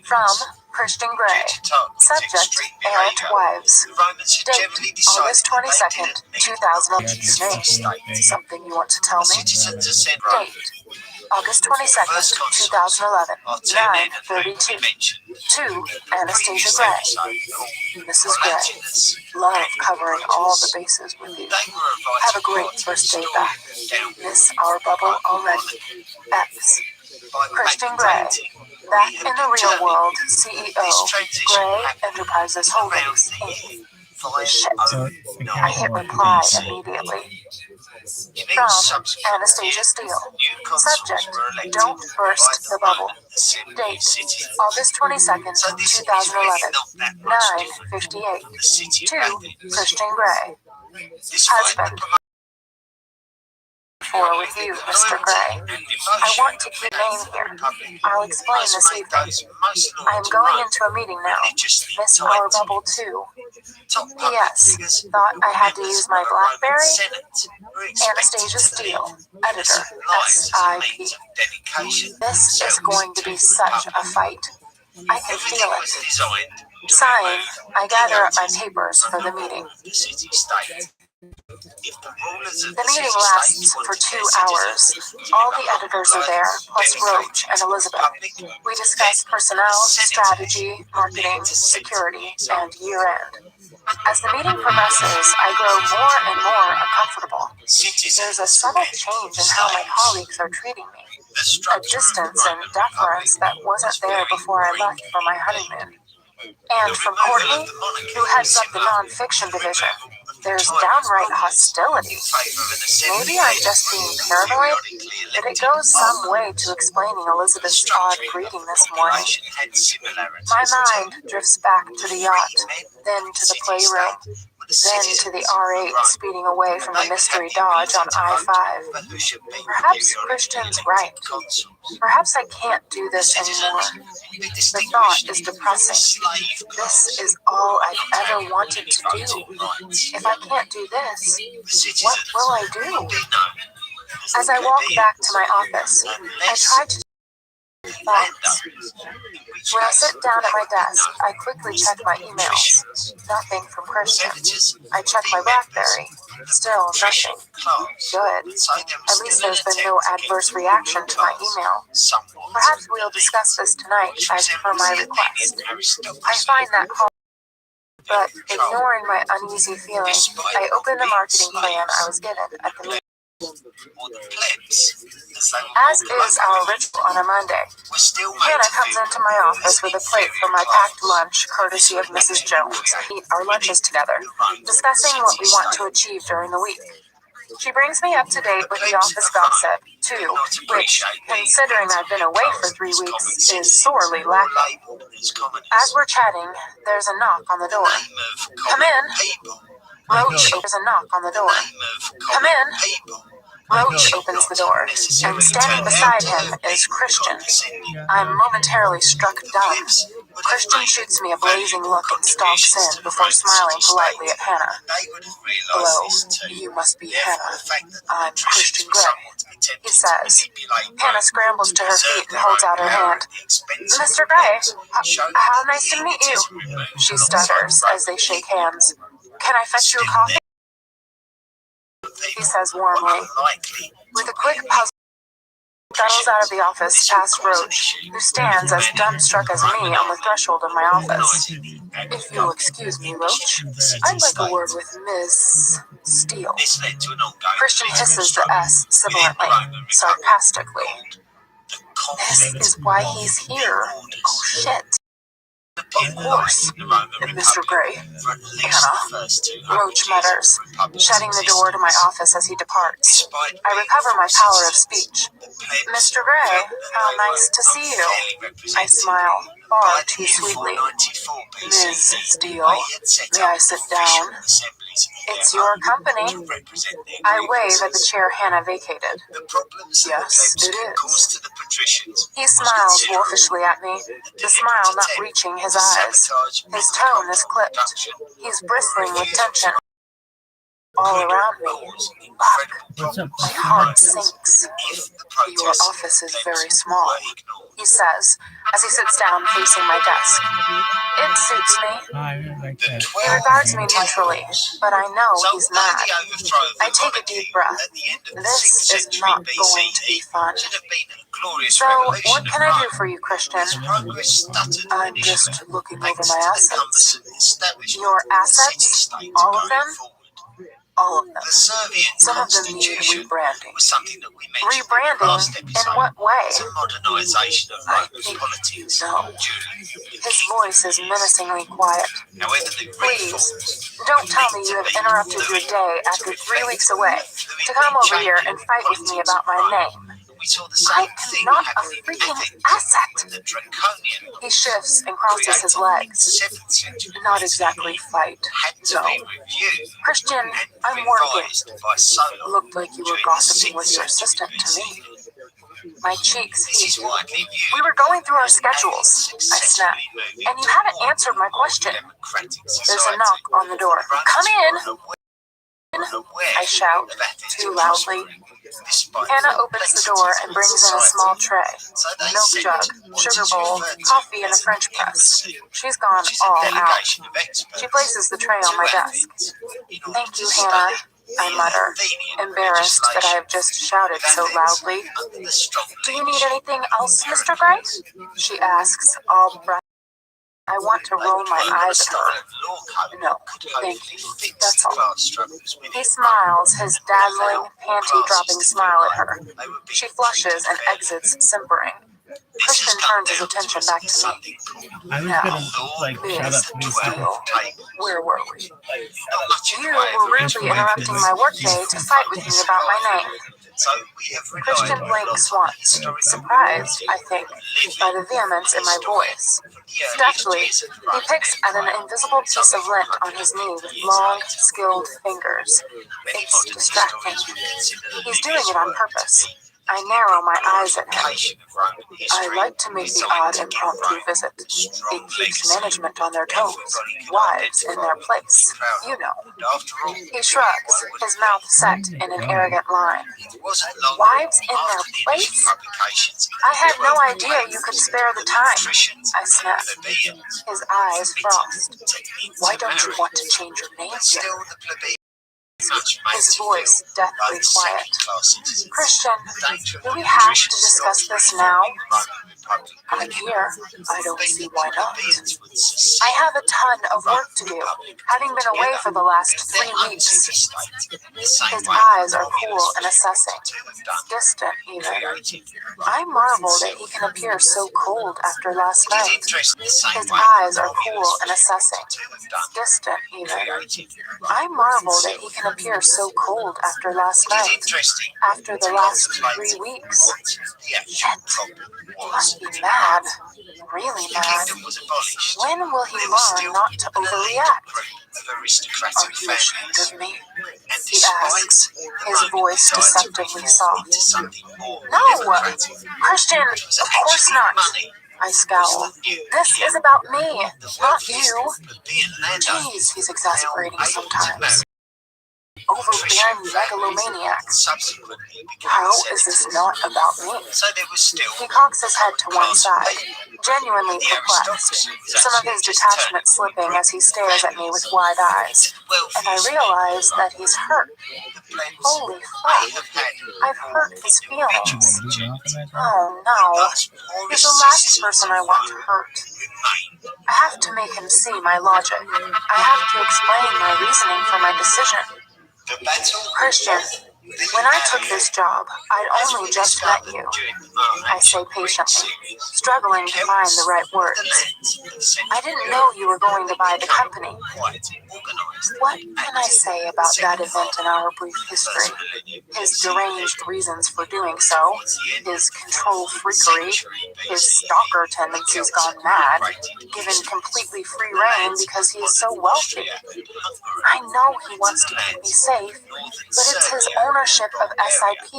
From Christian Grey. Due to Tarquin's Subject, extreme errant behaviour, wives. the Romans had Date, generally decided August that they 22nd, didn't need 2011. a Name, state. something you want to tell The me? citizens of said Rome, Date, August 22nd, 2011, are two men and whom 9:32. we mentioned. 2. The Anastasia previous Gray. episode called Mrs. Gray. Longinus Love and covering all the Brutus. bases with you. They were a Have a vital great part of the first day story back. down Miss our bubble already. X. by Christian Grey. backdating. Back We in have the real determined world, that CEO, this transition Grey happened Enterprises around Holdings, the Inc. year Shit. 509 I hit reply BC. immediately. In From each subsequent Anastasia year, Steele. new consuls Subject, were elected don't burst by the the bubble. Roman Assembly Date, citizens. August 22nd, So this is 2011, really not that much different 9:58. from the city of 2. Athens. Christian Grey. Despite the Husband. For with you, Mr. Gray. I want to keep name here. I'll explain this evening. I am going into a meeting now. Miss our bubble too. P.S. Thought I had to use my BlackBerry? Anastasia Steele, editor, S.I.P. This is going to be such a fight. I can feel it. Sighing, I gather up my papers for the meeting. The meeting lasts for 2 hours. All the editors are there, plus Roach and Elizabeth. We discuss personnel, strategy, marketing, security, and year-end. As the meeting progresses, I grow more and more uncomfortable. There's a subtle change in how my colleagues are treating me. A distance and deference that wasn't there before I left for my honeymoon. And from Courtney, who heads up the non-fiction division, there's downright hostility. Maybe I'm just being paranoid, but it goes some way to explaining Elizabeth's odd greeting this morning. My mind drifts back to the yacht, then to the playroom, then to the R8 speeding away from the mystery Dodge on I-5. Perhaps Christian's right. Perhaps I can't do this anymore. The thought is depressing. This is all I've ever wanted to do. If I can't do this, what will I do? As I walk back to my office, I try to thoughts. When I sit down at my desk, I quickly check my emails. Nothing from Christian. I check my BlackBerry. Still nothing. Good. At least there's been no adverse reaction to my email. Perhaps we'll discuss this tonight as per my request. I find that hard, but ignoring my uneasy feeling, I open the marketing plan I was given at the meeting. As is our ritual on a Monday, Hannah comes into my office with a plate for my packed lunch, courtesy of Mrs. Jones. We eat our lunches together, discussing what we want to achieve during the week. She brings me up to date with the office gossip, too, which, considering I've been away for 3 weeks, is sorely lacking. As we're chatting, there's a knock on the door. Come in. Roach opens a knock on the door. Come in. Roach opens the door, and standing beside him is Christian. I'm momentarily struck dumb. Christian shoots me a blazing look and stalks in before smiling politely at Hannah. Hello, you must be Hannah. I'm Christian Grey, he says. Hannah scrambles to her feet and holds out her hand. Mr. Grey, how nice to meet you, she stutters as they shake hands. Can I fetch you a coffee? He says warmly. With a quick puzzle, he scuttles out of the office past Roach, who stands as dumbstruck as me on the threshold of my office. If you'll excuse me, Roach, I'd like a word with Miss Steele. Christian hisses the S sibilantly, sarcastically. This is why he's here. Oh shit. Of course, Mr. Grey. Hannah, Roach mutters, shutting the door to my office as he departs. I recover my power of speech. Mr. Grey, how nice to see you. I smile, far too sweetly. Ms. Steele, may I sit down? It's your company. I wave at the chair Hannah vacated. Yes, it is. He smiles wolfishly at me, the smile not reaching his eyes. His tone is clipped. He's bristling with tension. all around me. Buck, my heart sinks. Your office is very small, he says, as he sits down facing my desk. It suits me. He regards me neutrally, but I know he's mad. I take a deep breath. This is not going to be fun. So, what can I do for you, Christian? I'm just looking over my assets. Your assets? All of them? All of them. Some of them need rebranding. Rebranding? In what way? I think you know. His voice is menacingly quiet. Please, don't tell me you have interrupted your day after 3 weeks away to come over here and fight with me about my name. I am not a freaking asset. He shifts and crosses his legs. Not exactly fight, no. Christian, I'm working. Looked like you were gossiping with your assistant to me. My cheeks heaved. We were going through our schedules, I snap, and you haven't answered my question. There's a knock on the door. Come in! I shout, too loudly. Hannah opens the door and brings in a small tray. Milk jug, sugar bowl, coffee, and a French press. She's gone all out. She places the tray on my desk. Thank you, Hannah, I mutter, embarrassed that I have just shouted so loudly. Do you need anything else, Mr. Gray? She asks, all breathless. I want to roll my eyes at her. No, thank you. That's all. He smiles, his dazzling, panty-dropping smile at her. She flushes and exits, simpering. Christian turns his attention back to me. Now, this deal. Where were we? You were rudely interrupting my workday to fight with me about my name. Christian blinks once, surprised, I think, by the vehemence in my voice. Deftly, he picks at an invisible piece of lint on his knee with long, skilled fingers. It's distracting. He's doing it on purpose. I narrow my eyes at him. I like to make the odd impromptu visit. It keeps management on their toes, wives in their place, you know. He shrugs, his mouth set in an arrogant line. Wives in their place? I had no idea you could spare the time, I snap. His eyes frost. Why don't you want to change your name yet? His voice deathly quiet. Christian, do we have to discuss this now? I'm here. I don't see why not. I have a ton of work to do, having been away for the last 3 weeks. His eyes are cool and assessing, distant even. I marvel that he can appear so cold after last night. His eyes are cool and assessing, distant even. I marvel that he can appear so cold after last night, after the last 3 weeks. Shit, he must be mad, really mad. When will he learn not to overreact? Are you ashamed of me? He asks, his voice deceptively soft. No! Christian, of course not. I scowl. This is about me, not you. Jeez, he's exasperating sometimes. Overbearing megalomaniac. How is this not about me? He cocks his head to one side, genuinely perplexed, some of his detachment slipping as he stares at me with wide eyes, and I realize that he's hurt. Holy fuck, I've hurt his feelings. Oh no, he's the last person I want to hurt. I have to make him see my logic. I have to explain my reasoning for my decision. Christian, when I took this job, I'd only just met you. I say patiently, struggling to find the right words. I didn't know you were going to buy the company. What can I say about that event in our brief history? His deranged reasons for doing so, his control freakery, his stalker tendencies gone mad, given completely free rein because he is so wealthy. I know he wants to keep me safe, but it's his ownership of SIP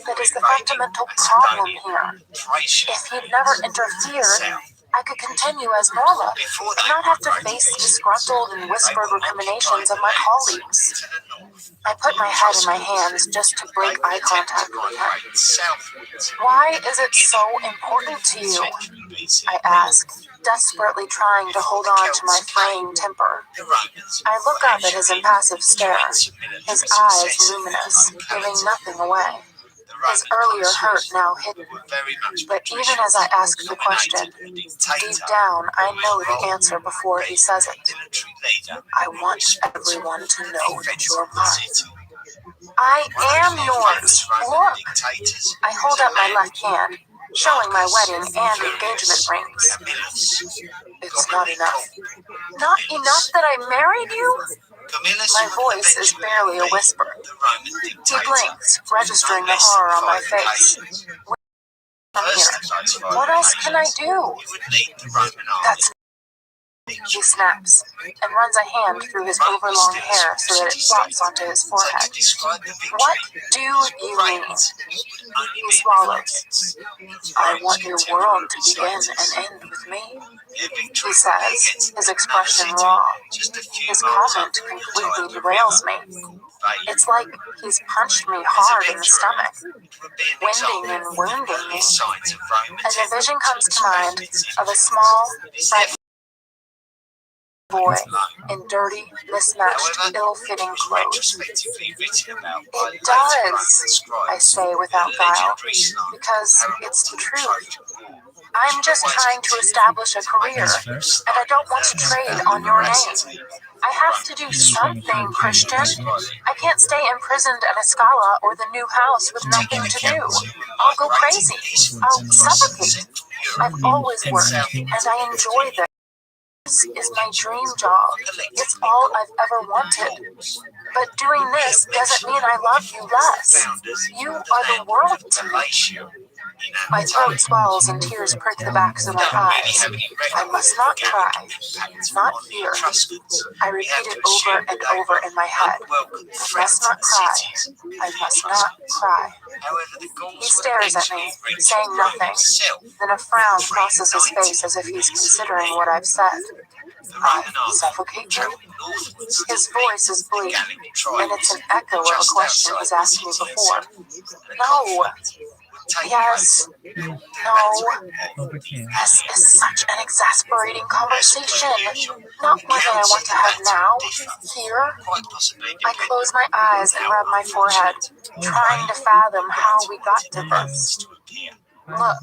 that is the fundamental problem here. If he'd never interfered, I could continue as Norla and not have to face the disgruntled and whispered recriminations of my colleagues. I put my head in my hands just to break eye contact with her. Why is it so important to you? I ask, desperately trying to hold on to my fraying temper. I look up at his impassive stare, his eyes luminous, giving nothing away. His earlier hurt now hidden. But even as I ask the question, deep down I know the answer before he says it. I want everyone to know that you're mine. I am yours. Look. I hold up my left hand, showing my wedding and engagement rings. It's not enough. Not enough that I married you? My voice is barely a whisper. He blinks, registering the horror on my face. From here. What else can I do? That's he snaps, and runs a hand through his overlong hair so that it flops onto his forehead. What do you mean? He swallows. I want your world to begin and end with me, he says, his expression raw. His comment completely derails me. It's like he's punched me hard in the stomach, winding and wounding me. And a vision comes to mind of a small, frightened boy in dirty, mismatched, ill-fitting clothes. It does, I say without guile, because it's the truth. I'm just trying to establish a career, and I don't want to trade on your name. I have to do something, Christian. I can't stay imprisoned at a Scala or the new house with nothing to do. I'll go crazy. I'll suffocate. I've always worked, and I enjoy this. This is my dream job. It's all I've ever wanted. But doing this doesn't mean I love you less. You are the world to me. My throat swells and tears prick the backs of my eyes. I must not cry. Not here. I repeat it over and over in my head. I must not cry. I must not cry. He stares at me, saying nothing. Then a frown crosses his face as if he's considering what I've said. I suffocate you? His voice is bleak, and it's an echo of a question he's asked me before. No. Yes. No. This is such an exasperating conversation. Not one that I want to have now. Here. I close my eyes and rub my forehead, trying to fathom how we got to this. Look.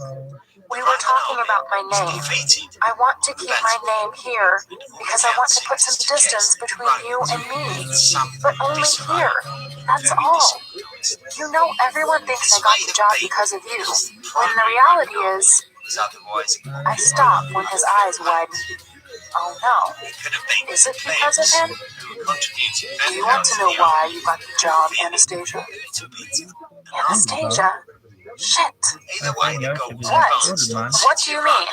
We were talking about my name. I want to keep my name here because I want to put some distance between you and me. But only here. That's all. You know, everyone thinks I got the job because of you, when the reality is... I stop when his eyes widen. Oh no. Is it because of him? Do you want to know why you got the job, Anastasia? Anastasia? Shit. What? What do you mean?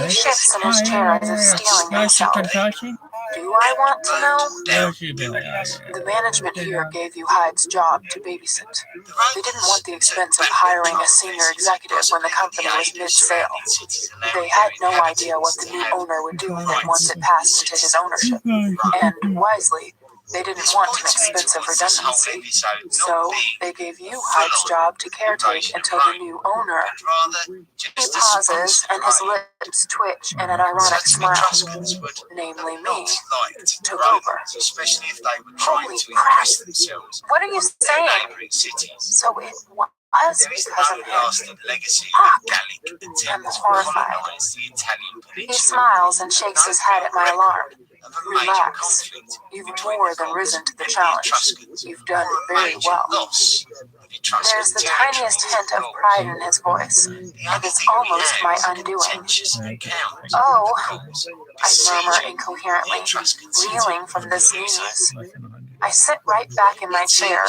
He shifts in his chair as if stealing himself. Do I want to know? The management here gave you Hyde's job to babysit. They didn't want the expense of hiring a senior executive when the company was mid-sale. They had no idea what the new owner would do with it once it passed into his ownership. And, wisely, they didn't want an expensive redundancy, so they gave you Hyde's job to caretake until the new owner. He pauses, and his lips twitch in an ironic smile, namely me, took over. Holy crap! What are you saying? So it was because of him. Fuck! I'm horrified. He smiles and shakes his head at my alarm. Relax. You've more than risen to the challenge. You've done very well. There's the tiniest hint of pride in his voice, and it's almost my undoing. Oh, I murmur incoherently, reeling from this news. I sit right back in my chair,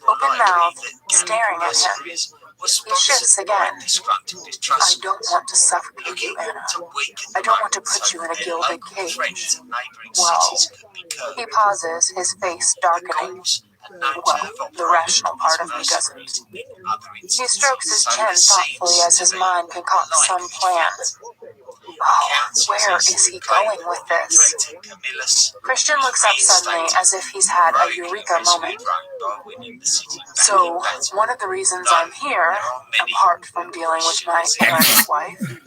open-mouthed, staring at him. He shifts again. I don't want to suffocate you, Anna. I don't want to put you in a gilded cage. Well, he pauses, his face darkening. Well, the rational part of me doesn't. He strokes his chin thoughtfully as his mind concocts some plan. Oh, where is he going with this? Christian looks up suddenly as if he's had a eureka moment. So, one of the reasons I'm here, apart from dealing with my errant wife,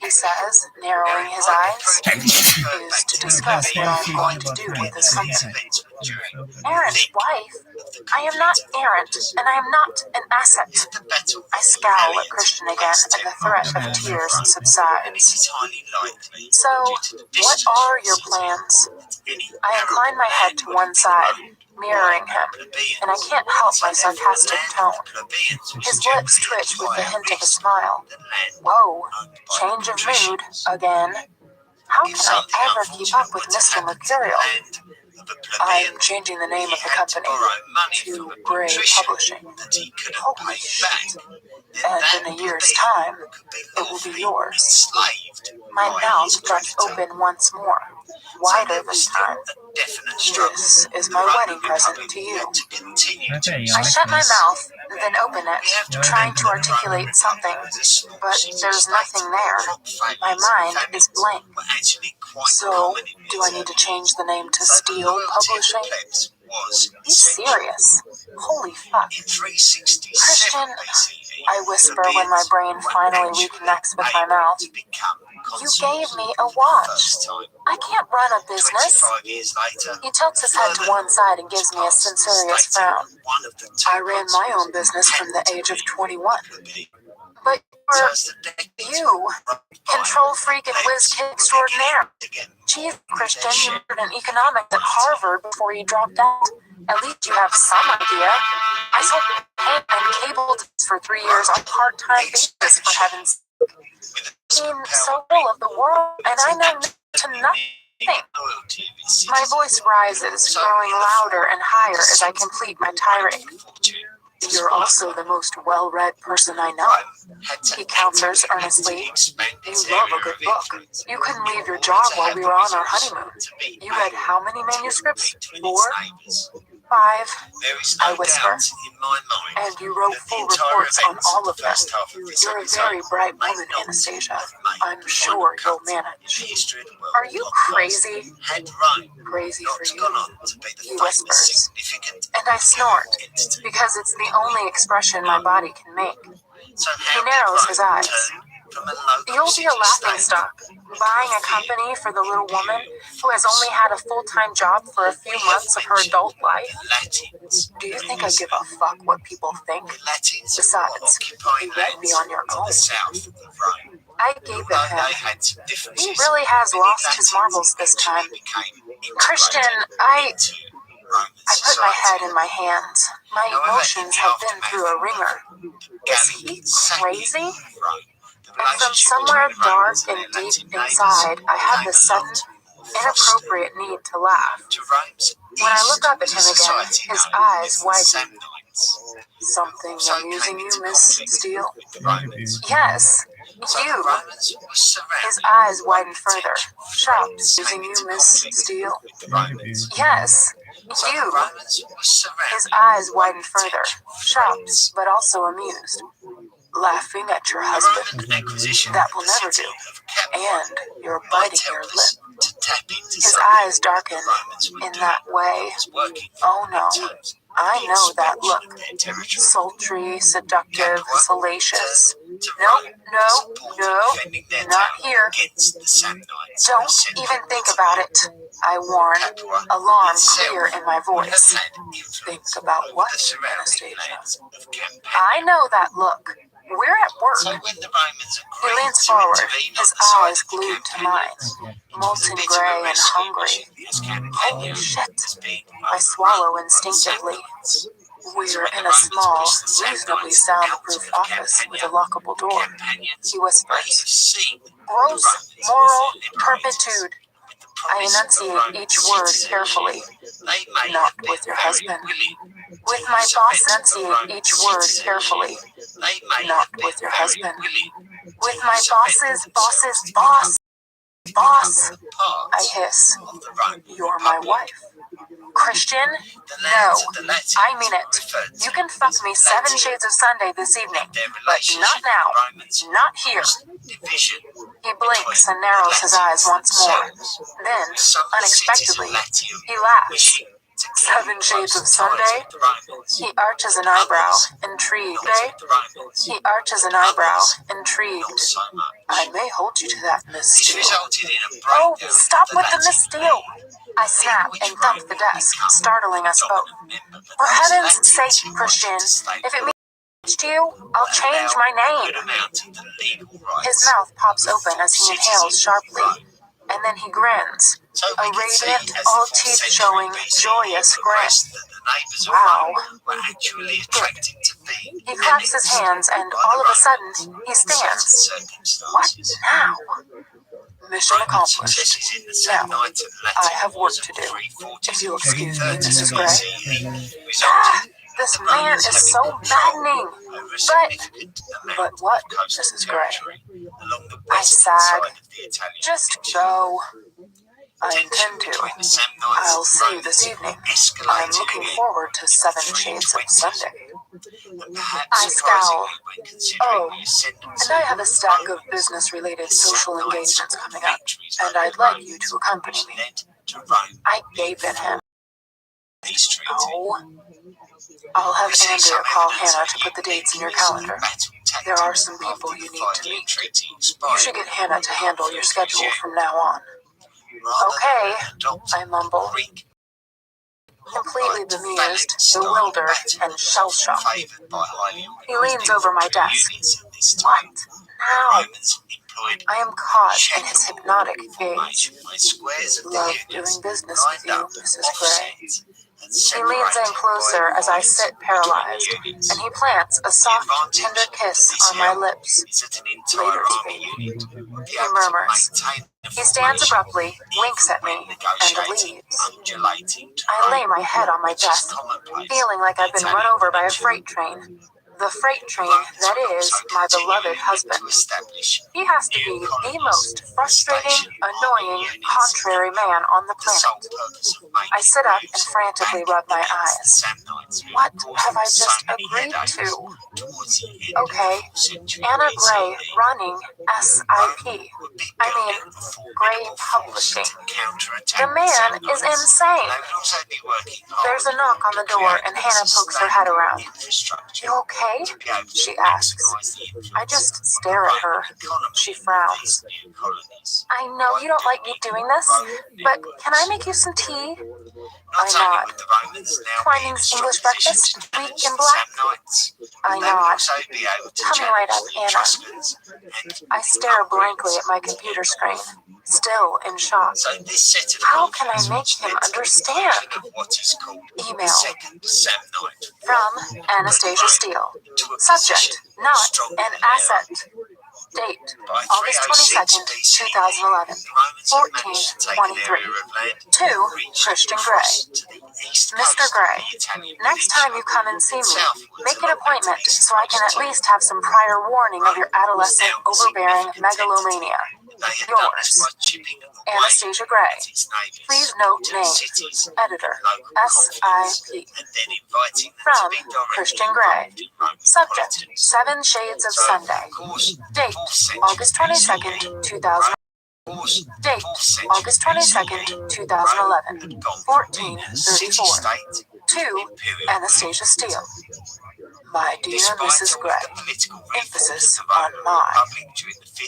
he says, narrowing his eyes, is to discuss what I'm going to do with this company. Errant wife? I am not errant, and I am not an asset. I scowl at Christian again, and the threat of tears subsides. So, what are your plans? I incline my head to one side, mirroring him, and I can't help my sarcastic tone. His lips twitch with the hint of a smile. Whoa, change of mood, again. How can I ever keep up with Mr. Mercurial? I'm changing the name of the company to Gray Publishing. Holy shit. And in a year's time, it will be yours. My mouth drops open once more, wider this time. This is my wedding present to you. I shut my mouth, then open it, trying to articulate something, but there's nothing there. My mind is blank. So, do I need to change the name to Steel Publishing? Be serious. Holy fuck. Christian, I whisper when my brain finally reconnects with my mouth. You gave me a watch. I can't run a business. He tilts his head to one side and gives me a censorious frown. I ran my own business from the age of 21. But you, control freak and whiz kid extraordinaire. Geez, Christian, you majored in economics at Harvard before you dropped out. At least you have some idea. I sold paint and cable for 3 years on a part-time basis, for heaven's sake. In so little of the world, and I know to nothing. My voice rises, growing louder and higher as I complete my tirade. You're also the most well-read person I know. He counters earnestly. You love a good book. You couldn't leave your job while we were on our honeymoon. You read how many manuscripts? 4? 5, I whisper. And you wrote full reports on all of them. You're a very bright woman, Anastasia. I'm sure you'll manage. Are you crazy? Crazy for you, he whispers. And I snort, because it's the only expression my body can make. He narrows his eyes. You'll be a laughingstock, buying a company for the little woman who has only had a full-time job for a few months of her adult life? Do you think I give a fuck what people think? Besides, you read me on your own. I gape at him. He really has lost his marbles this time. Christian, I put my head in my hands. My emotions have been through a ringer. Is he crazy? And from somewhere dark and deep inside, I have this sudden, inappropriate need to laugh. When I look up at him again, his eyes widen. Something amusing you, Miss Steele? Yes, you. His eyes widen further. Shocked, amusing you, Miss Steele? Yes, you. His eyes widen further. Shocked, but also amused. Laughing at your husband? That will never do. And you're biting your lip. His eyes darken in that way. Oh no, I know that look. Sultry, seductive, salacious. No, not here. Don't even think about it, I warn, alarm clear in my voice. Think about what, Anastasia? I know that look. We're at work. He leans forward, his eyes glued to mine, molten gray and hungry. Holy shit. I swallow instinctively. We're in a small, reasonably soundproof office with a lockable door. He whispers. Gross moral turpitude. I enunciate each word carefully. Not with your husband. With my boss, enunciate each word carefully. Not with your husband. With my boss's boss. Boss. I hiss. You're my wife. Christian? No, I mean it. You can fuck me 7 shades of Sunday this evening, but not now. Not here. He He blinks and narrows his eyes once more. Then, unexpectedly, he laughs. 7 Shades of Sunday? He arches an eyebrow, intrigued. He arches an eyebrow, intrigued. I may hold you to that, Miss Steele. Oh, stop with the Miss Steele! I snap and thump the desk, startling us both. For heaven's sake, Christian, if it means to you, I'll change my name. His mouth pops open as he inhales sharply, and then he grins. A radiant, all teeth showing, joyous grin. Wow. He claps his hands and all of a sudden, he stands. What now? Mission accomplished. Now, I have work to do. If you'll excuse me, Mrs. Gray. Ah, this man is so maddening. But what, Mrs. Gray? I sag. Just go. I intend to. I'll see you this evening. I'm looking forward to 7 Shades of Sunday. I scowl. Oh, and I have a stack of business-related social engagements coming up, and I'd like you to accompany me. I gape at him. Oh. I'll have Andrea call Hannah to put the dates in your calendar. There are some people you need to meet. You should get Hannah to handle your schedule from now on. Okay, I mumble. Completely bemused, bewildered, and shell-shocked. He leans over my desk. What now? I am caught in his hypnotic gaze. Love doing business with you, Mrs. Gray. He leans in closer as I sit paralyzed, and he plants a soft, tender kiss on my lips. Later today, he murmurs. He stands abruptly, winks at me, and leaves. I lay my head on my desk, feeling like I've been run over by a freight train. The freight train that is my beloved husband. He has to be the most frustrating, annoying, contrary man on the planet. I sit up and frantically rub my eyes. What have I just agreed to? Okay, Anna Gray running SIP. I mean, Gray Publishing. The man is insane. There's a knock on the door and Hannah pokes her head around. You okay? She asks. I just stare at her. She frowns. I know you don't like me doing this, but can I make you some tea? I nod. Twining's English breakfast, weak and black? I nod. Coming right up, Anna. I stare blankly at my computer screen, still in shock. How can I make him understand? Email. From Anastasia Steele. Subject, not an asset. Date, August 22nd, 2011, 14:23. To Christian Gray. Mr. Gray, next time you come and see me, make an appointment so I can at least have some prior warning of your adolescent overbearing megalomania. Yours, Anastasia Gray. Please note name, editor, SIP. From Christian Gray. Subject, 7 Shades of Sunday. Date, August 22nd, 2000. Date, August 22nd, 2011, 14:34. To Anastasia Steele. My dear Mrs. Gray, emphasis on my.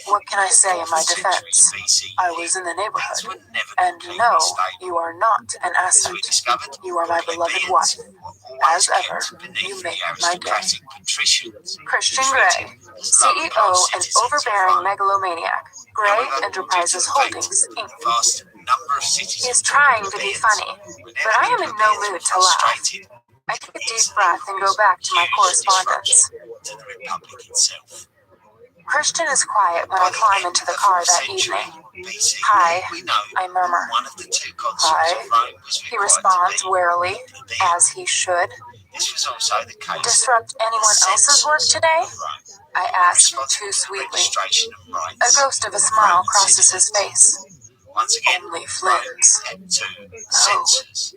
What can I say in my defense? I was in the neighborhood, and no, you are not an asset. You are my beloved wife. As ever, you make my day. Christian Gray, CEO and overbearing megalomaniac, Gray Enterprises Holdings, Inc. He is trying to be funny, but I am in no mood to laugh. I take a deep breath and go back to my correspondence. Christian is quiet when I climb into the car that evening. Hi, I murmur. Hi. He responds warily, as he should. Disrupt anyone else's work today? I ask too sweetly. A ghost of a smile crosses his face. Once again, Only Flynn's. had two Oh. censors.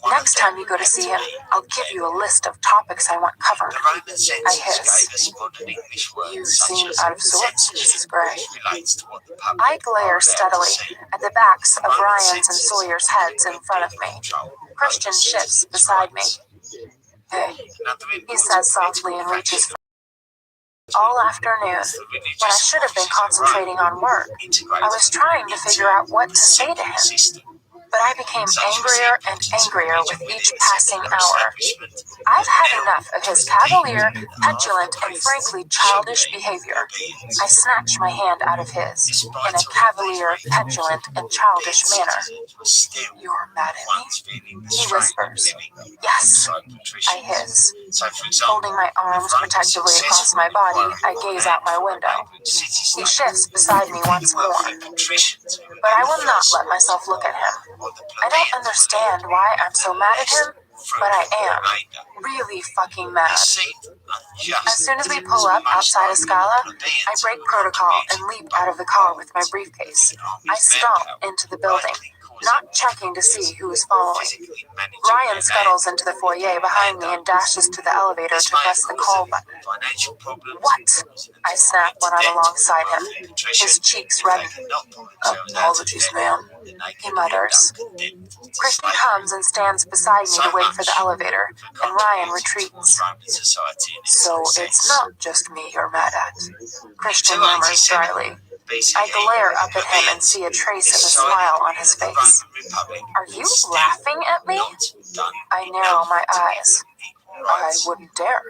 One Next of them time you go to had see him, be I'll give you a list of topics I want covered. The Roman censors hiss. gave us modern English words You such seem as out of sorts, censorship, Mrs. Gray. which relates to what the public I are glare allowed to steadily see. at the backs The of Roman Ryan's and censors Sawyer's had a heads in good front deal of me. control Christian over shifts citizens' beside me. rights. Hey, Another he important says softly and political reaches faction all afternoon. was the When I religious should have been offices of concentrating Rome, on work, integrated I was trying to figure out what the to say to secular him. system. But I became Such was the angrier and importance of angrier religion with within each the passing secular hour. establishment. I've had Now, enough of it his was cavalier, deemed that petulant, half the and priests frankly should childish be behavior. plebeians. I snatched my hand out of his, Despite in a all cavalier, these petulant, and being childish manner. citizens were still You're mad at once me? feeling the He strain of whispers. living Yes, alongside I patricians. hiss. So, for example, Holding my arms if protectively across my body, I gaze out my window. He shifts beside me once more. But I will not let myself look at him. I don't understand why I'm so mad at him, but I am. Really fucking mad. As soon as we pull up outside of Scala, I break protocol and leap out of the car with my briefcase. I stomp into the building, not checking to see who is following. Ryan scuttles into the foyer behind me and dashes to the elevator to press the call button. What? I snap when I'm alongside him. His cheeks redden. Apologies, ma'am, he mutters. Christian comes and stands beside me to wait for the elevator, and Ryan retreats. So it's not just me you're mad at, Christian murmurs dryly. I glare up at him and see a trace of a smile on his face. Are you laughing at me? I narrow my eyes. I wouldn't dare,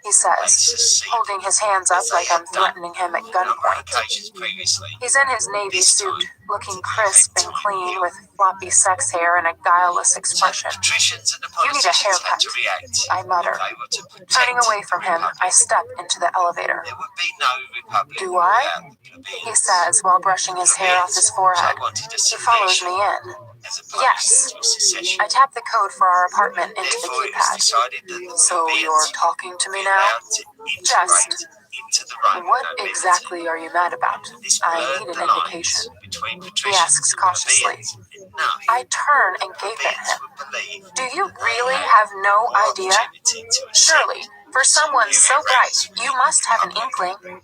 he says, holding his hands up like I'm threatening him at gunpoint. He's in his navy suit, looking crisp and clean with floppy sex hair and a guileless expression. You need a haircut, I mutter. Turning away from him, I step into the elevator. Do I? He says while brushing his hair off his forehead. He follows me in. Yes. I tap the code for our apartment into the keypad. So you're talking to me now? Just. What exactly are you mad about? I need an indication. He asks cautiously. I turn and gape at him. Do you really have no idea? Surely, for someone so bright, you must have an inkling.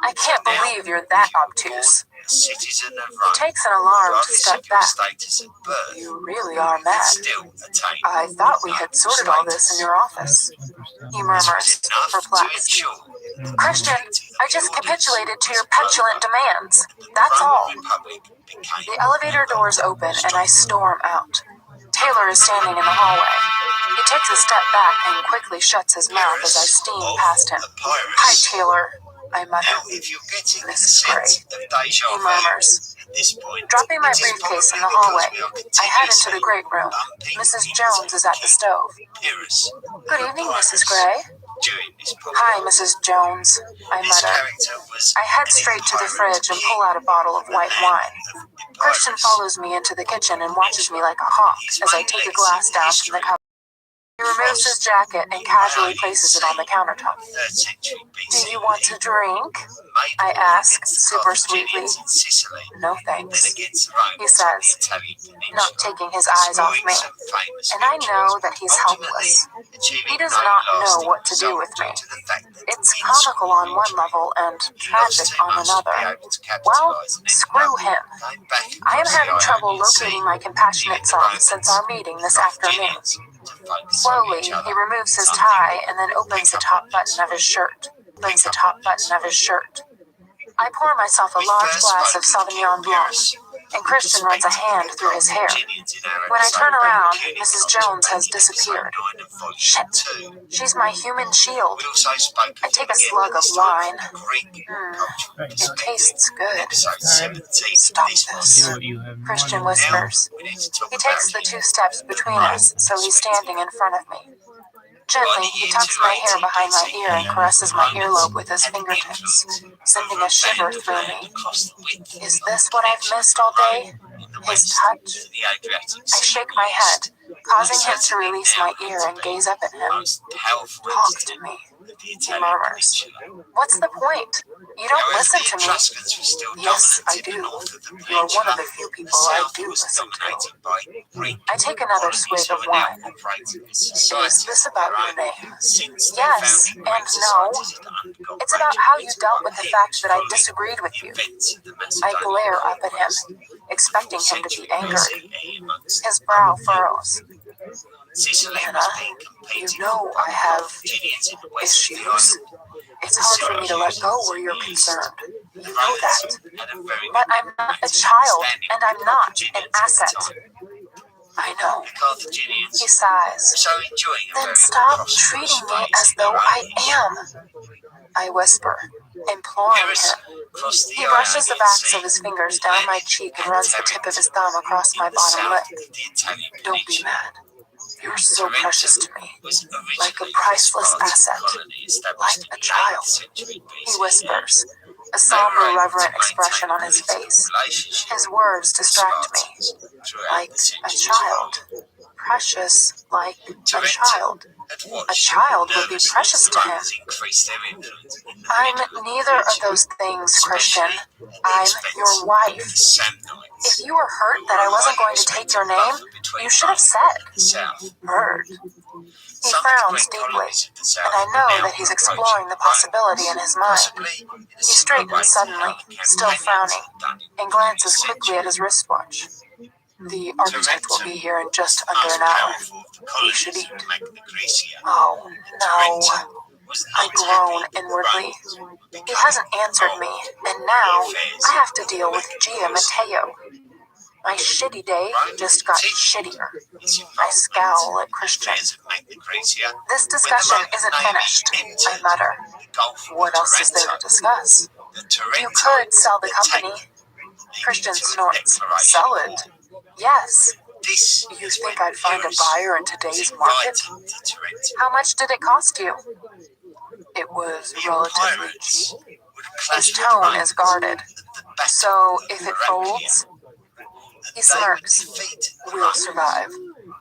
I can't believe you're that obtuse. He takes an alarmed step back. You really are mad. I thought we had sorted all this in your office. He murmurs, perplexed. Christian, I just capitulated to your petulant demands. That's all. The elevator doors open and I storm out. Taylor is standing in the hallway. He takes a step back and quickly shuts his mouth as I steam past him. Hi, Taylor, I mutter. Miss Gray, he murmurs. Dropping my briefcase in the hallway, I head into the great room. Mrs. Jones is at the stove. Good evening, Mrs. Gray. Hi, Mrs. Jones, I mutter. I head straight to the fridge and pull out a bottle of white wine. Christian follows me into the kitchen and watches me like a hawk as I take a glass down from the cupboard. He removes his jacket and casually places it on the countertop. Do you want to drink? I ask, super sweetly. No thanks, he says, not taking his eyes off me. And I know that he's helpless. He does not know what to do with me. It's comical on one level and tragic on another. Well, screw him. I am having trouble locating my compassionate self since our meeting this afternoon. Slowly, he removes his tie and then opens the top button of his shirt. I pour myself a large glass of Sauvignon Blanc, and Christian runs a hand through his hair. When I turn around, Mrs. Jones has disappeared. Shit, she's my human shield. I take a slug of wine. It tastes good. Stop this, Christian whispers. He takes the 2 steps between us, so he's standing in front of me. Gently, he tucks my hair behind my ear and caresses my earlobe with his fingertips, sending a shiver through me. Is this what I've missed all day? His touch? I shake my head, causing him to release my ear and gaze up at him. Talk to me, the He murmurs. Peninsula. What's the point? You don't However, listen the to me. Etruscans were still Yes, I dominant in do. the north of the You are one of peninsula. the few The people I south do was listen to. dominated by Greek I take another colonies swig who of are now wine. operating as Is societies this of about their your own. name? Since their Yes founding, and great no. societies had undergone It's great about how you dealt with the fact upheavals that I following disagreed with the you. events of the I Macedonian glare up at him, conquest, expecting the him to be 4th century angered. BCE amongst His brow furrows. Sicily Anna, was being you competed know for by I the have Carthaginians in the west of the issues. island. It's hard for me to let go where you're concerned. You know that. Had a very But I'm not a child, and I'm not an asset. I know. The Carthaginians He sighs. were so enjoying a Then very stop prosperous treating me phase as in their though own I history. am. I whisper, imploring Pyrrhus him. crossed the He brushes the Ionian backs Sea, of his fingers down my cheek and runs the tip of his thumb across my in the bottom lip. south of the Italian Don't be peninsula. mad. You're so precious to me. Was Like a originally priceless a asset. colony Like established a in the child. 8th century BCE. He whispers, a They were somber, able to reverent maintain expression on a his political face. relationship His words with the distract me. Spartans throughout Like the a centuries child. following. Precious like a Tarentum child. had A watched child would be nervously precious as the to him. Romans increased their influence in the I'm middle of the neither of peninsula, those things, Christian. especially at the I'm expense your of wife. the Samnites, If you were hurt who that were I a wasn't highly going to take respected your name, buffer between you should have Rome said. and the south. Heard. He Some of the frowns Greek deeply, colonies of the south and I were know now that he's approaching exploring the Rome, possibility in his mind. possibly in a He similar way straightens to how suddenly, the still Campanians frowning, had done in the and previous glances quickly at century. his wristwatch. The architect will be here in just the under most an hour. powerful of the We should colonies eat. of Magna Graecia. Oh, no. Was I not groan happy inwardly. that Rome was He hasn't becoming answered me, involved and in now the affairs I have to of deal with Magna Gia Graecia. Matteo. My shitty day Rome just got continued shittier. its I involvement scowl at in the Christian. affairs of Magna Graecia This when the discussion Roman isn't navy finished, I entered mutter. the Gulf of What else is there to Taranto. discuss? The You Tarentines could sell the attacked company. them, Christian leading to a snorts. declaration Sell of it? war. Yes. This You is think when I'd find a Pyrrhus buyer in was today's market? invited to Tarentum. How much did it cost you? It was The relatively pirates cheap. would His clash with tone Rome is guarded. at the Battle So, of if it Heraclea, folds, he and they would smirks. defeat the We'll Romans. survive.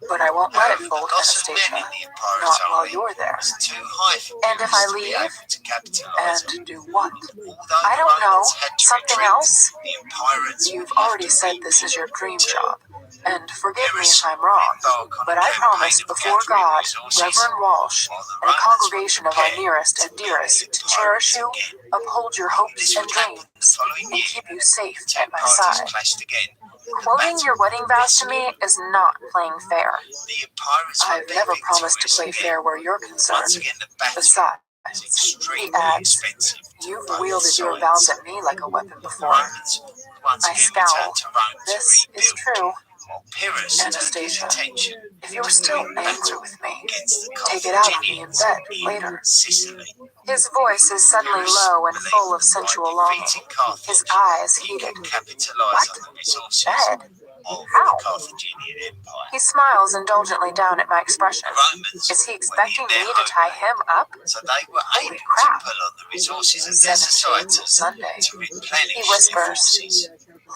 But I won't let it However, fold, the loss of Anastasia. men in the Epirus Not while army you're there. was too high for And if Pyrrhus I to be leave? able to capitalise on. And do what? Although I the don't know. Romans had to Something retreat, else? the Epirus You've would have already to said this is your dream job. And forgive me Pyrrhus if I'm would wrong, embark on but a I campaign promise of before gathering God, resources, Reverend Walsh, while the and a Romans congregation were of our prepared nearest to and meet dearest, the to cherish Epirus you, again. uphold your hopes This and would happen the dreams, following and year. keep you safe The two at my parties side. clashed again. Quoting your wedding vows to me is not playing fair. The Epirus would I've be never promised to victorious play again. fair where you're Once concerned. again, the battle Besides, is he extremely adds, expensive to you've both wielded your sides. vows at me like a weapon The before. Romans would once I again scowl. return to Rome to This is rebuild, true. while Pyrrhus turned his Anastasia, attention if you're to still doing angry battle with me, against the take it out on me in Carthaginians bed in later. Sicily. His voice is suddenly Pyrrhus low and full of believed sensual by longing. defeating Carthage, His eyes he heated. could capitalise What? on the resources Bed? of How? the Carthaginian Empire. He smiles indulgently down at my expression. The Romans Is he were expecting in their me to tie him up? so they were Holy able crap. to pull on the resources of their 17th societies Sunday. to replenish He their whispers, forces.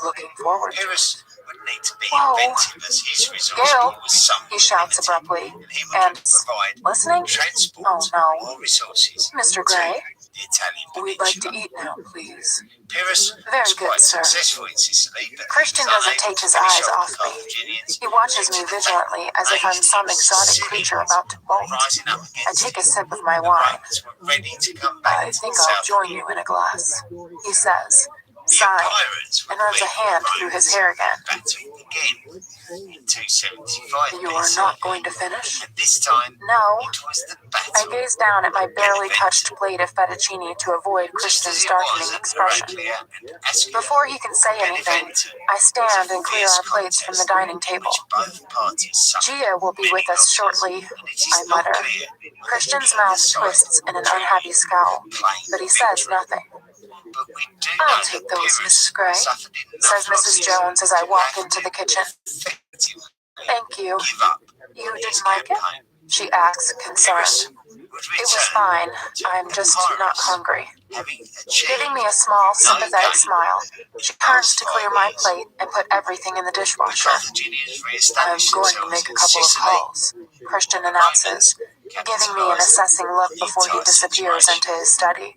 looking forward to it. Pyrrhus would need to be Whoa. inventive as his resource Gail, pool was somewhat he shouts limited, abruptly. and he would And provide listening? transport Oh no. or resources Mr. to Gray, the Italian we'd like to peninsula. eat now, please. Pyrrhus Very was good, quite sir. successful in Sicily, but Christian he was doesn't unable take to his finish eyes off off the me. Carthaginians He watches due me to the vigilantly fact as if I'm some exotic creature about to bolt. rising up I against take a him. sip of my The wine. Romans were ready to come back I to think the I'll south join again. you in a glass, he says, The sighing, Epirus would and runs a meet hand the through his Romans hair again. battle again in 275 You are BCE. not going to finish? And this time, No. it was the I battle. gaze down at my barely touched plate of fettuccine to avoid Just Christian's as it darkening was at expression. Heraclea and Ascalon, Before he can say anything, I stand and clear our plates from the dining table. both parties suffered Gia will be with us losses, shortly, and it is I not mutter. clear whether Christian's either mouth side twists in an truly unhappy scowl, claimed but he says victory. nothing. But we do I'll know take that those, Pyrrhus Mrs. Gray, suffered enough says Mrs. losses Jones as I to walk have into to the kitchen. effectively Thank you. give up You on his didn't like it? campaign. She asks, Pyrrhus concerned. would It was return fine. to I'm just Epirus, not hungry. having achieved Giving me a small, sympathetic gain smile, she turns to clear my plate and put everything in the dishwasher. Carthaginians I'm re-established going to themselves make a in couple of Sicily. calls, Christian announces, giving me an assessing look before he disappears into his study.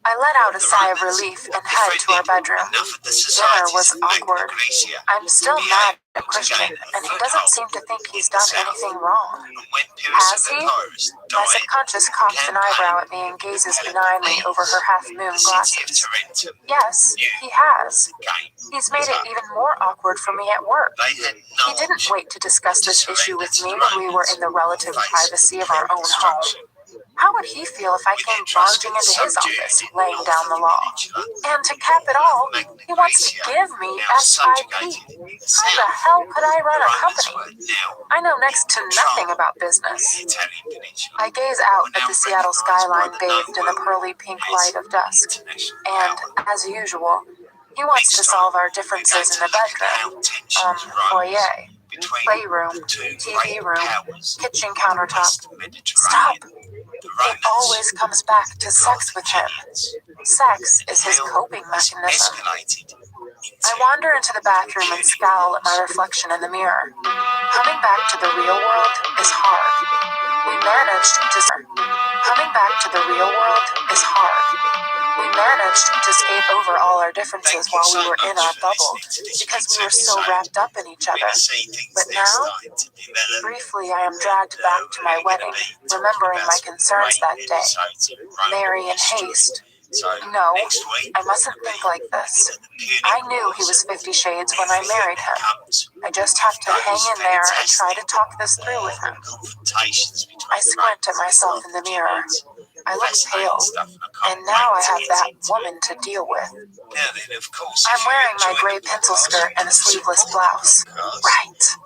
I let out a sigh of relief and head to our bedroom. Dinner was awkward. I'm still mad at Christian, and he doesn't seem to think he's done anything wrong. Has he? My subconscious cocks an eyebrow at me and gazes benignly over her half-moon glasses. Yes, he has. He's made it even more awkward for me at work. He didn't wait to discuss this issue with me when we were in the relative privacy of our own home. How would he feel if I came barging into his office, laying down the law? And to cap it all, he wants to give me SIP. How the hell could I run a company? I know next to nothing about business. I gaze out at the Seattle skyline bathed in the pearly pink light of dusk. And, as usual, he wants to solve our differences in the bedroom, foyer, playroom, TV room, kitchen countertop. Stop! It always comes back to sex with him. Sex is his coping mechanism. I wander into the bathroom and scowl at my reflection in the mirror. Coming back to the real world is hard. Coming back to the real world is hard. We managed to skate over all our differences while we were in our bubble because we were so wrapped up in each other. But now, briefly I am dragged back to my wedding, remembering my concerns that day. Marry in haste. No, I mustn't think like this. I knew he was 50 Shades when I married him. I just have to hang in there and try to talk this through with him. I squint at myself in the mirror. I look pale, and now I have that woman to deal with. I'm wearing my gray pencil skirt and a sleeveless blouse. Right.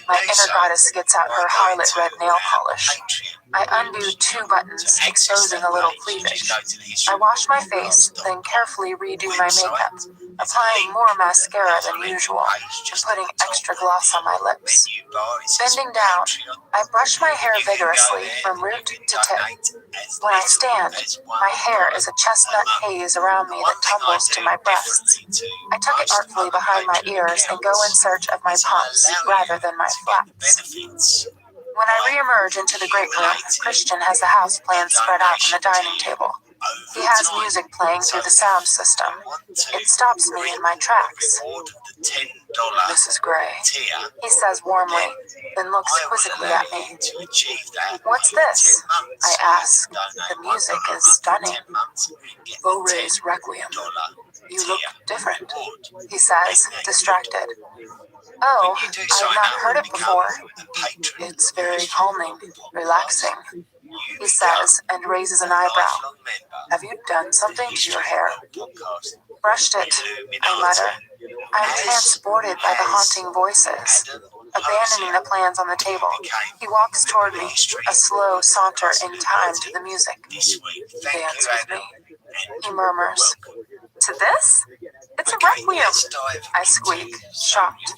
My inner goddess gets out her harlot red nail polish. I undo 2 buttons, exposing a little cleavage. I wash my face, then carefully redo my makeup, applying more mascara than usual, and putting extra gloss on my lips. Bending down, I brush my hair vigorously from root to tip. When I stand, my hair is a chestnut haze around me that tumbles to my breasts. I tuck it artfully behind my ears and go in search of my pumps rather than my flaps. When I re-emerge into the great room, Christian has the house plan spread out on the dining table. He has music playing through the sound system. It stops me in my tracks. Mrs. Gray, he says warmly, then looks quizzically at me. What's this? I ask. The music is stunning. Beauré's Requiem. You look different, he says, distracted. Oh, I've not heard it before. It's very calming, relaxing, he says, and raises an eyebrow. Have you done something to your hair? Brushed it, I mutter. I'm transported by the haunting voices. Abandoning the plans on the table, he walks toward me, a slow saunter in time to the music. Dance with me, he murmurs. To this? It's a requiem, I squeak, shocked.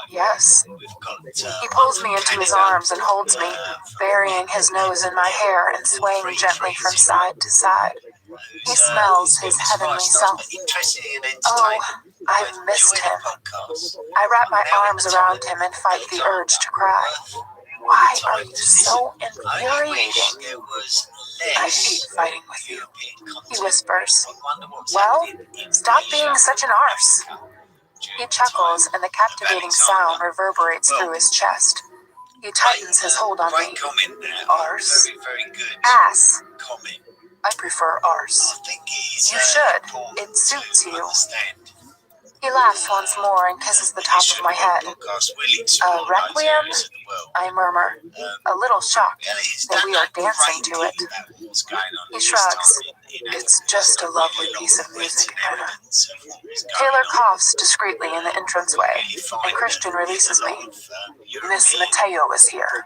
Yes. He pulls me into his arms and holds me, burying his nose in my hair and swaying gently from side to side. He smells his heavenly self. Oh, I've missed him. I wrap my arms around him and fight the urge to cry. Why are you so infuriating? I hate fighting with you, he whispers. Well, stop being such an arse. He chuckles and the captivating sound reverberates through his chest. He tightens his hold on me. Arse? Ass. I prefer arse. You should. It suits you. He laughs once more and kisses the top of my head. A requiem? I murmur, a little shocked that we are dancing to it. He shrugs. It's just a lovely piece of music, Anna. Taylor coughs discreetly in the entranceway, and Christian releases me. Miss Mateo is here,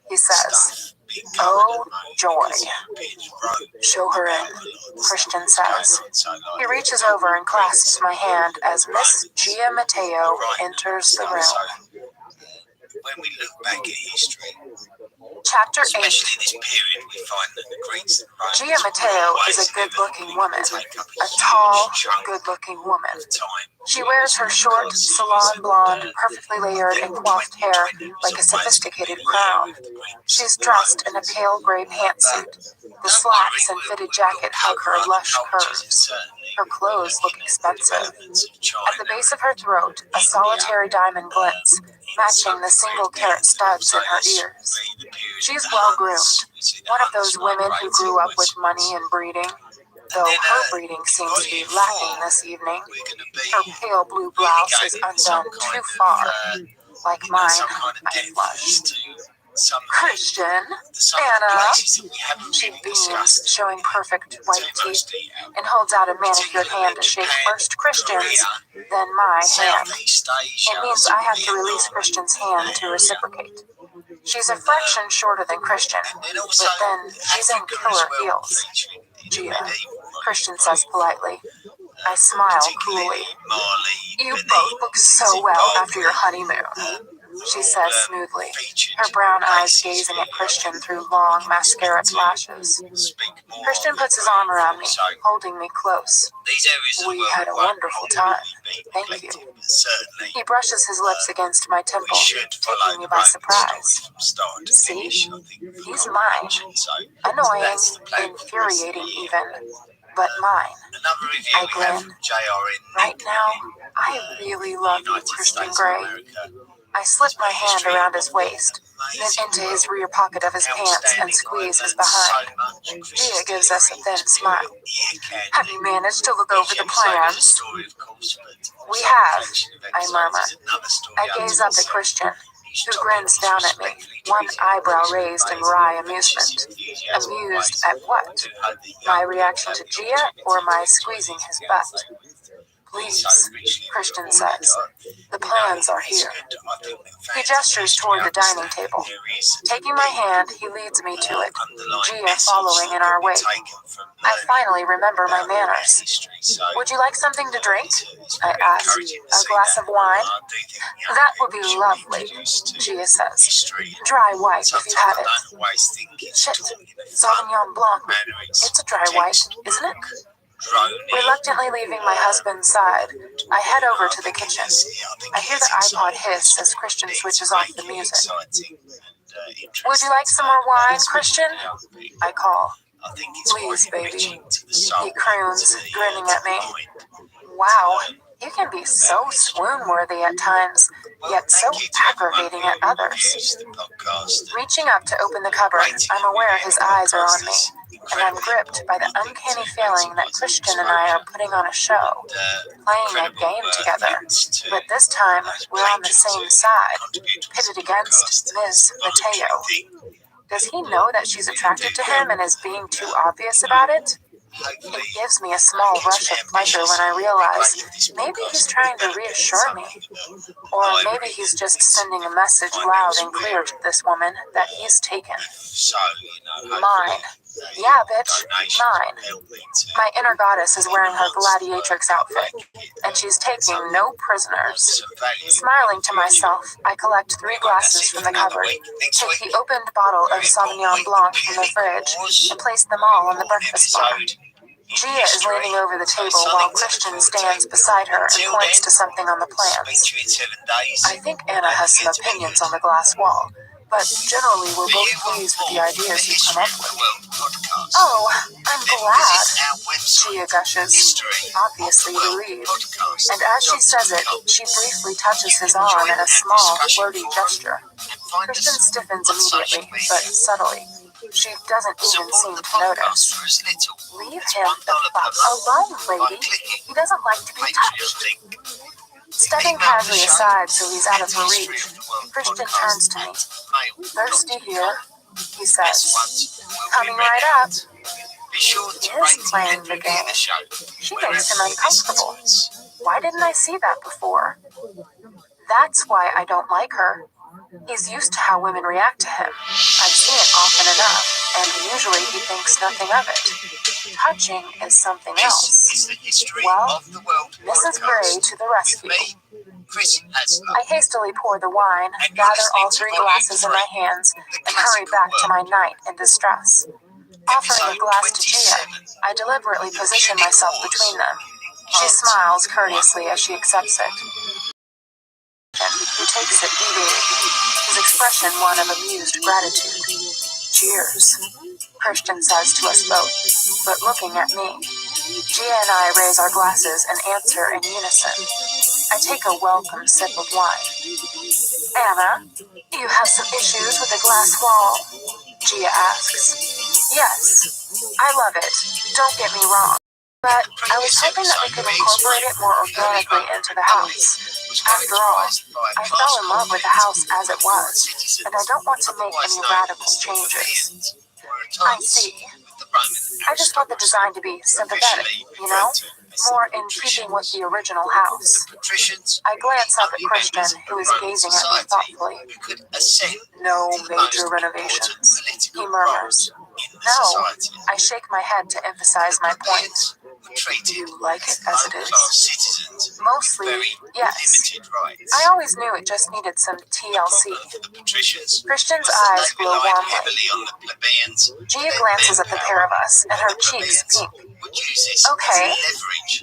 he says. Oh, joy. Show her in, Christian says. He reaches over and clasps my hand as Miss Gia Mateo enters the room. When we look back at history, Chapter 8. Especially in this period, we find that the Greeks and Romans Gia Mateo is a good-looking woman, a tall, good-looking woman. She wears her short, salon blonde, perfectly layered and coiffed hair like a sophisticated crown. She's dressed in a pale gray pantsuit. The slacks and fitted jacket hug her lush curves. Her clothes look expensive. At the base of her throat, a solitary diamond glints, matching the single-carat studs in her ears. She's well-groomed, one of those women who grew up with money and breeding, though her breeding seems to be lacking this evening. Her pale blue blouse is undone too far. Like mine, I flush. Christian, Anna, she beams, showing perfect white teeth, and holds out a manicured hand to shake first Christian's, then my hand. It means I have to release Christian's hand to reciprocate. She's a fraction shorter than Christian, but then she's in killer heels. Gia, Christian says politely. I smile coolly. You both look so well after your honeymoon, she says smoothly, her brown eyes gazing at Christian through long mascaraed lashes. Christian puts his arm around me, holding me close. We had a wonderful time. Thank you. He brushes his lips against my temple, taking me by surprise. See? He's mine. Annoying, infuriating even, but mine. I grin. Right now, I really love you, Christian Grey. I slip my hand around his waist, then into his rear pocket of his pants and squeeze his behind. Gia gives us a thin smile. Have you managed to look over the plans? We have, I murmur. I gaze up at Christian, who grins down at me, one eyebrow raised in wry amusement. Amused at what? My reaction to Gia or my squeezing his butt? Please, Christian says. The plans are here. He gestures toward the dining table. Taking my hand, he leads me to it, Gia following in our wake. I finally remember my manners. Would you like something to drink? I ask. A glass of wine? That would be lovely, Gia says. Dry white if you have it. Shit, Sauvignon Blanc. It's a dry white, isn't it? Reluctantly leaving my husband's side, I head over to the kitchen. I hear the iPod hiss as Christian switches off the music. Would you like some more wine, Christian? I call. Please, baby. He croons, grinning at me. Wow, you can be so swoon-worthy at times, yet so aggravating at others. Reaching up to open the cupboard, I'm aware his eyes are on me, and I'm gripped by the uncanny feeling that Christian and I are putting on a show, playing a game together, but this time we're on the same side, pitted against Ms. Mateo. Does he know that she's attracted to him and is being too obvious about it? It gives me a small rush of pleasure when I realize maybe he's trying to reassure me. Or maybe he's just sending a message loud and clear to this woman that he's taken. Mine. Yeah, bitch, mine. My inner goddess is wearing her gladiatrix outfit, and she's taking no prisoners. Smiling to myself, I collect 3 glasses from the cupboard, take the opened bottle of Sauvignon Blanc from the fridge, and place them all on the breakfast bar. Gia is leaning over the table while Christian stands beside her and points to something on the plans. I think Anna has some opinions on the glass wall, but generally we're both pleased with the ideas we've come up with. Oh, I'm glad, Gia gushes, obviously relieved. And as she says it, she briefly touches his arm in a small, flirty gesture. Christian stiffens immediately, but subtly. She doesn't even seem to notice. Leave him the fuck alone, lady. He doesn't like to be touched. Stepping casually aside so he's out of her reach, Christian turns to me. Thirsty here, he says. Coming right up. He is playing the game. She makes him uncomfortable. Why didn't I see that before? That's why I don't like her. He's used to how women react to him. I've seen it often enough, and usually he thinks nothing of it. Touching is something else. Well, Mrs. Gray to the rescue. Chris has I hastily pour the wine, gather all 3 glasses in my hands, and hurry back to my night in distress. Offering a glass to Gia, I deliberately position myself between them. She smiles courteously as she accepts it. Who takes it eagerly, his expression one of amused gratitude. Cheers, Christian says to us both, but looking at me. Gia and I raise our glasses and answer in unison. I take a welcome sip of wine. Anna, you have some issues with the glass wall? Gia asks. Yes, I love it, don't get me wrong. But I was hoping that we could incorporate it more organically into the house. After all, I fell in love with the house as it was, and I don't want to make any radical changes. I see. I just want the design to be sympathetic, you know? More in keeping with the original house. I glance up at Christian, who is gazing at me thoughtfully. No major renovations, he murmurs. No, I shake my head to emphasize my point. Do you like it as it is? Mostly, yes. I always knew it just needed some TLC. Christian's eyes glow warmly. Gia glances at the pair of us, and her cheeks pink. Okay,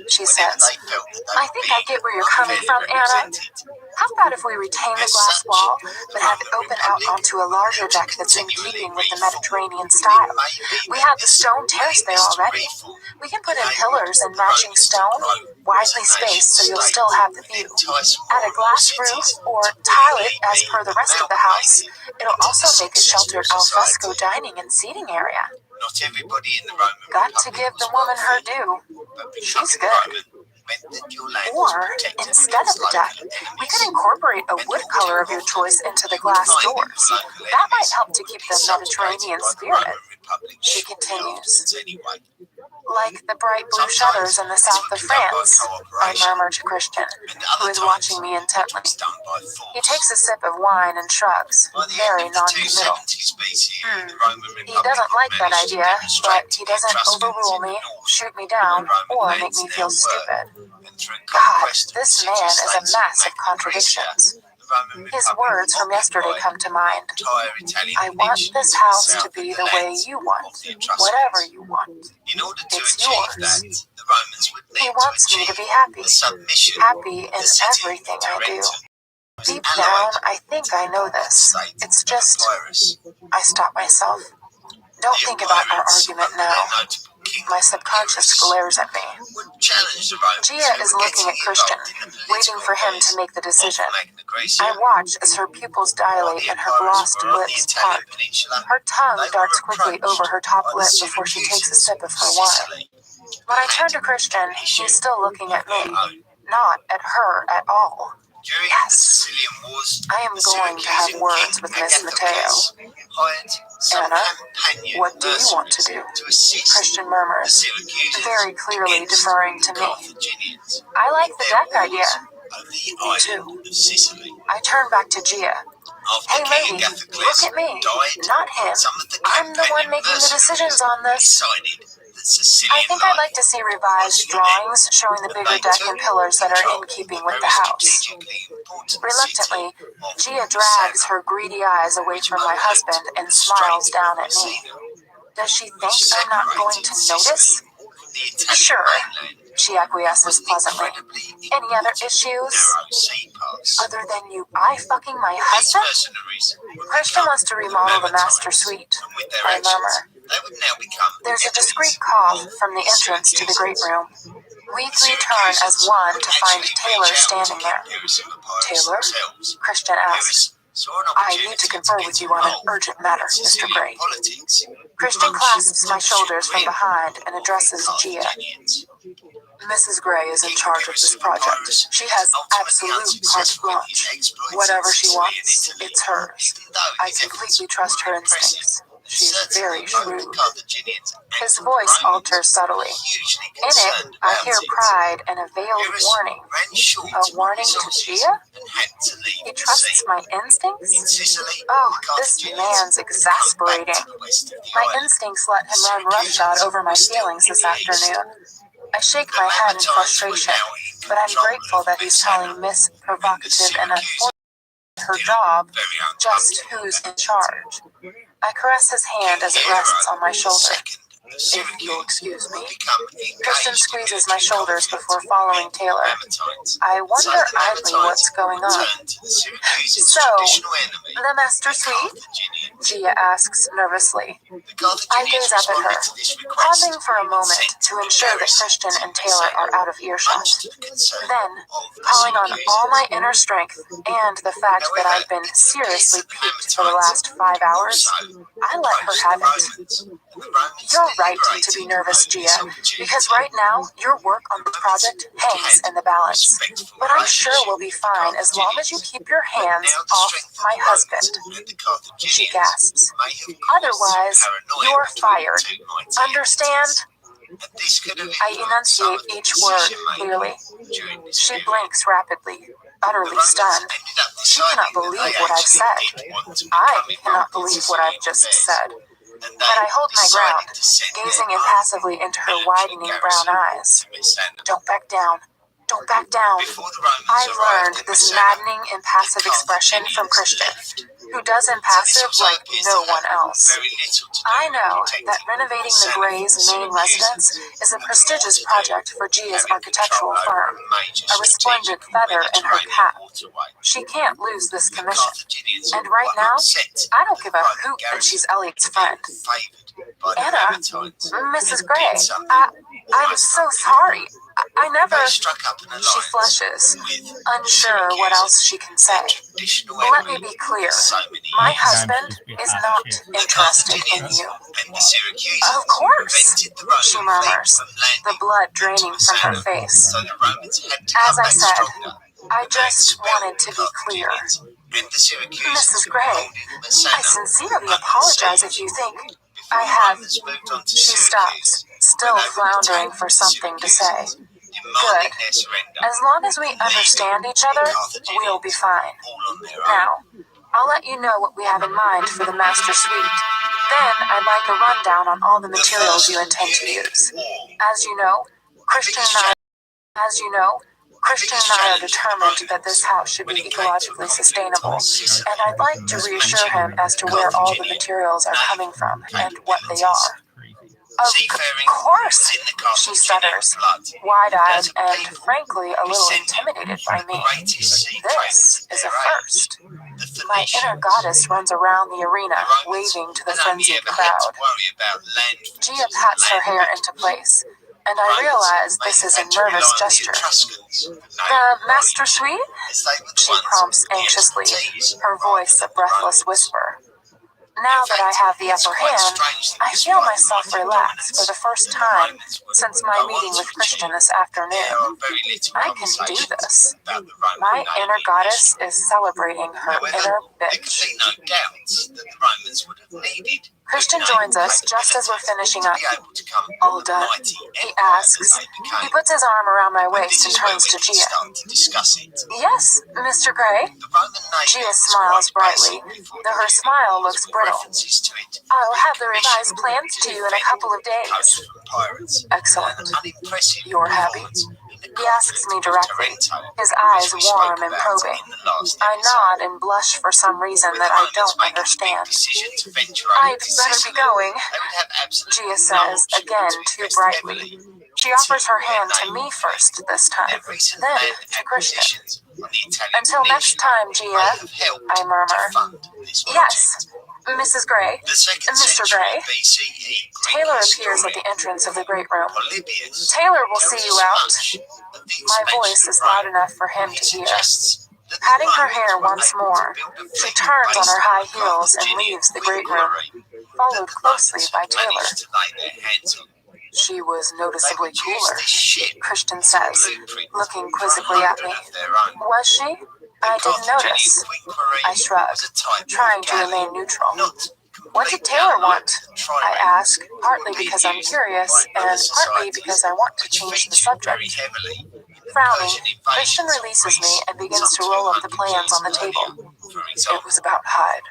she says. I think I get where you're coming from, Anna. How about if we retain the glass wall, but have it open out onto a larger deck that's in keeping with the Mediterranean style? We have the stone terrace there already. We can put in pillars and matching stone, widely spaced so you'll still have the view. Add a glass roof or tile it as per the rest of the house. It'll also make a sheltered al fresco dining and seating area. Got to give the woman her due. She's good. Or, instead of the deck, we could incorporate a wood color of your choice into the glass doors. That might help to keep the Mediterranean spirit. She continues. Like the bright blue shutters in the south of France, I murmur to Christian, who is watching me intently. He takes a sip of wine and shrugs, very non-committal. He doesn't like that idea, but he doesn't overrule me, shoot me down, or make me feel stupid. God, this man is a mass of contradictions. His words from yesterday come to mind. I want this house to be the way you want, whatever you want. It's yours. He wants me to be happy, happy in everything I do. Deep down, I think I know this. It's just, I stop myself. Don't think about our argument now. My subconscious glares at me. Gia is looking at Christian, waiting for him to make the decision. I watch as her pupils dilate and her glossed lips part. Her tongue darts quickly over her top lip before she takes a sip of her wine. When I turn to Christian, he's still looking at me, not at her at all. Yes, I am going to have words with Miss Mateo. Anna, what do you want to do? Christian murmurs, very clearly deferring to me. I like the deck idea. Me too. I turn back to Gia. Hey lady, look at me, not him. I'm the one making the decisions on this. I think I'd like to see revised drawings showing the bigger deck and pillars that are in keeping with the house. Reluctantly, Gia drags her greedy eyes away from my husband and smiles down at me. Does she think I'm not going to notice? Sure, she acquiesces pleasantly. Any other issues? Other than you eye-fucking my husband? Christian wants to remodel the master suite, I murmur. There's a discreet cough from the entrance to the great room. We 3 turn as one to find Taylor standing there. Taylor? Christian asks. I need to confer with you on an urgent matter, Mr. Gray. Christian clasps my shoulders from behind and addresses Gia. Mrs. Gray is in charge of this project. She has absolute carte blanche. Whatever she wants, it's hers. I completely trust her instincts. She's very shrewd. His voice alters subtly. In it, I hear pride and a veiled warning. A warning to Gia? He trusts my instincts? Oh, this man's exasperating. My instincts let him run roughshod over my feelings this afternoon. I shake my head in frustration. but I'm grateful that he's telling Miss Provocative and unfortunate her job just who's in charge. I caress his hand as it rests on my shoulder. If you'll excuse me. Christian squeezes my shoulders before following Taylor. I wonder idly what's going on. So, the master suite? Gia asks nervously. I gaze up at her, pausing for a moment to ensure that Christian and Taylor are out of earshot. Then, calling on all my inner strength and the fact that I've been seriously peaked for the last 5 hours, I let her have it. You're right to be nervous, Gia, because right now, your work on the project hangs in the balance. But I'm sure we'll be fine as long as you keep your hands off my husband. She gasps. Otherwise, you're fired. Understand? I enunciate each word clearly. She blinks rapidly, utterly stunned. She cannot believe what I've said. I cannot believe what I've just said. But I hold my ground, gazing impassively into her widening brown eyes. Don't back down. Don't back down. I've learned this maddening impassive expression from Christian, who does impassive like no one else. I know that renovating the Gray's main residence is a prestigious project for Gia's architectural firm, a resplendent feather in her cap. She can't lose this commission. And right now, I don't give a hoot that she's Elliot's friend. Anna, Mrs. Gray, I was so sorry. I never... She flushes, unsure what else she can say. Let me be clear. My husband is not interested in you. Of course, she murmurs, the blood draining from her face. As I said, I just wanted to be clear. Mrs. Gray, I sincerely apologize if you think I have... She stops, still floundering for something to say. Good. As long as we understand each other, we'll be fine. Now, I'll let you know what we have in mind for the master suite. Then I'd like a rundown on all the materials you intend to use. As you know, Christian and I are determined that this house should be ecologically sustainable, and I'd like to reassure him as to where all the materials are coming from and what they are. Of course, she stutters, wide-eyed and frankly a little intimidated by me. This is a first. My inner goddess runs around the arena, waving to the frenzied crowd. Gia pats her hair into place, and I realize this is a nervous gesture. The master suite? She prompts anxiously, her voice a breathless whisper. Now that I have the upper hand, I feel myself relax for the first time since my meeting with Christian this afternoon. I can do this. My inner goddess is celebrating her inner bitch. Christian joins us just as we're finishing up. All done? He asks. He puts his arm around my waist and turns to Gia. Yes, Mr. Gray? Gia smiles brightly, though her smile looks brittle. I'll have the revised plans to you in a couple of days. Excellent. You're happy? He asks me directly, his eyes warm and probing. I nod and blush for some reason that I don't understand. I'd better be going, Gia says, again too brightly. She offers her hand to me first this time, then to Christian. Until next time, Gia, I murmur. Yes, Mrs. Gray, Mr. Gray. Taylor appears at the entrance of the great room. Taylor will see you out. My voice is loud enough for him to hear. Patting her hair once more, she turns on her high heels and leaves the great room, followed closely by Taylor. She was noticeably cooler, Christian says, looking quizzically at me. Was she? I didn't notice. I shrug, trying to remain neutral. What did Taylor want? I ask, partly because I'm curious, and partly because I want to change the subject. Frowning, Christian releases me and begins to roll up the plans on the table. It was about Hyde.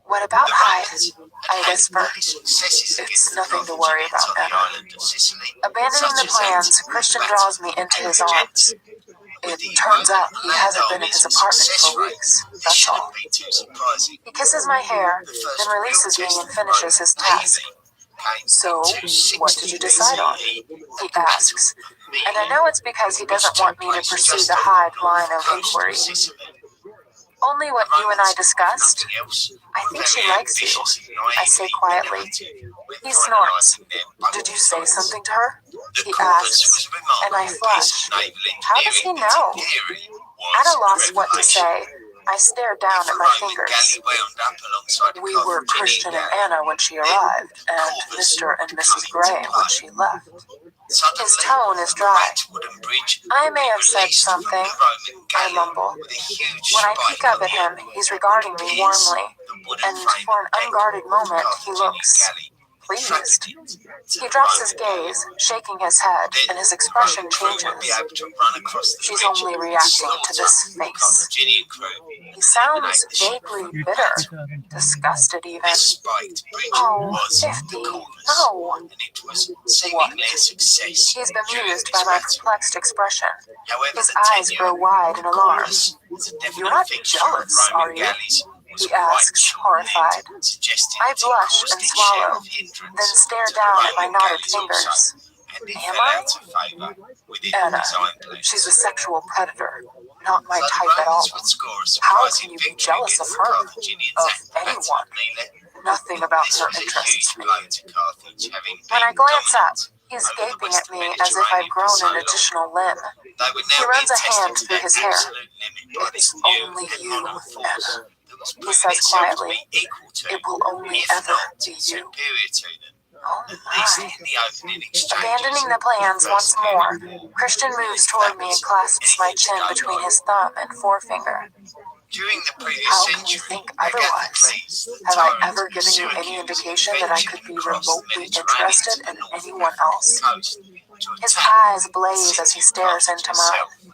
What about The Hyde? raids I and whisper. heavy successes against It's the nothing to worry Carthaginians about, on the Anna. island of Sicily, Abandoning the such as plans, Antioch, Christian Batum, draws me into and his Regent. arms. With It the turns out Roman he land hasn't been in armies his and apartment success for rate, weeks, this that's shouldn't all. be too surprising. He kisses my hair, The first then real releases me test and of finishes his Roman task. navy came So, in 260 what did you decide on? BCE, He at the asks, Battle of Milan, and I know it's because he which doesn't took want me to place pursue just the off Hyde the line of coast inquiry. of Sicily. Only what you and I discussed. Nothing else. I think she Very likes you, ambitious and I say naively quietly. innovative, with He snorts. colonising their boat Did you say designs. something to her? The He Corpus asks, was a and I remarkable piece flush. of naval How does he engineering know? that in theory At was a loss what to revelation. say, I stare down If a at my Roman fingers. galley wound up alongside a We were Carthaginian Christian and galley, Anna when she arrived, and Corpus Mr. and would Mrs. come into Gray when play. she left. Suddenly, His tone is the dry. great wooden bridge I would may be have said released from something. the Roman I galley mumble. with a huge When I spike peek up on at the him, end. he's regarding It me pierced warmly, the wooden and frame for an of deck unguarded of the moment he Carthaginian looks galley, pleased. attracting it to He the drops his Roman galley. gaze, shaking his head, Then and his the expression Roman crew would be changes. able to run across the She's bridge only and reacting to slaughter this the face. Carthaginian crew He and sounds eliminate the ship vaguely from bitter, battle. disgusted even. This spiked bridge Oh, was the 50. Corpus, No. and it was seemingly a success He's during bemused this by my battle. perplexed expression. However, His the eyes tenure grow wide in of alarm. Corpus as a You're definite not fixture jealous, of are Roman you? galleys was He quite asks, short-lived, horrified. suggesting I that it blush caused and its share swallow, of hindrance then stare to the down at my Roman knotted galleys also, fingers. and it Am fell I? out of favour within Anna, design she's a plans. sexual predator, not my So the type at all. Romans would score a How surprising can you be victory jealous of against the her? Carthaginians Of at the Battle anyone? of Milan. Nothing about This her was a interests huge me. blow to Carthage, having When I been glance up, dominant he's over the gaping at Western me as if I've Mediterranean for grown so an long. additional limb. They would He now runs be a tested hand to through their his hair. absolute limit by It's this new only and you, modern force Anna. that was He proving says itself to quietly, be equal to, it will only if ever not be you. superior to them, Oh at least my. in the opening exchanges. Abandoning the plans First once more, period. Christian moves If toward that me was and clasps my anything to chin go between by. his thumb and forefinger. During the previous How can you century, think otherwise? Agathocles, the Have I tyrant ever of given you any Syracuse, indication that I could ventured be across the remotely Mediterranean interested to the in North anyone African else? coast to His attack eyes the blaze as city he of stares Carthage into itself. mine.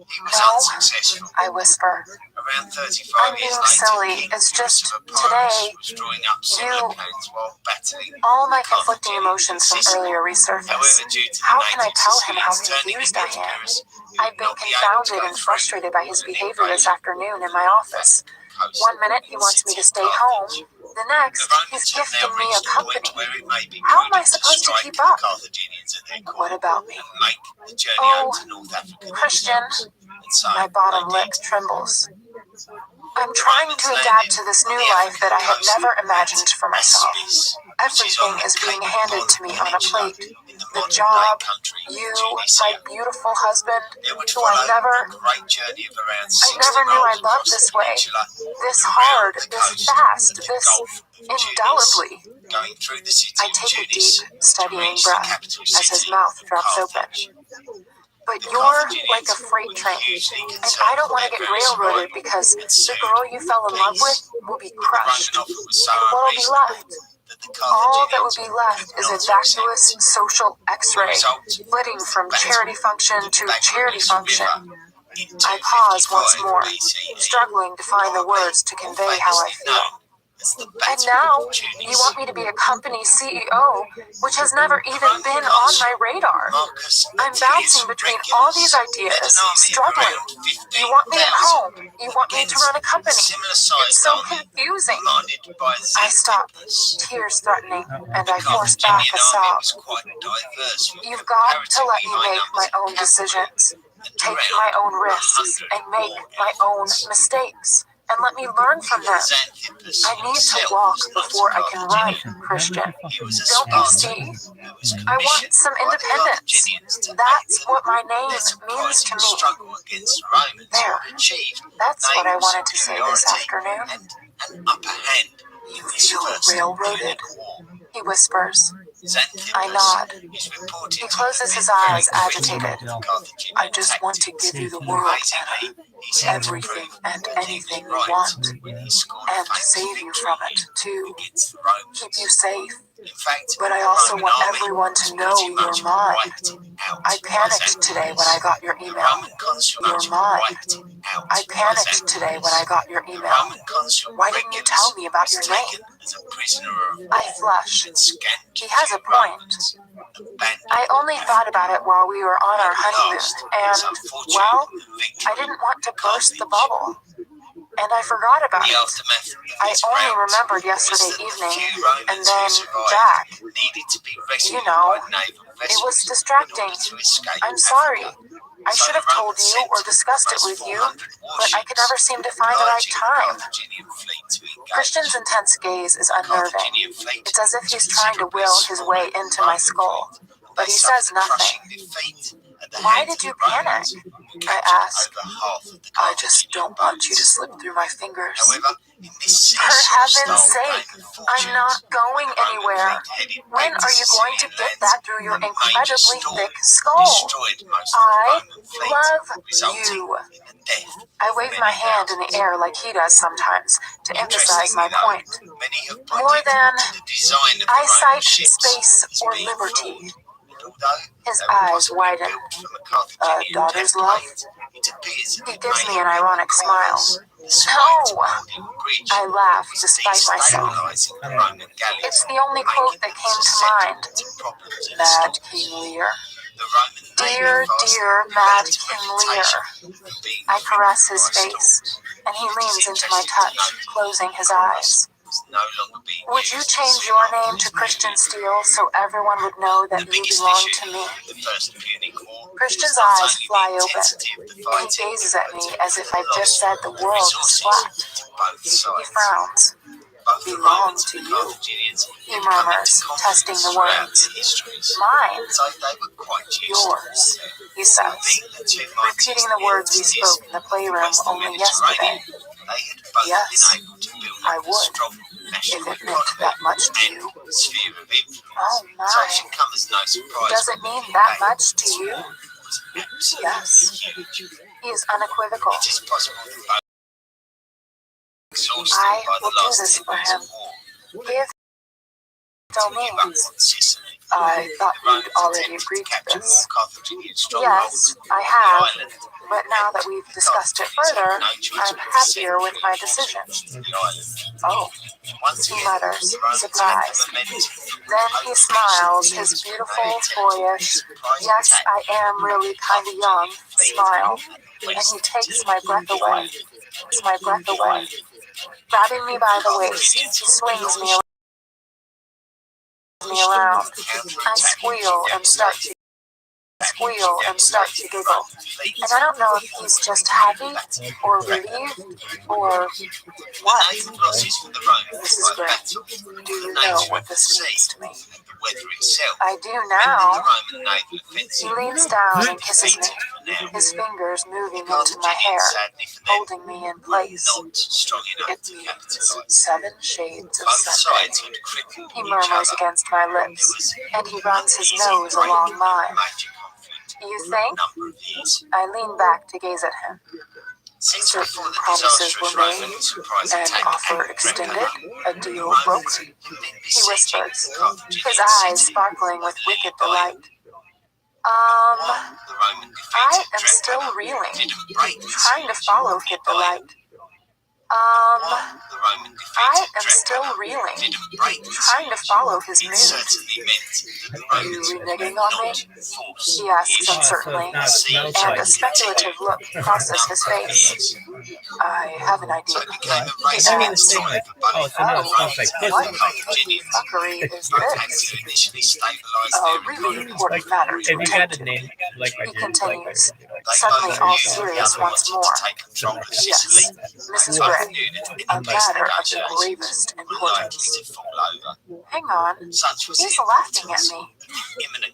He was No, unsuccessful. I whisper. Around 35 I'm years being later, silly. King It's Pyrrhus just of Epirus today, was drawing up similar you- plans while battling All my the conflicting Carthaginians in emotions from Sicily. earlier resurface. However, due to the How can I native tell him how Sicilians turning confused I against am? Pyrrhus, he I've would been not be able to confounded go and through frustrated by his with an behavior this invasion afternoon in of my the office. coast One minute he and wants me city to of stay home, Carthage. the The next he's Romans have gifting now me a reached a point company. where it may be How am I prudent to supposed to strike keep the up? Carthaginians at their What core about me? and make the journey Oh, home to North Africa Christian, themselves. And so my bottom they lip did. trembles. I'm The trying Romans to adapt landed to this on new the life that I had African coast never at imagined for myself. Aspis, which is on Everything the is being Cape handed Bon to me on a Peninsula plate. in the The modern-day job, country of you, Tunisia. my beautiful husband, It would who I follow never, a great journey of around I 60 never knew I miles loved across this the way. peninsula, This around hard, the this coast fast, of the this Gulf of Tunis, indelibly. going through the city I of take a Tunis deep, to steadying reach the breath capital as his city, mouth drops Carthage. open. But The you're like a Carthaginians freight were train, hugely and concerned I don't want to with get their railroaded survival, because and the soon girl you fell in love with peace will be with the crushed. Roman offer was so And what'll be unreasonable left? that the All that would Carthaginians be left could is a not vacuous accept. social The x-ray, result flitting was from the charity battle function of the to charity Bagrius function. River in I pause once 255 more, BCE, struggling to find the words to more convey how I famously feel. known as the And Battle now, of Tunis. you want me to be a company CEO, which has never even been on my radar. Marcus I'm Atilius bouncing between all these Regulus ideas, led an army of struggling. around You want me at 15,000 home. You want me to against run a company. a similar-sized It's so army confusing. commanded by I stop, Xanthippus. tears threatening, and The I force back Carthaginian a army sob. was quite diverse, with You've got to let comparatively me high make numbers my of own cavalry decisions, and take around my own risks, 100 and make war my own elephants. mistakes, and let me learn from them. Xanthippus I need to himself walk was not before a I can run, Carthaginian. Christian. He was a Don't you Spartan see? who was I want commissioned some by the independence. Carthaginians to That's aid what my in name their means to surprising me. struggle against the Romans, There. who achieved That's what I naval wanted to say this superiority afternoon. and an upper hand You in this feel first railroaded? Punic War. He whispers. Xanthippus I nod. is reported He to closes have his been very eyes, critical agitated. of Carthaginian I just want to tactics. give you the world, Amazingly, Anna. he seemed to Everything prove and that he was anything you right want. when he scored a And famous save you victory from it, too. against the Romans. Keep you safe In fact, But I also want everyone to know you're mine. I panicked today when I got your email. You're mine. I panicked today when I got your email. Why didn't you tell me about your name? I flushed. He has a point. I only thought about it while we were on our honeymoon, and, well, I didn't want to burst the bubble. And I forgot about it. I only remembered yesterday evening, and then Jack. You know, it was distracting. I'm sorry. I should have told you or discussed it with you, but I could never seem to find the right time. Christian's intense gaze is unnerving. It's as if he's trying to will his way into my skull, but he says nothing. Why did you panic? I asked. I just don't want you to slip through my fingers. For heaven's sake, I'm not going anywhere. When are you going to get that through your incredibly thick skull? I love you. I wave my hand in the air like he does sometimes to emphasize my point. More than eyesight, space, or liberty. His eyes widen. A daughter's love? He gives me an ironic smile. No! I laugh despite myself. It's the only quote that came to mind. Mad King Lear. Dear, dear, mad King Lear. I caress his face, and he leans into my touch, closing his eyes. Would you change your name to Christian Steele so everyone would know that you belong to me? Christian's eyes fly open, and he gazes at me as if I've just said the world was flat. He frowns. Belong to you, he murmurs, testing the words. Mine. Yours, he says, repeating the words we spoke in the playroom only yesterday. Yes, I would, if it meant that much to you. Oh my, does it mean that much to you? Yes, he is unequivocal. I will do this for him. Give domains. I thought you'd already agreed to this. Yes, I have, but now that we've discussed it further, I'm happier with my decision. Oh, he mutters, surprised. Then he smiles, his beautiful, boyish, yes, I am really kinda young, smile, and he takes my breath away. Grabbing me by the waist, he swings me around. I squeal and start to giggle. And I don't know if he's just happy, or relieved, or what. Mrs. Grant, do you know what this means to me? I do now. He leans down and kisses me, his fingers moving into my hair, holding me in place. It means 7 shades of Sunday. He murmurs against my lips, and he runs his nose along mine. You think? I lean back to gaze at him. Certain promises were made, an offer extended, a deal broken. He whispers, his eyes sparkling with wicked delight. I am still reeling, trying to follow his delight. I am still reeling, trying to follow his mood. Are you reneging on me? He asks uncertainly, and a speculative look crosses his face. I have an idea. He asks, what fuckery is this? A really important matter to attend to. He continues, suddenly all serious once more. Yes, Mrs. Gray, a matter of the gravest importance. Hang on, he's laughing at me.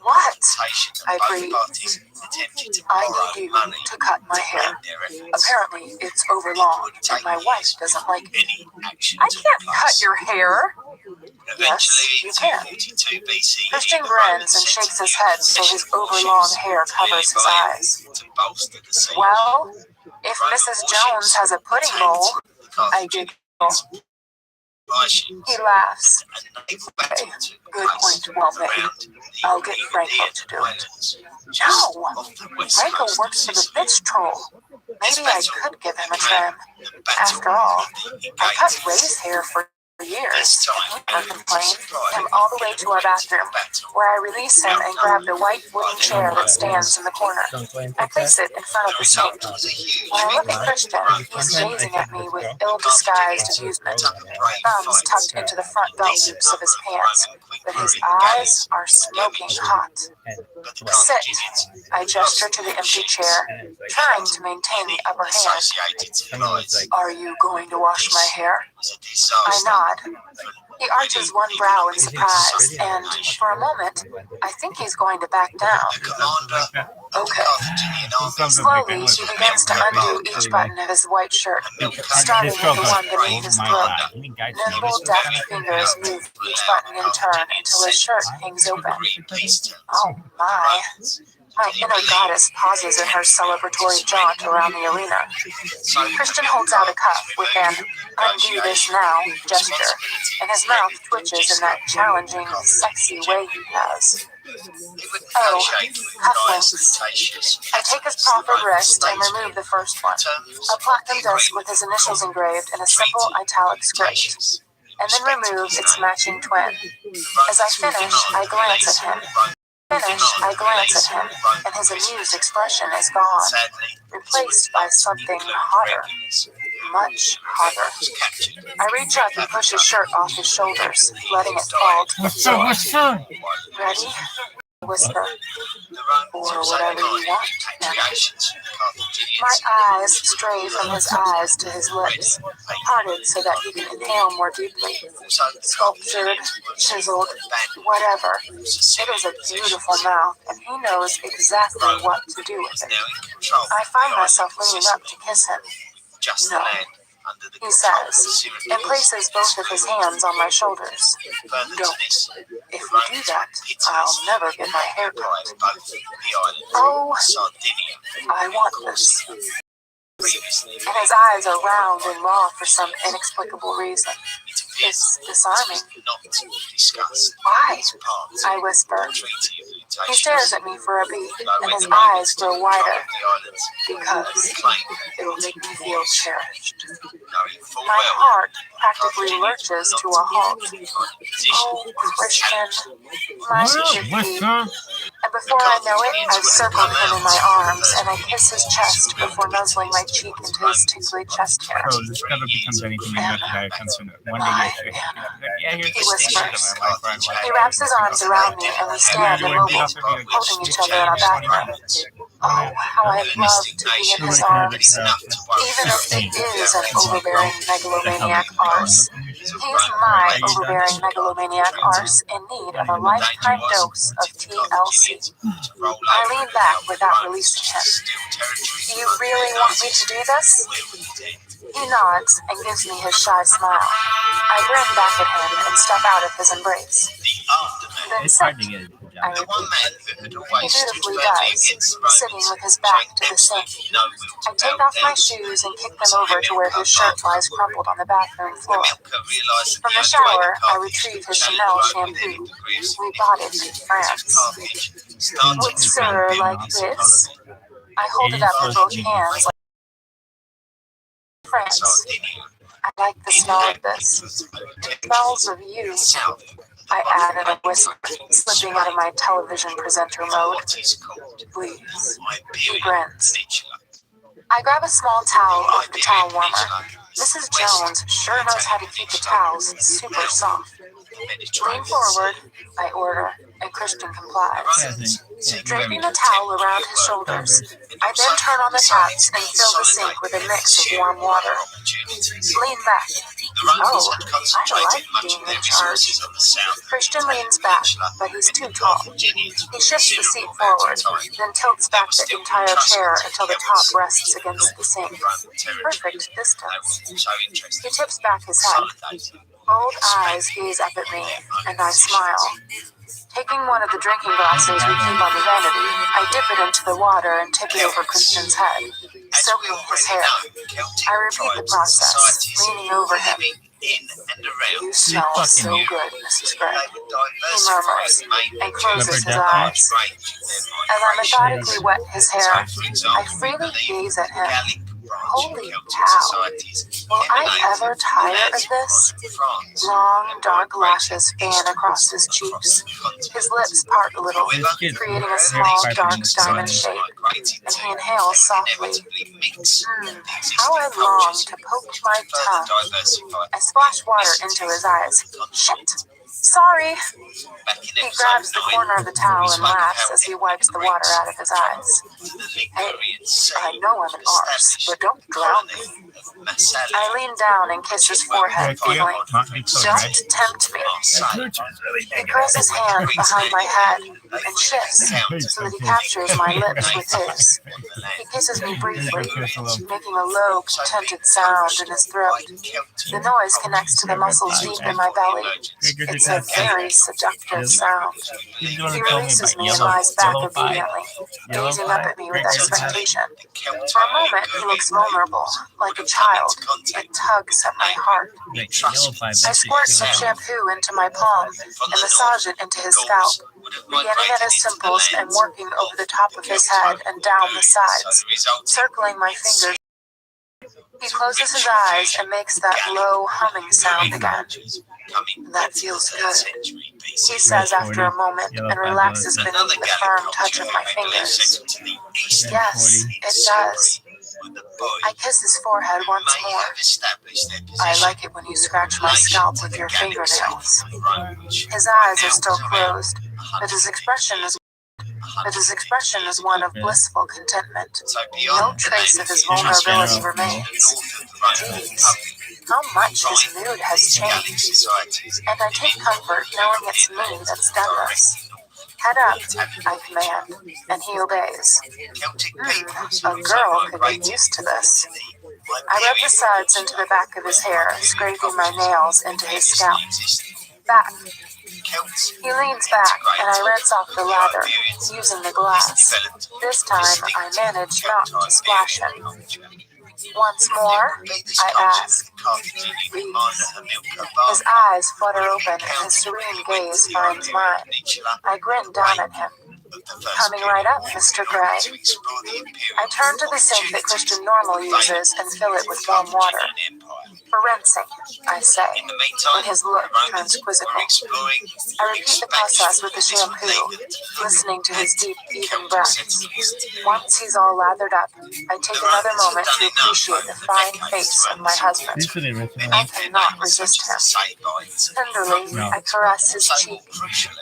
What? I breathe. I need you to cut my hair. Apparently, it's overlong, and my wife doesn't like it. I can't cut your hair. Yes, you can. Christian grins and shakes his head so his overlong hair covers his eyes. Well, if Mrs. Jones has a pudding bowl, I giggle. He laughs. and Okay, good point, well made. I'll get Franco to do it. No! Franco works for the bitch troll. Maybe I could give him a trim. After all, I cut Ray's hair for years. He never complained. Him all the way to our bathroom, where I release him and grab the white wooden chair that stands in the corner. I place it in front of the sink. When I look at Christian, he's gazing at me with ill-disguised amusement, thumbs tucked into the front belt loops of his pants, but his eyes are smoking hot. Sit. I gesture to the empty chair, trying to maintain the upper hand. Are you going to wash my hair? I nod. He arches one brow in surprise, and for a moment, I think he's going to back down. Okay. Slowly, he begins to undo each button of his white shirt, starting with the one beneath his throat. Nimble, deft fingers move each button in turn until his shirt hangs open. Oh my. My inner goddess pauses in her celebratory jaunt around the arena. Christian holds out a cup with an undo this now gesture, and his mouth twitches in that challenging, sexy way he has. Oh, cufflinks. I take his proffered wrist and remove the first one, a platinum disc with his initials engraved in a simple italic script, and then remove its matching twin. As I finish, I glance at him. And his amused expression is gone, replaced by something hotter, much hotter. I reach up and push his shirt off his shoulders, letting it fall to the floor. Ready? I whisper. Or whatever you want, now. My eyes stray from his eyes to his lips, parted so that he can inhale more deeply. Sculptured, chiseled, whatever. It is a beautiful mouth, and he knows exactly what to do with it. I find myself leaning up to kiss him. No, he says, and places both of his hands on my shoulders. Don't. If you do that, I'll never get my hair cut. Oh, I want this. And his eyes are round and raw for some inexplicable reason. It's disarming. Why? I whisper. He stares at me for a beat, and his eyes grow wider. Because it'll make me feel cherished. My heart practically lurches to a halt. Oh, Christian, my chicky. And before I know it, I've circled him in my arms, and I kiss his chest before nuzzling my cheek into his tickly chest hair. Bro, this never becomes anything that I consider. One day He whispers. He wraps his arms around me, and we stand immobile, holding each other in our bathroom. Oh, how I'd love to be in his arms, even if it is an overbearing megalomaniac arse. He's my overbearing megalomaniac arse in need of a lifetime dose of TLC. I lean back without releasing him. Do you really want me to do this? He nods and gives me his shy smile. I grin back at him and step out of his embrace. Then it's hard to get it. I repeat. He dutifully does, sitting with his back to the sink. I take off my shoes and kick them over to where his shirt lies crumpled on the bathroom floor. From the shower, I retrieve his Chanel shampoo. We bought it in France. Would sir like this? I hold it up in both hands like France. I like the smell of this. It smells of you. I add in a whisper, slipping out of my television presenter mode. Please. He grins. I grab a small towel off the towel warmer. Mrs. Jones sure knows how to keep the towels super soft. Lean forward, I order, and Christian complies. Draping the towel around his shoulders, I then turn on the taps and fill the sink with a mix of warm water. Lean back. Oh, I like being in charge. Christian leans back, but he's too tall. He shifts the seat forward, then tilts back the entire chair until the top rests against the sink. Perfect distance. He tips back his head. Bold eyes gaze up at me, and I smile. Taking one of the drinking glasses we keep on the vanity, I dip it into the water and tip it over Christian's head, soaking his hair. I repeat the process, leaning over him. in and around. You smell so fucking- good, Mrs. Gray. They would He murmurs diversify and closes his Leopard eyes. range of their As I migration. methodically wet his hair, For I example, freely gaze at him. Gallic branch Holy of Celtic cow. societies Will I emanated ever tire as of this? from France. Long, dark lashes fan across his cheeks. His lips part a little, creating a small, dark diamond shape, and he inhales softly. How I long to poke my tongue. I splash water into his eyes. Shit! Sorry! He grabs the corner of the towel and laughs as he wipes the water out of his eyes. Hey, I know I'm an arse, but don't drown me. I lean down and kiss his forehead, giggling. Don't tempt me. He curls his hand behind my head and shifts so that he captures my lips with his. He kisses me briefly, making a low, contented sound in his throat. The noise connects to the muscles deep in my belly. It's a very seductive sound. He releases me and lies back obediently, gazing up at me with expectation. For a moment, he looks vulnerable, like a child. It tugs at my heart. I squirt some shampoo into my palm and massage it into his scalp, beginning at his temples and working over the top of his head and down the sides, circling my fingers. He closes his eyes and makes that low humming sound again. That feels good, he says after a moment and relaxes beneath the firm touch of my fingers. Yes, it does. I kiss his forehead once more. I like it when you scratch my scalp with your fingernails. His eyes are still closed, but his expression is one of blissful contentment. No trace of his vulnerability remains. Geez, how much his mood has changed. And I take comfort knowing it's me that's done this. Head up, I command, and he obeys. A girl could get used to this. I rub the suds into the back of his hair, scraping my nails into his scalp. Back. He leans back, and I rinse off the lather, using the glass. This time, I manage not to splash him. Once more, I ask, please. His eyes flutter open, and his serene gaze finds mine. I grin down at him. Coming right up, Mr. Gray. I turn to the sink that Christian Normal uses and fill it with warm water. For rinsing, I say, when his look turns quizzical. I repeat the process with the shampoo, listening to his deep, even breaths. Once he's all lathered up, I take another moment to appreciate the fine face of my husband. I cannot resist him. Tenderly, I caress his cheek,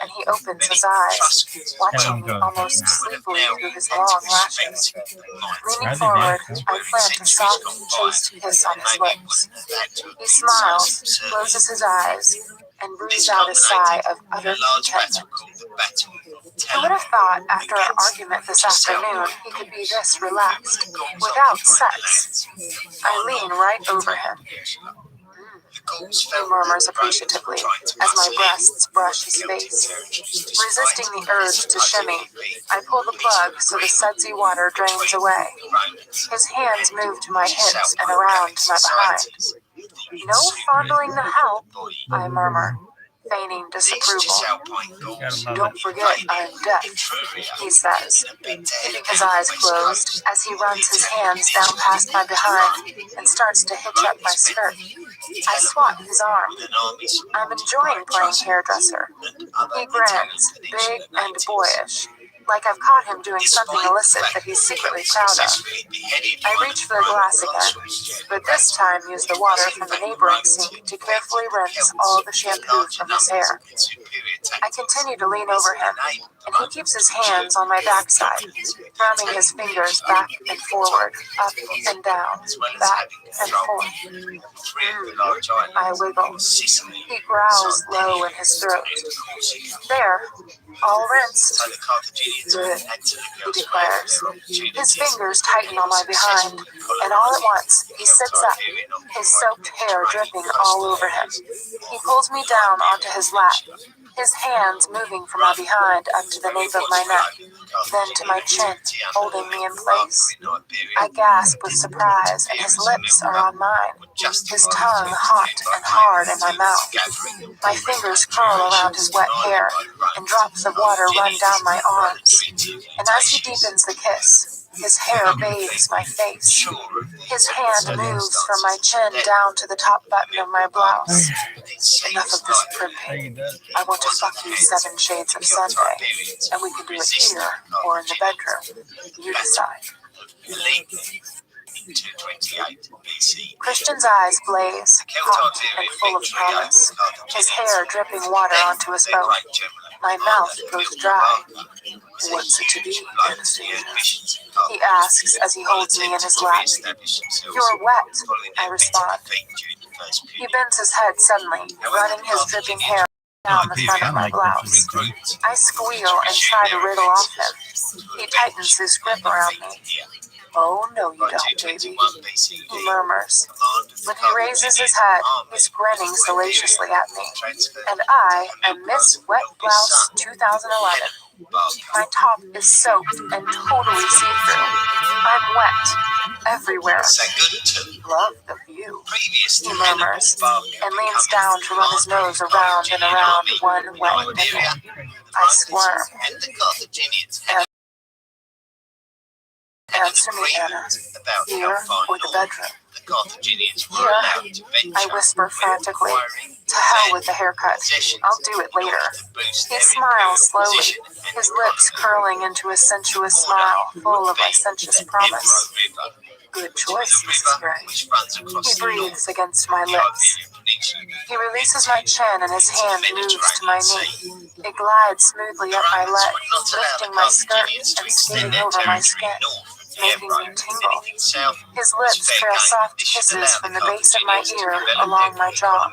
and he opens his eyes, watching me almost sleepily through his long lashes. Leaning forward, I plant a soft, chaste kiss on his lips. He smiles, closes his eyes, and breathes out a sigh of utter contentment. Who would have thought, after our argument this afternoon, he could be this relaxed, without sex? I lean right over him. He murmurs appreciatively as my breasts brush his face. Resisting the urge to shimmy, I pull the plug so the sudsy water drains away. His hands move to my hips and around to my behind. No fondling the help, I murmur, feigning disapproval. Don't forget I'm deaf, he says, keeping his eyes closed as he runs his hands down past my behind and starts to hitch up my skirt. I swat his arm. I'm enjoying playing hairdresser. He grins, big and boyish, like I've caught him doing something illicit that he's secretly proud of. I reach for the glass again, but this time use the water from the neighboring sink to carefully rinse all the shampoo from his hair. I continue to lean over him, and he keeps his hands on my backside, running his fingers back and forward, up and down, back and forth. I wiggle. He growls low in his throat. There, all rinsed. Good, he declares. His fingers tighten on my behind, and all at once, he sits up, his soaked hair dripping all over him. He pulls me down onto his lap, his hands moving from my behind up to the nape of my neck. then to my chin, holding me in place. I gasp with surprise, and his lips are on mine, his tongue hot and hard in my mouth. My fingers curl around his wet hair, and drops of water run down my arms. And as he deepens the kiss, his hair bathes my face. His hand moves from my chin down to the top button of my blouse. Enough of this primping. I want to fuck you 7 shades of Sunday, and we can do it here or in the bedroom. You decide. 228 BC. Christian's eyes blaze, hot and full of promise, his hair dripping water onto his boat. My mouth goes dry. What's it to be, Anastasia? He asks as he holds me in his lap. You're wet, I respond. He bends his head suddenly, running his dripping hair down the front of my blouse. I squeal and try to wriggle off him. He tightens his grip around me. Oh, no, you don't, baby, he murmurs. When he raises his head, he's grinning salaciously at me. And I am Miss Wet Blouse 2011. My top is soaked and totally see-through. I'm wet everywhere. Love the view, he murmurs, and leans down to run his nose around and around one wet nipple. I squirm. Answer me, Anna. Here or the bedroom? Here, I whisper frantically. To hell with the haircut. I'll do it later. He smiles slowly, his lips curling into a sensuous smile full of licentious promise. Good choice, Mrs. Gray. He breathes against my lips. He releases my chin and his hand moves to my knee. It glides smoothly up my leg, lifting my skirt and skating over my skin, making me tingle. His lips trail soft kisses from the base of my ear along my jaw.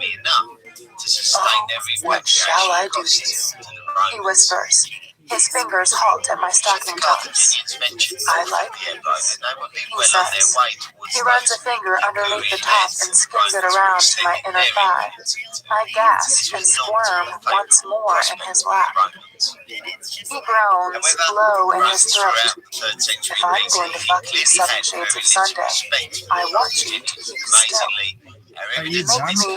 Oh, what shall I do to you? He whispers. His fingers halt at my stocking tops. I like these, he says. He runs a finger underneath the top and skins it around to my inner thigh. I gasp and squirm once more in his lap. He groans low in his throat. If I'm going to fuck you 7 shades of Sunday, I want you to keep still. Make me,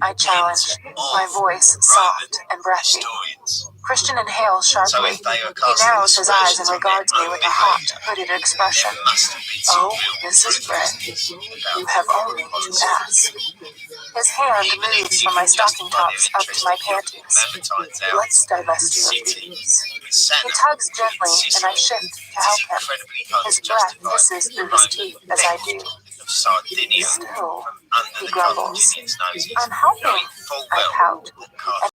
I challenge, my voice soft and breathy. Christian inhales sharply. He narrows his eyes and regards me with a hot, hooded expression. Oh, Mrs. Gray, you have only to ask. His hand moves from my stocking tops up to my panties. Let's divest you of these. He tugs gently, and I shift to help him. His breath hisses through his teeth as I do. Still, he grumbles. I'm helping, I pout, and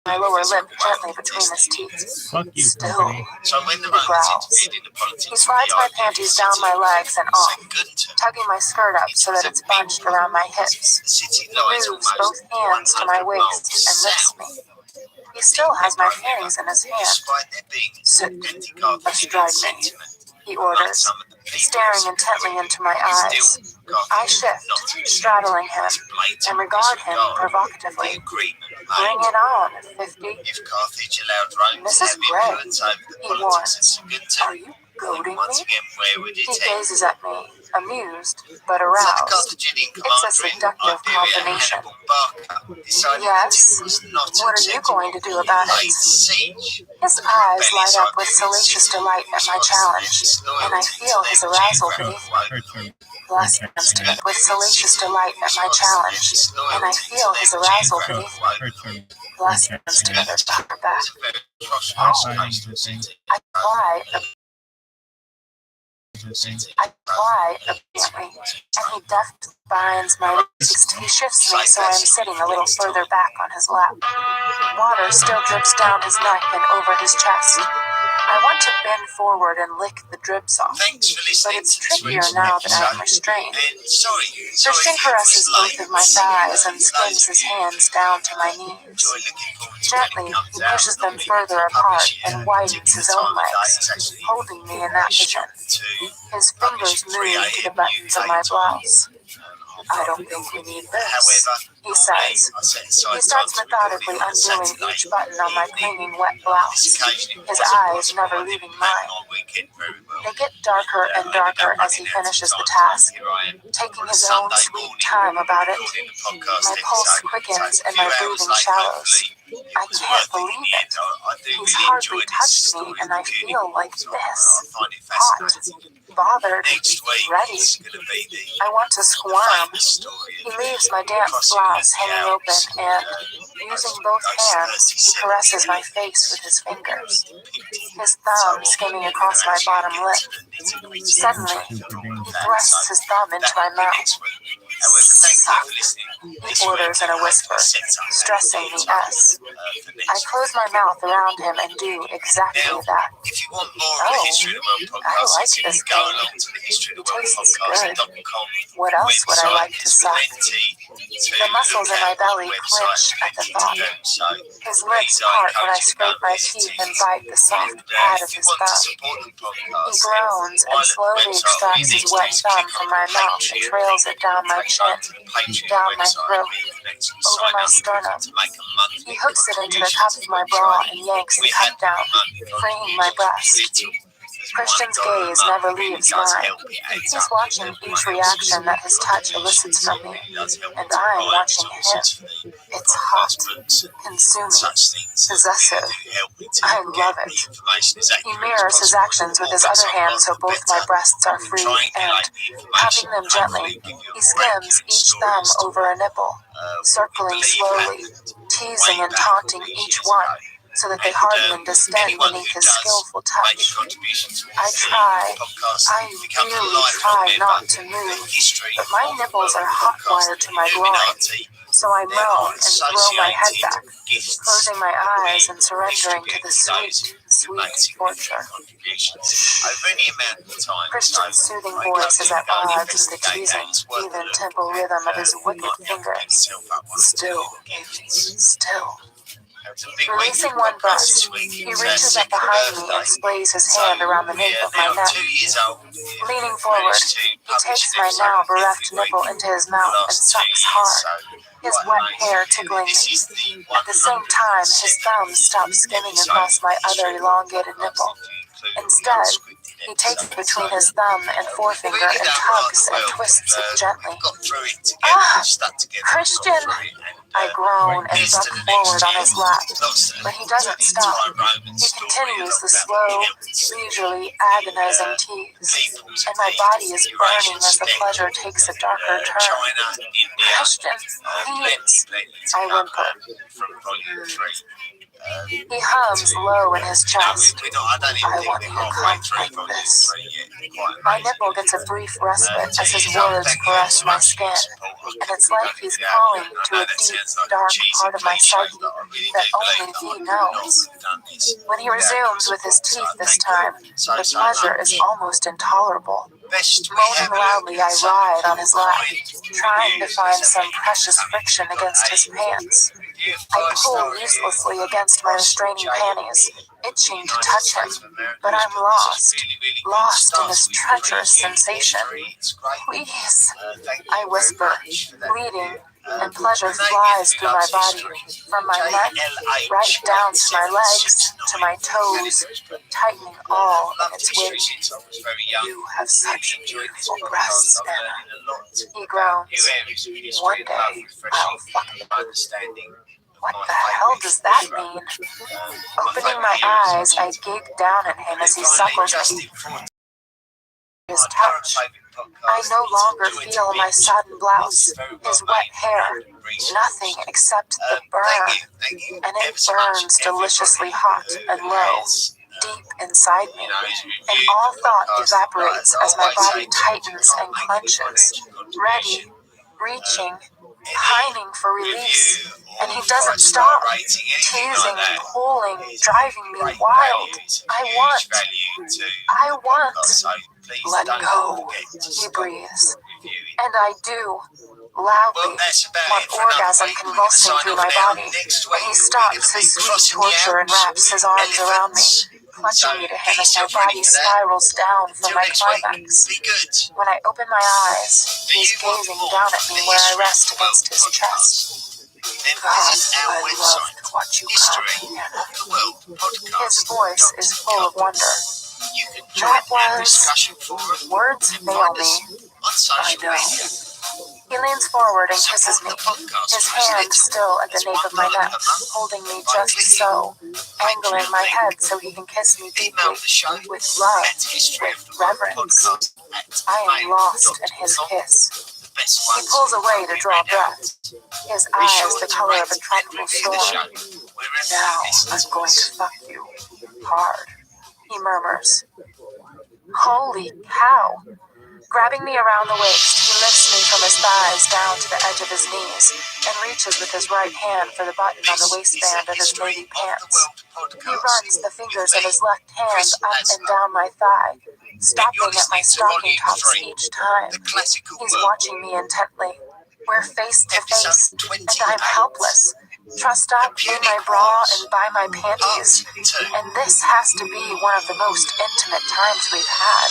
my lower lip gently between his teeth. Fuck you, Still, company. he growls. He slides my panties down my legs and off, tugging my skirt up so that it's bunched around my hips. He moves both hands to my waist and lifts me. He still has my panties in his hand. Sit astride me, he orders, staring intently into my eyes. I shift, straddling him, and regard him provocatively. Bring it on, 50. Mrs. Gray, he warns. Are you goading me? He gazes at me, amused, but aroused. It's a seductive combination. Yes? What are you going to do about it? His eyes light up with salacious delight at my challenge, and I feel his arousal beneath me. Blossoms together with salacious delight at my challenge, and I feel his arousal beneath me. Blossoms together to her back. I cry obediently, and he deftly binds my wrists. He shifts me so I am sitting a little further back on his lap. Water still drips down his neck and over his chest. I want to bend forward and lick the drips off, but it's trickier now that I am restrained. Christian caresses both of my thighs and skins his hands down to my knees. Gently, he pushes them further apart and widens his own legs, holding me in that position. His fingers move to the buttons of my blouse. I don't think we need this. he says. He starts methodically undoing each button on my clinging wet blouse, his eyes never leaving mine. They get darker and darker as he finishes the task, taking his own sweet time about it. My pulse quickens and my breathing shallows. I can't believe it. He's hardly touched me, and I feel like this. Hot, bothered, ready. I want to squirm. He leaves my damp blouse hanging open, and, using both hands, he caresses my face with his fingers, his thumb skimming across my bottom lip. Suddenly, he thrusts his thumb into my mouth. Suck, he orders in a whisper, stressing the S. I close my mouth around him and do exactly that. If you want more of the History of the World I podcast, like you this can go game. along to the History of the It World tastes good. podcast.com. What else would I like to suck? The muscles in my belly clench at the thought. His lips part when I scrape my teeth and bite the soft pad of his thumb. He groans and slowly extracts his wet thumb from my mouth and trails it down my chin, down my throat, over my sternum. He hooks it into the cuff of my bra and yanks the cuff down, freeing my breast. Christian's gaze never leaves mine. He's watching each reaction that his touch elicits from me, and I'm watching him. It's hot, consuming, possessive. I love it. He mirrors his actions with his other hand so both my breasts are free, and, tapping them gently, he skims each thumb over a nipple, circling slowly, teasing and taunting each one, so that they harden and distend beneath his skillful touch. I really try not to move, but my nipples are hot-wired to my groin, so I moan and throw my head back, closing my eyes and surrendering to the sweet, sweet torture. Christian's soothing voice is at odds with the teasing, even tempo rhythm of his wicked fingers. Still. Releasing one breast, he reaches up behind me and splays his hand around the nape of my neck. Leaning forward, he takes my now bereft nipple into his mouth and sucks hard, his wet hair tickling me. At the same time, his thumb stops skimming across my other elongated nipple. Instead, he takes it between his thumb and forefinger and tugs and twists it gently. Ah! Christian! I groan and duck forward on his lap, but he doesn't stop. He continues the slow, leisurely, agonizing tease, and my body is burning as the pleasure takes a darker turn. Christian, please, I whimper. He hums low in his chest. I want you to come like this. My nipple gets a brief respite as his words caress my skin, and it's like he's calling to a deep, dark part of my psyche that only he knows. When he resumes with his teeth this time, the pleasure is almost intolerable. Moaning loudly, I ride on his lap, trying to find some precious friction against his pants. I pull uselessly against my restraining panties, itching to touch him, but I'm lost in this treacherous sensation. Please, I whisper, bleeding, and pleasure flies through my body, from my neck right down to my legs, to my toes, tightening all in its weight. You have such beautiful breasts, Anna. He groans. One day, I'll fuck you. What the hell does that mean? Opening my eyes, I gape down at him as he suckles me. His touch. I no longer feel my sodden blouse, his wet hair, nothing except the burn, and it burns deliciously hot and low, deep inside me, and all thought evaporates as my body tightens and clenches, ready, reaching, pining for release, and he doesn't stop, teasing, pulling, driving me wild. I want, let go, he breathes, and I do, loudly, one orgasm convulsing through my body, when he stops his sweet torture and wraps his arms around me. clutching me to him as my body spirals down for my climax. Be good. When I open my eyes, he's gazing down at me where I rest against his chest. Then God, visit our I website, loved what you History got. of the World His Podcast. voice is full of wonder. You can join That our was... discussion forum Words and fail find me. us on social I know. media. He leans forward and kisses Support me, the podcast his for as hand little still at the as nape of my $1 neck, per month holding me by just clicking so, angling my link. head so he can kiss me deeply, Email the show with love, at history of with the world reverence. podcast at I am lost in his mail.com. kiss. The best He ones pulls away to we draw read out. breath, his Be eyes sure the to color rate of a and tropical review the show storm. wherever Now you listen I'm to going to us. fuck you. Hard. He murmurs. Holy cow. Grabbing me around the waist, he lifts me from his thighs down to the edge of his knees and reaches with his right hand for the button on the waistband of his navy pants. He runs the fingers of his left hand up and down my thigh, stopping at my stocking tops each time. He's watching me intently. We're face to face, and I'm helpless, trussed up in my bra and by my panties. And this has to be one of the most intimate times we've had.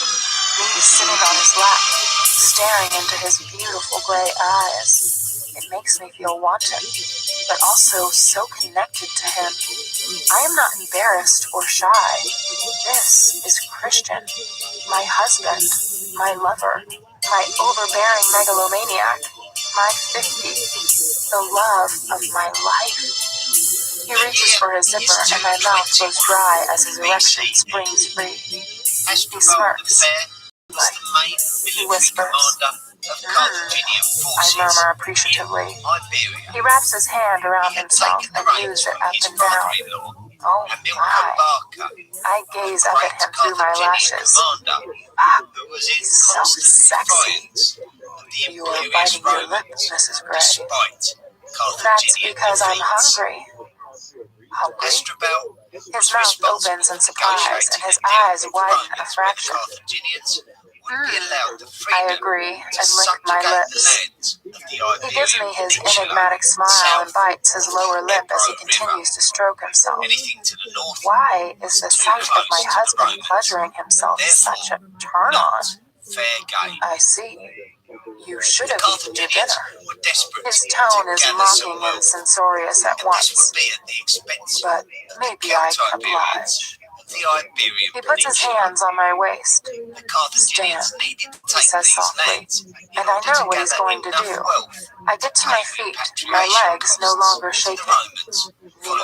Me sitting on his lap, staring into his beautiful gray eyes. It makes me feel wanted, but also so connected to him. I am not embarrassed or shy. This is Christian, my husband, my lover, my overbearing megalomaniac, my 50, the love of my life. He reaches for his zipper and my mouth goes dry as his erection springs free. He smirks. He whispers. I murmur appreciatively. He wraps his hand around himself and moves it up and down. Oh my. I gaze up at him through my lashes. Ah, he's so sexy. You are biting your lip, Mrs. Gray. That's because I'm hungry. Hungry? His mouth opens in surprise and his eyes widen a fraction. I agree and lick my lips. He gives me his enigmatic smile and bites his lower lip as he continues to stroke himself. Why is the sight of my husband pleasuring himself such a turn-on? I see. You should have eaten your dinner. His tone is mocking and censorious at once. But maybe I can oblige. He puts his hands on my waist. Stand, he says softly, and I know what he's going to do. I get to my feet, my legs no longer shaking. Kneel.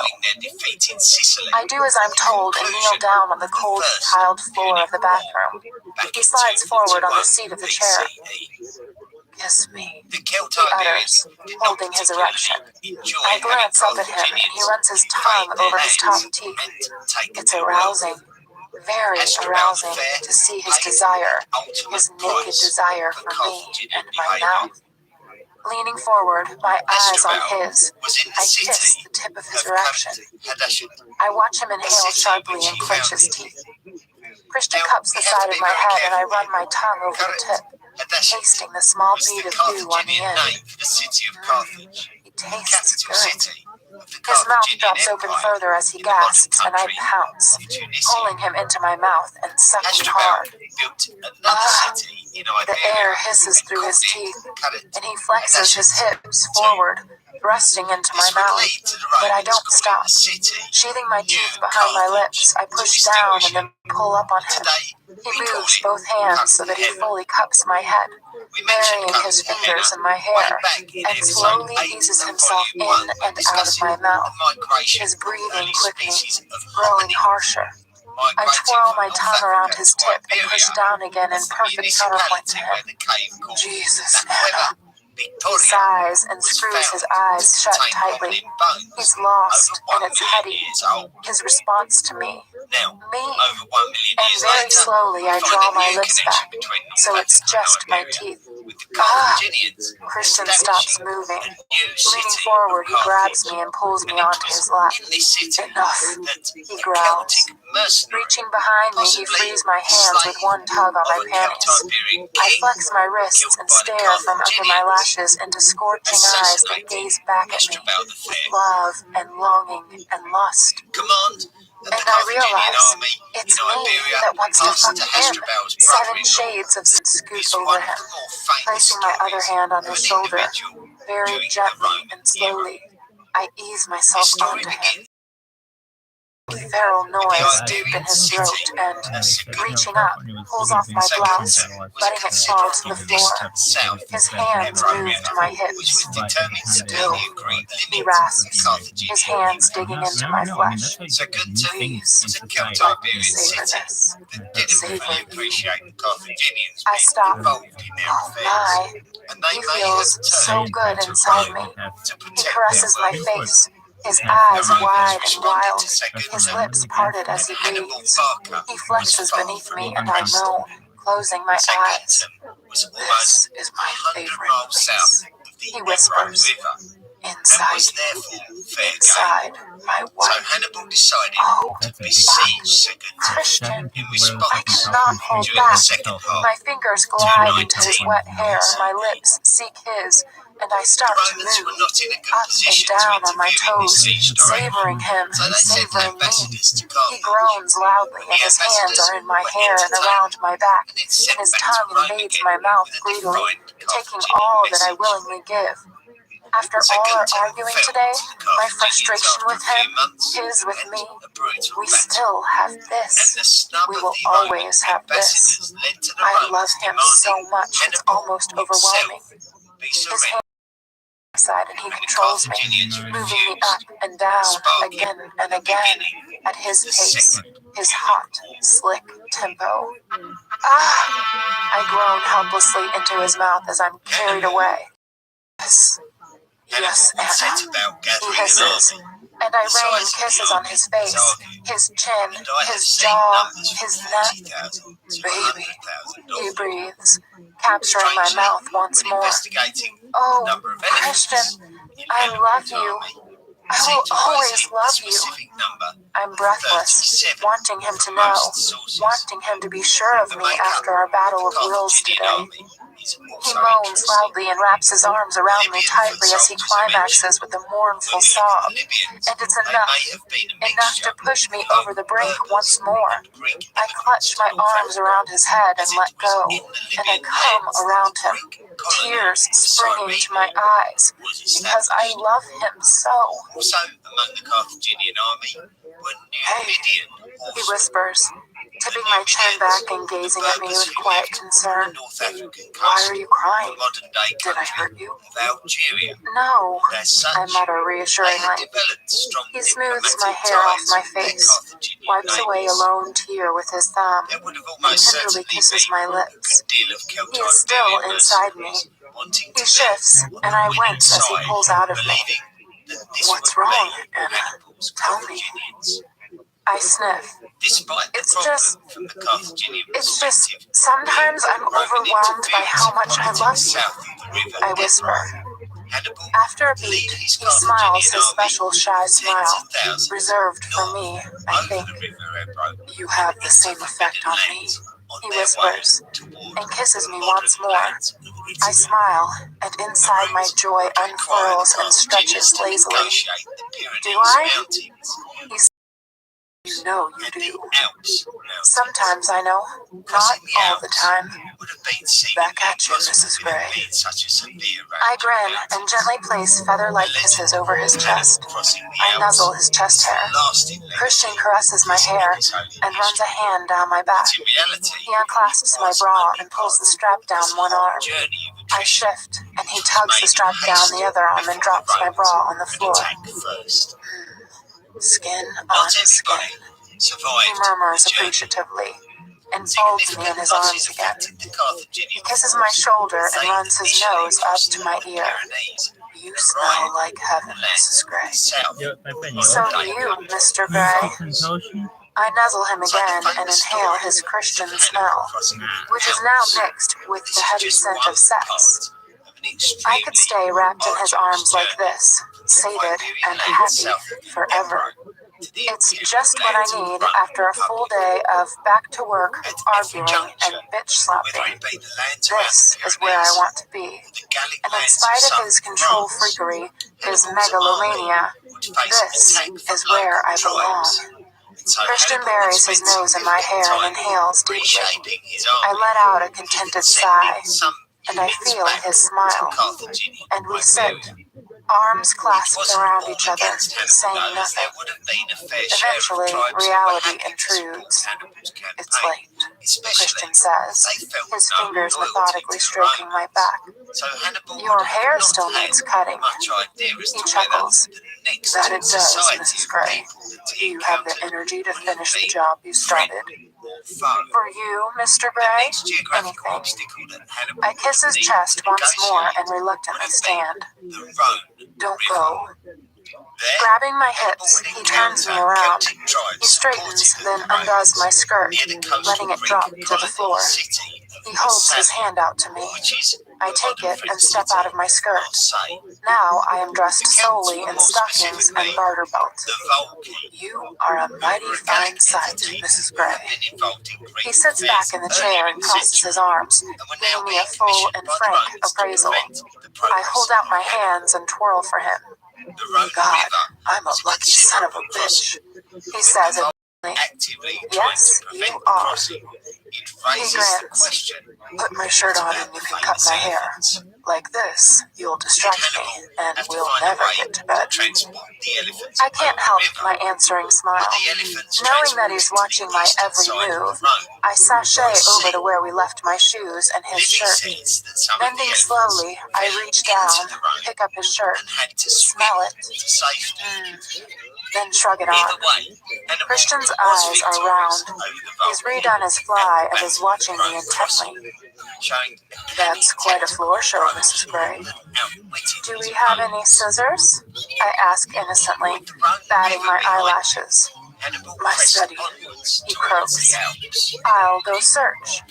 I do as I'm told and kneel down on the cold, tiled floor of the bathroom. He slides forward on the seat of the chair. Kiss me, he utters, holding his erection. I glance up at him and he runs his tongue over his top teeth. It's arousing, very arousing to see his desire, his naked desire for me and my mouth. Leaning forward, my eyes on his, I kiss the tip of his erection. I watch him inhale sharply and clench his teeth. Christian cups the side of my head and I run my tongue over the tip, tasting the small bead of dew on the end. He tastes good. His mouth drops open further as he gasps, and I pounce, pulling him into my mouth and sucking hard. The air hisses through his teeth, and he flexes his hips forward, thrusting into my mouth, but I don't stop. Sheathing my teeth behind my lips, I push down and then pull up on him. He moves both hands so that he fully cups my head, burying his fingers in my hair, and slowly eases himself in and out of my mouth, his breathing quickening, growing harsher. I twirl my tongue around his tip and push down again in perfect counterpoint to him. Jesus, Anna. He sighs and screws his eyes shut tightly. He's lost, and it's heady. His response to me. Me. And very slowly I draw my lips back, so it's just my teeth. Ah! Christian stops moving. Leaning forward, he grabs me and pulls me onto his lap. Enough, he growls. mercenary. Reaching behind me, he frees my hands with one tug on my panties. I flex my wrists and stare from under my lashes into scorching eyes that gaze back at me with love and longing and lust. Command of the And I Carthaginian realize army it's in me Iberia that wants to passed fuck to him. Hasdrubal's 7 brother-in-law. shades of scoot It's over one him, of the more famous placing my other stories hand on of his an shoulder, individual very during the gently Roman and slowly. I ease The myself story onto him. begins Feral noise the deep in his city throat, and of Sigurd, reaching up, pulls off my blouse, letting it fall to the floor. south His of hands Ebro move River, to my which hips. was determined to be Still, the agreed he limit rasps, of his Carthaginian hands digging into my flesh. Please, Please, to let Celto-Iberian me savor city this. that didn't Savor fully you. appreciate the Carthaginians I being stop. involved in their Oh affairs, my, and they he may have feels so turned good to inside Rome me. to He protect caresses their my work. face, his The eyes Romans wide and responded wild, to Sigurd his lips parted as he Hannibal breathes. Barca He was flexes far beneath from me, and I impressed. moan, closing my eyes. Saguntum was This almost is my 100 favorite miles place. south of the He Ebro whispers, River, and inside was you, therefore fair inside game. my So wife. Hannibal decided Oh, to fuck. besiege Saguntum Christian, in I response. cannot hold During the back. second half My fingers of glide into his 219 wet hair, BC, my lips seek his, and I the start to Romans were move, not in a good up and position to down on my interfere in this toes, siege directly. savoring him, So they sent savoring me. ambassadors to He Carthage, groans loudly, and and the his hands ambassadors are in my were hair and entertained around my back, and then and sent his back to tongue Rome invades again my mouth with a greedily, defined taking Carthaginian all that I message. willingly give. After all our Saguntum arguing fell today, to the my Carthaginians frustration after with a few him, months, his with and me, a brutal we battle. still have And this. the snub We of will the Roman always have this. ambassadors led to the I Romans love him so demanding much, it's Hannibal almost himself overwhelming. be His surrendered. hands are side and he And the controls me, Carthaginians moving me refused, up and down, sparking again and the again, beginning at his of the pace, Second his Punic hot, War. slick tempo. Ah! I groan helplessly into his mouth as I'm carried away. Yes, yes, Hannibal set Anna, about he gathering an hisses, army. and I The rain size of the kisses on army his is face, argued, his chin, and I have his seen jaw, numbers from his neck. 40,000 to Baby, 100,000 he of them. breathes, capturing my Strangely, mouth once when more. investigating the Oh, number of Christian, elephants in I love Hannibal's you. army, I seemed will to always always hit a love you. specific number I'm of breathless, 37 wanting him to from know, most sources. wanting him to be sure of The me makeup after our of battle the of wills Carthaginian today. army is He also moans interesting. loudly and wraps his arms around me Libyan tightly foot as he soldiers are climaxes with a mournful When we look at sob. the Libyans, And it's they enough, may have been a enough mixture to push me of over the brink Berbers once more. and Greek I clutch immigrants my to North arms Africa, around his head and as let it was go, in the and I Libyan come lands that around the him, Greek colony tears of springing to my Cyrene eyes, was because I established. love him so. Also among the Carthaginian army were Hey, Numidian he offspring. whispers, The tipping my chin Numidians back and were the gazing at me Berbers with who quiet lived on concern. the North African Why coast are you of the crying? modern-day Did I country hurt you? of Algeria. No, And as I such, mutter they had reassuringly. developed strong He smooths my diplomatic hair off ties my with their face, Carthaginian wipes away a neighbours. lone tear with his thumb, There would have and almost tenderly certainly kisses been my a lips. good deal of He is still Celto-Iberian inside me. mercenaries wanting He to shifts, be on and the I winning wince as he side, pulls out of me. believing that this What's would wrong, be Anna? Hannibal's Tell me. Carthaginians. I sniff. Despite the It's problem just, from the Carthaginian it's just, perspective, sometimes I'm Roman overwhelmed by how interference much I in love politics you. south of the river I Ebro, whisper. Hannibal After a would beat, lead his he smiles Carthaginian his army special shy tens smile, of thousands reserved for north me, I over think. the river Ebro You and have the into same effect forbidden on me, lands on he their whispers, way toward and kisses the me modern once more. lands of I Italy. smile, and The inside my route joy would require the unfurls and stretches Carthaginians to lazily. negotiate the Do Pyrenees I? Mountains He says, you know you and the do. Alps Mountains. Sometimes I know, not Crossing the all the Alps time. would have been seemingly Back at you, impossible Mrs. if it had Gray. been such a severe I range of grin and mountains. gently place feather-like The kisses legend over his of chest. Hannibal crossing the I Alps nuzzle his chest is hair. the lasting Christian legacy caresses of my this hair episode and in runs a history. hand down my back. But in reality, He unclasps it my was bra only and pulls part the strap of down this one long arm. journey of I attrition, shift, and he which was tugs the made in strap down haste the other arm and before drops the my Romans bra on the could floor. attack first. Skin Not on skin, everybody he survived murmurs the journey. appreciatively, and folds me in Significant his arms losses again. affected the Carthaginian He kisses my force shoulder as and they runs his initially nose up crossed to my the ear. Pyrenees You and smell arrived like heaven, on lands Mrs. Gray. south So of do modern-day you, country. Mr. Gray. I nuzzle him So the again and famous inhale story his is of Christian Hannibal smell, crossing the which is now Alps. mixed with This the is heavy just scent one of sex. part of an I extremely could stay wrapped in his arduous arms like journey this, from sated Iberian and lands happy south of the forever. Ebro It's just what I need after a full day of back to work, arguing, and bitch slapping. This is where I want to be. And in spite of his control freakery, his megalomania, this is where I belong. Christian buries his nose in my hair and inhales deeply. I let out a contented sigh, and I feel his smile. And we sit, arms clasped around each other, saying nothing. Eventually, reality intrudes. It's late, Christian says, his fingers methodically stroking my back. Your hair still needs cutting. He chuckles. That it does, Mrs. Gray. Do you have the energy to finish the job you started? For you, Mr. Gray, anything. I kiss his chest once more and reluctantly stand. Don't go. Grabbing my hips, he turns me around. He straightens, then undoes my skirt, letting it drop to the floor. He holds his hand out to me. I take it and step out of my skirt. Now I am dressed solely in stockings and garter belt. You are a mighty fine sight, Mrs. Gray. He sits back in the chair and crosses his arms, giving me a full and frank appraisal. I hold out my hands and twirl for him. God, I'm a lucky son of a bitch, he says admiringly. Yes, you are. He grins. Put my shirt on and you can cut my hair. Like this, you'll distract me, and we'll never get to bed. I can't help my answering smile. Knowing that he's watching my every move, I sashay over to where we left my shoes and his shirt. Bending slowly, I reach down, pick up his shirt, smell it, then shrug it on. Christian's eyes are round. He's redone his fly and is watching me intently. That's quite a floor show, Mrs. Gray. Do we have any scissors? I ask innocently, batting my eyelashes. My study, he croaks. I'll go search.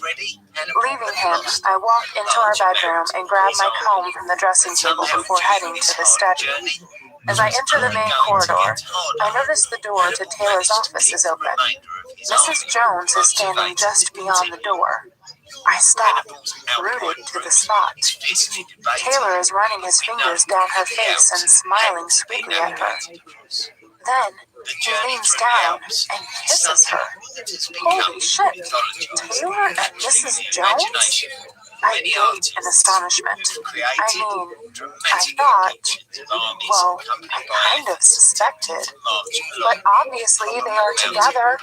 Leaving him, I walk into our bedroom and grab my comb from the dressing table before heading to the study. As I enter the main corridor, I notice the door to Taylor's office is open. Mrs. Jones is standing just beyond the door. I stop, rooted to the spot. Taylor is running his fingers down her face and smiling sweetly at her. Then, he leans down and kisses her. Holy shit! Taylor and Mrs. Jones? I gaped in astonishment. I mean, I thought, well, I kind of suspected, but obviously they are together.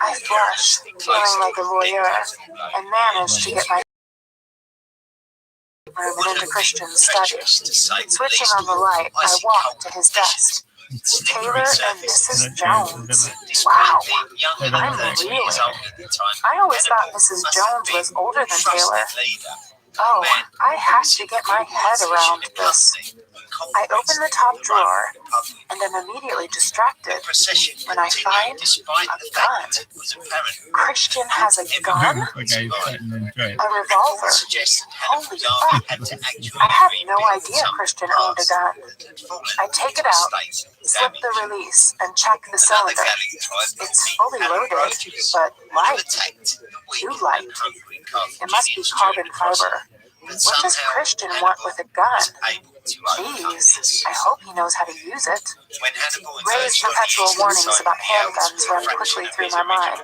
I flush, feeling like a voyeur, and manage to get my room and into Christian's study. Switching on the light, I walk to his desk. Taylor and Mrs. Jones. Wow, I'm really. I always thought Mrs. Jones was older than Taylor. Oh, I have to get my head around this. I open the top drawer and am immediately distracted when I find a gun. Christian has a gun? A revolver? Holy fuck. I had no idea Christian owned a gun. I take it out, slip the release, and check the cylinder. It's fully loaded, but light. Too light. It must be carbon fiber. What does Christian want with a gun? Jeez, I hope he knows how to use it. Ray's perpetual warnings about handguns run quickly through my mind.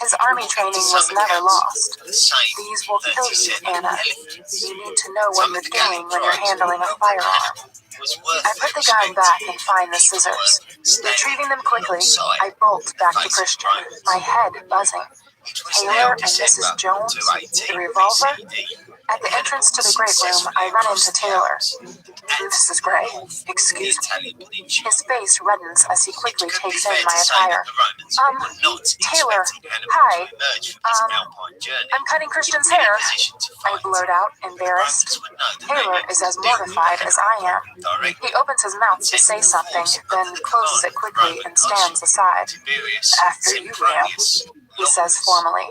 His army training was never lost. These will kill you, Anna. You need to know what you're doing when you're handling a firearm. I put the gun back and find the scissors. Retrieving them quickly, I bolt back to Christian, my head buzzing. Taylor and Mrs. Jones, the revolver? At the entrance to the great room, I run into Taylor. Mrs. Gray, excuse me. His face reddens as he quickly takes in my attire. Taylor, hi. I'm cutting Christian's hair. I blurt out, embarrassed. Taylor is as mortified as I am. He opens his mouth to say something, then closes it quickly and stands aside. After you, ma'am, he says formally.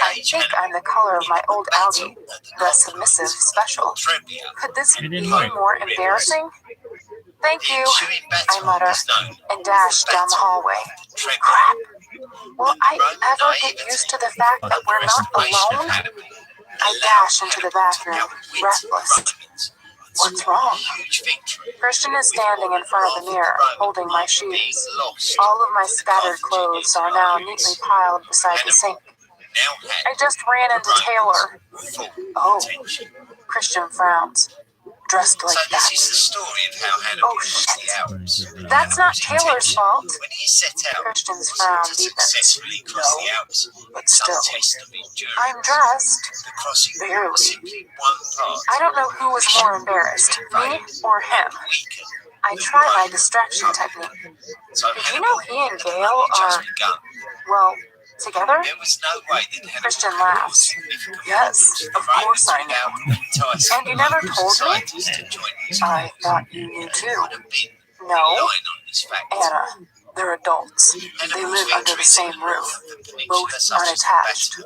I think I'm the color of my old Audi, the submissive special. Could this be more embarrassing? Thank The you, ensuing I battle mutter, is known and dash down the hallway. Trebia. Crap! Will I Roman ever get naivety used to the fact that we're not underestimation of alone? Hannibal I allowed dash into the Hannibal to bathroom, outwit the breathless. Romans and What's score wrong? a huge victory. Christian is With standing in front of half the mirror, Roman holding my army being shoes. lost All of my to the scattered clothes are now neatly piled beside the sink. Now I had just ran the into Taylor. Romans full Oh. attention. Christian frowns. Dressed like So this that. is the story of how Hannibal Oh, lost shit. the Alps. That's not Hannibal's Taylor's intention fault. when he set out Christian's was frown to deepens. successfully cross the No, Alps. but Some still. test of endurance. I'm dressed. The crossing Barely. was simply one part. I don't know who was more embarrassed, me or him. Weaken. I try my distraction technique. So Did you know he and Gail are, just begun. well, together? There was no way that Hannibal Christian could laughs. cause significant Yes, problems of course I without know. enticing And you never local told me? societies to join his I cause. thought you knew Would too. have been No, relying on this fact. Anna, they're adults. They live under the same roof. Both unattached.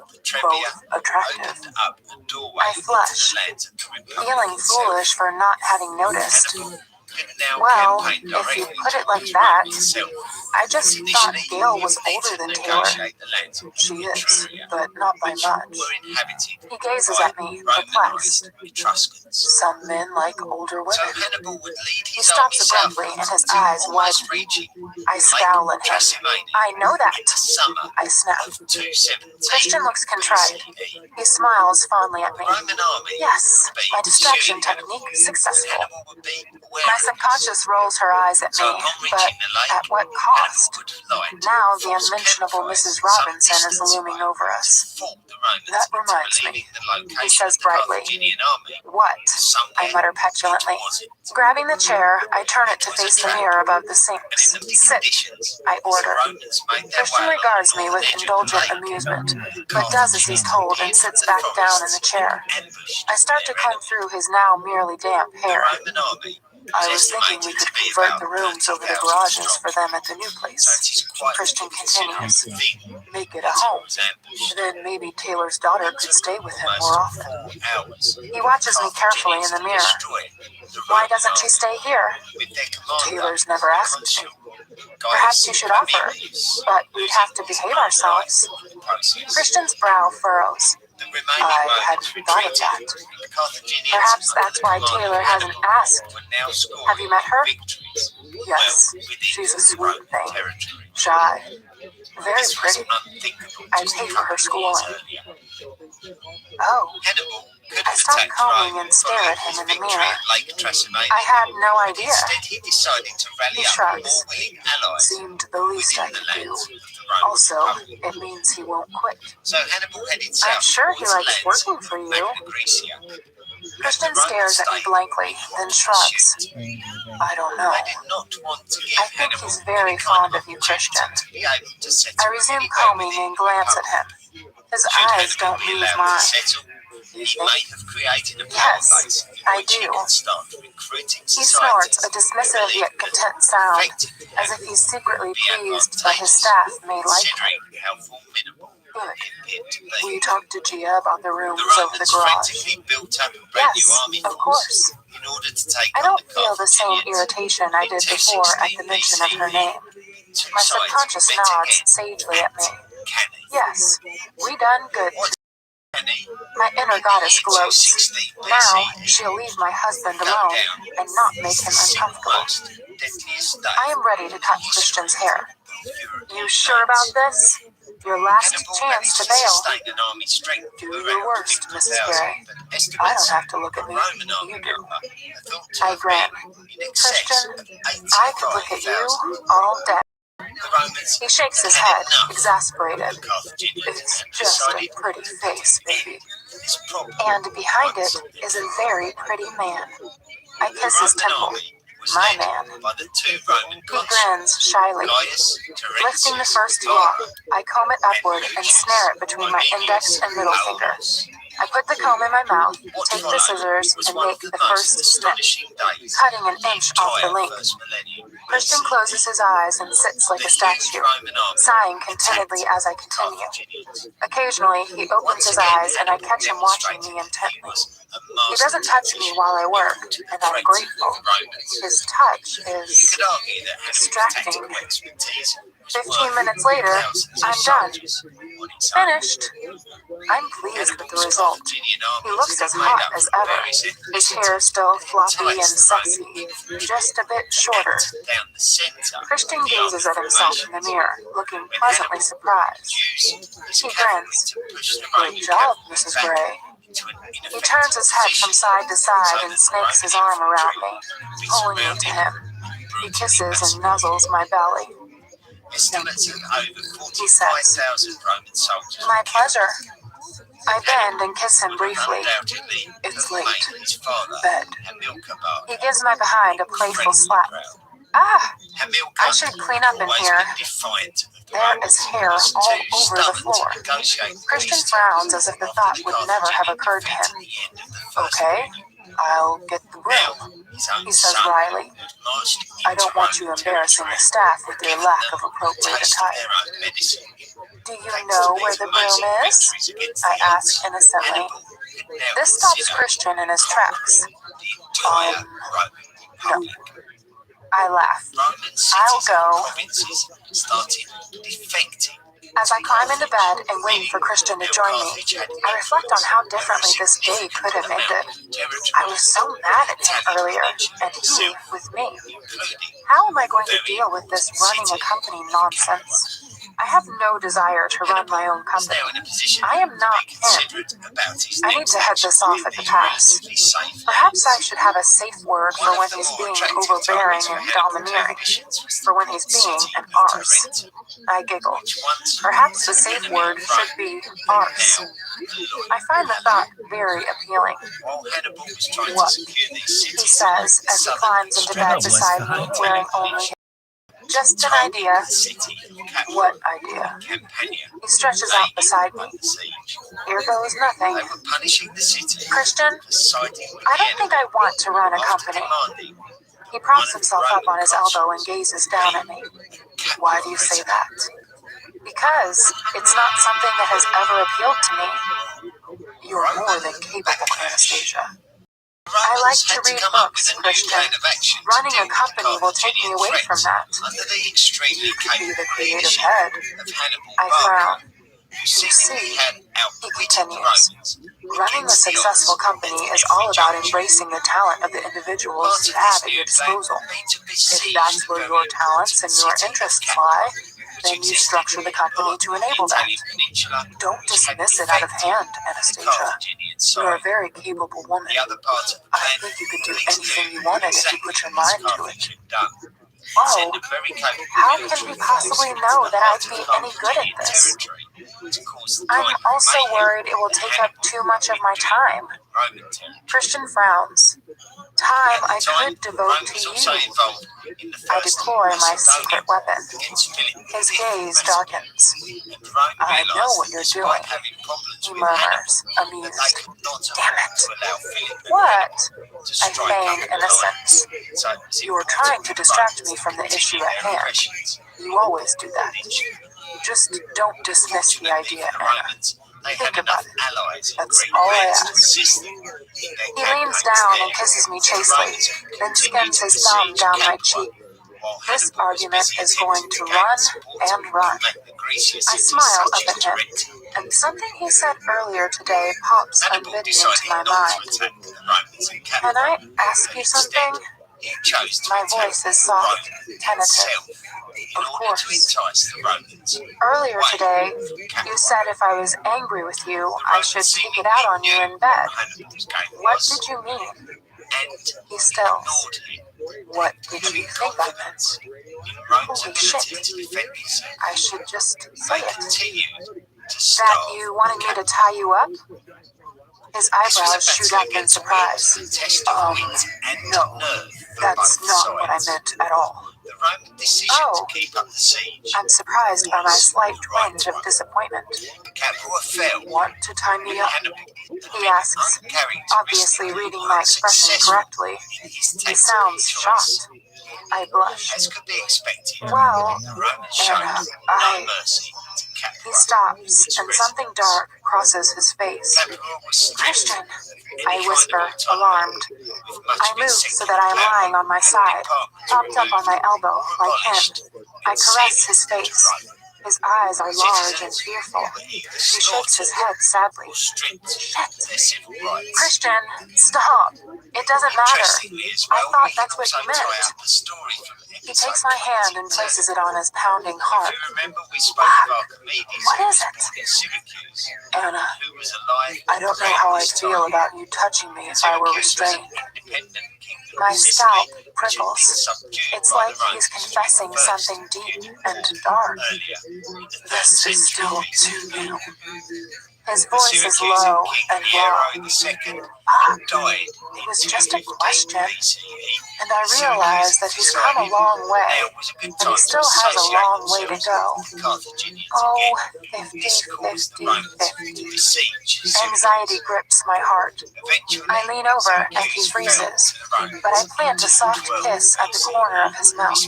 Both attractive. Opened up a doorway I flush, to the lands of the Republic feeling itself. foolish for not having noticed. Hannibal could now Well, campaign if you directly put it like towards that, Rome itself. I just thought Initially, Gail he was would need older to than Taylor. negotiate the lands of She is, Etruria, but not by which much. were inhabited He gazes by at me, perplexed. Romanized Etruscans. Some men like older So women. Hannibal would lead He his stops army abruptly and his southwards, eyes almost widen. reaching I scowl at him. Trasimene I know that. in the summer I snap. of 217. Christian looks contrite. BCE. He smiles fondly at The me. Roman army Yes, would be my distraction pursuing Hannibal, technique and successful. Hannibal would be aware My of this. subconscious rolls her eyes at So me, upon but reaching the lake, at what Hannibal cost? would light Now the false unmentionable campfires Mrs. some Robinson is distance looming away over us. to fool the Romans That into reminds me. believing the He location says of the brightly. Carthaginian army What? was somewhere I mutter petulantly. it wasn't. Grabbing the chair, I turn it to face the mirror above the And in sinks. the thick Sit, conditions, I as the order. Romans made their Christian way along regards the me northern with edge of the indulgent lake, amusement, the but does as he's told and Carthaginians sits from back the down in the forests chair. ambushed I start to their comb enemy. through his now merely damp The hair. Roman army I was was thinking we estimated could to be convert about the rooms over the 30,000 garages strong. for them at the new So place. it is quite Christian a considerable continues. thing. Make it a home. Was ambushed. Then maybe Taylor's daughter could stay with him Almost more often. 4 hours. He watches me carefully in the mirror. Destroy the Why Roman doesn't she army stay here? with their commander, Taylor's never asked me. Consul Perhaps you should offer, Gaius but we'd have to behave ourselves. Process. Christian's brow furrows. The remaining I Romans hadn't thought of retreated. that. The Carthaginians, Perhaps under that's the why command of Taylor hasn't Hannibal, asked. were now scoring Have you met her? victories. Yes, Well, within she's a sweet Roman thing. territory. Shy. Very This was pretty. unthinkable I'd just pay a for her couple of years schooling. earlier. Oh, Hannibal could I have stop attacked combing Rome and stare following at him his in the victory mirror. at Lake Trasimene. I had no But idea. instead, he decided to rally He up shrugs. more willing allies Seemed the least I within the could do. lands of the Roman Also, Republic. it means he won't quit. So Hannibal headed I'm south sure he towards the likes lands working for of you. Magna Graecia. Christian The Roman stares at me state blankly, then shrugs. I don't know. They did not want to give I think Hannibal he's very any kind fond of you, opportunity Christian. to be able to settle I resume anywhere combing within and glance at the him. His Should eyes Hannibal don't be leave allowed mine. to settle, You he think? may have created a power Yes, base in I which he do. could start recruiting He societies snorts a who dismissive believed yet that content sound, effectively as if he's secretly be pleased that his advantageous, staff may like him. considering how formidable Good. it appeared to Will be. you talk to Gia about the rooms The over the Romans garage? frantically built up a brand new Yes, army of force course. in order to take I on don't the feel the same Carthaginians. irritation I did before at the mention of her name. Two My sides subconscious met nods again. sagely at me. Canny. Yes, we done good. What Canny? My inner goddess gloats. 216 Now BCE. she'll leave my husband Go alone down. and not make him The single uncomfortable. most deadliest day I am ready to cut in Christian's history hair. of European You sure about states. this? Your last Hannibal chance managed to to bail. sustain an army strength Do of your around worst, Mrs. 50,000, Gray. but I don't estimates have to look of at the me. Roman army You do. number are thought to I have grin. been in excess Christian, of I could look at you 85,000. all day. The Romans He shakes his had head, enough exasperated. of the Carthaginians It's and just a decided pretty face, baby. this problem And behind it once is a very pretty man. I The kiss his Roman temple. army was My led man. by the two Roman He consuls, grins shyly. Gaius Lifting the Terentius first Varro lock, I comb it upward and snare it between my index and middle finger. I put the comb in my mouth, What take the followed scissors, was and one make of the the most first snip, astonishing days cutting an of the inch off the entire link. first millennium Christian BC. closes his eyes and sits like The a huge statue, Roman army sighing attacked contentedly as I the continue. Carthaginians. Occasionally, he opens Once his again, eyes and I Hannibal catch him watching demonstrated me that he intently. was He doesn't touch me while I work, and I'm grateful. His touch is distracting. 15 minutes later, I'm done. Finished. I'm pleased with the result. He looks as hot as ever. His hair still floppy and sexy, just a bit shorter. Christian gazes at himself in the mirror, looking pleasantly surprised. He grins. Great job, Mrs. Gray. He turns his head from side to side and snakes his arm around me, pulling me to him. He kisses and nuzzles my belly. He says, "My pleasure." I bend and kiss him briefly. It's late. Bed. He gives my behind a playful slap. Ah! I should clean up in here. There is hair all over the floor. Christian frowns as if the thought would never have occurred to him. Okay, I'll get the broom, he says wryly. I don't want you embarrassing the staff with your lack of appropriate attire. Do you know where the broom is? I ask innocently. This stops Christian in his tracks. No. I laugh. I'll go. As I climb into bed and wait for Christian to join me, I reflect on how differently this day could have ended. I was so mad at him earlier, and he with me. How am I going to deal with this running a company nonsense? I have no desire to run my own company. I am not him. I need to head this off at the pass. Perhaps I should have a safe word for when he's being overbearing and domineering, for when he's being an arse. I giggle. Perhaps the safe word should be arse. I find the thought very appealing. What? He says as he climbs into bed beside me, wearing only just an idea. What idea? He stretches out beside me. Here goes nothing. Christian, I don't think I want to run a company. He props himself up on his elbow and gazes down at me. Why do you say that? Because it's not something that has ever appealed to me. You're more than capable, Anastasia. I like to read books, Christian. Running a company will take me away from that. You could be the creative head. I frown. You see, he continues, running a successful company is all about embracing the talent of the individuals you have at your disposal. If that's where your talents and your interests lie, then you structure the company to enable that. Don't dismiss it out of hand, Anastasia. You're a very capable woman. I think you could do anything you wanted if you put your mind to it. Whoa, how can he possibly know that I'd be any good at this? I'm also worried it will take up too much of my time. Christian frowns. Time I could devote to you. I deploy my secret weapon. His gaze darkens. I know what you're doing, he murmurs, amused. Damn it. What? I feign innocence. You're trying to distract me from the issue at hand. You always do that. Just don't dismiss the idea, Anna. Think about it. That's all I ask. He leans down and kisses me chastely, then skims his thumb down my cheek. This argument is going to run and run. I smile up at him, and something he said earlier today pops unbidden into my mind. Can I ask you something? My voice is soft, tentative. Of course. Earlier today, you said if I was angry with you, I should take it out on you in bed. What did you mean? He stills. What did you think I meant? Holy shit. I should just say it. That you wanted me to tie you up? His eyebrows shoot up in surprise. No, that's not what I meant at all. Oh, I'm surprised by my slight twinge of disappointment. Want to tie me up? He asks, obviously reading my expression correctly. He sounds shocked. I blush. Well, Anna, He stops, and something dark, crosses his face. Capital was Christian, any I kind whisper, of autonomy alarmed. with much I of its move so that I am single lying on my side, propped up on my elbow, like him. I caress his face. His eyes are large and fearful. He shakes his head sadly. Shit. Christian, stop. It doesn't matter. I thought that's what you meant. He takes my hand and places it on his pounding heart. What is it? Anna, I don't know how I'd feel about you touching me if I were restrained. My scalp prickles. It's like he's confessing something deep and dark. This is still too new. His voice is low and raw. It was just a question, and I realize that he's come a long way, and he still has a long way to go. Oh, 50. Anxiety grips my heart. I lean over and he freezes, but I plant a soft kiss at the corner of his mouth.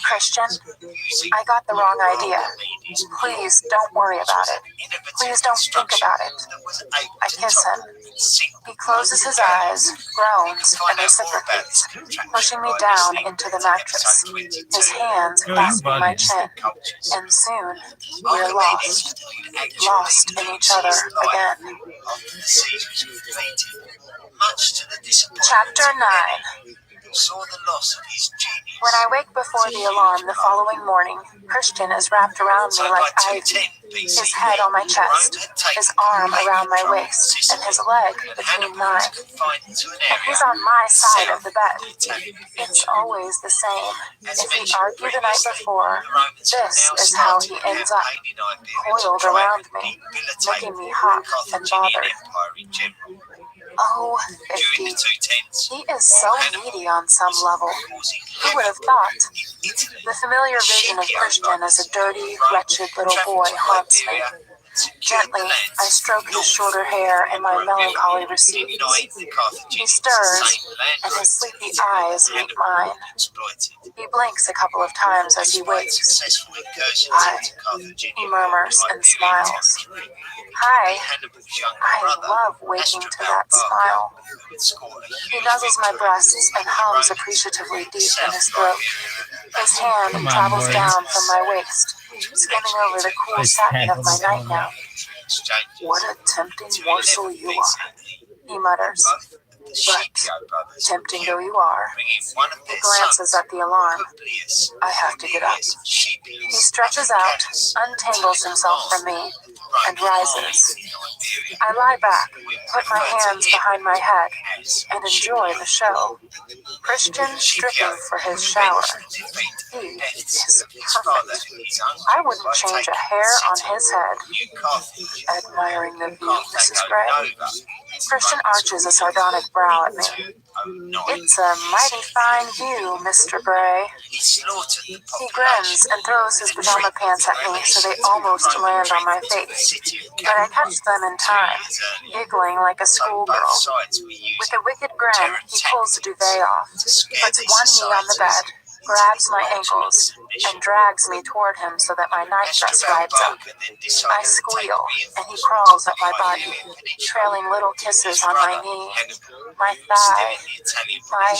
Christian, I got the wrong idea. Please don't worry about it. Please don't think about it. I kiss him. He closes his eyes, groans, and reciprocates, pushing me down into the mattress. His hands clasping my chin, and soon we're lost in each other again. Chapter 9. When I wake before the alarm the following morning, Christian is wrapped around me like ivy, his head on my chest, his arm around my waist, and his leg between mine. And he's on my side of the bed. It's always the same. If we argue the night before, this is how he ends up, coiled around me, making me hot and bothered. Oh, 50. He is so needy on some level. Who would have thought? The familiar vision of Christian as a dirty, wretched little boy haunts me. Gently, I stroke his shorter hair and my melancholy recedes. He stirs, and his sleepy eyes meet mine. He blinks a couple of times as he wakes. Hi, he murmurs and smiles. Hi, I love waking to that smile. He nuzzles my breasts and hums appreciatively deep in his throat. His hand travels down from my waist, skimming over the cool satin of my nightgown. What a tempting morsel you are, he mutters. But, tempting though you are, he glances at the alarm. I have to get up. He stretches out, untangles himself from me, and rises. I lie back, put my hands behind my head, and enjoy the show. Christian stripping for his shower. He is perfect. I wouldn't change a hair on his head. Admiring the view, Mrs. Gray. Christian arches a sardonic brow at me. It's a mighty fine view, Mr. Gray. He grins and throws his pajama pants at me so they almost land on my face. But I catch them in time, giggling like a schoolgirl. With a wicked grin, he pulls the duvet off, puts one knee on the bed, grabs my ankles, and drags me toward him so that my nightdress rides up. I squeal, and he crawls up my body, trailing little kisses on my knee, my thigh, my...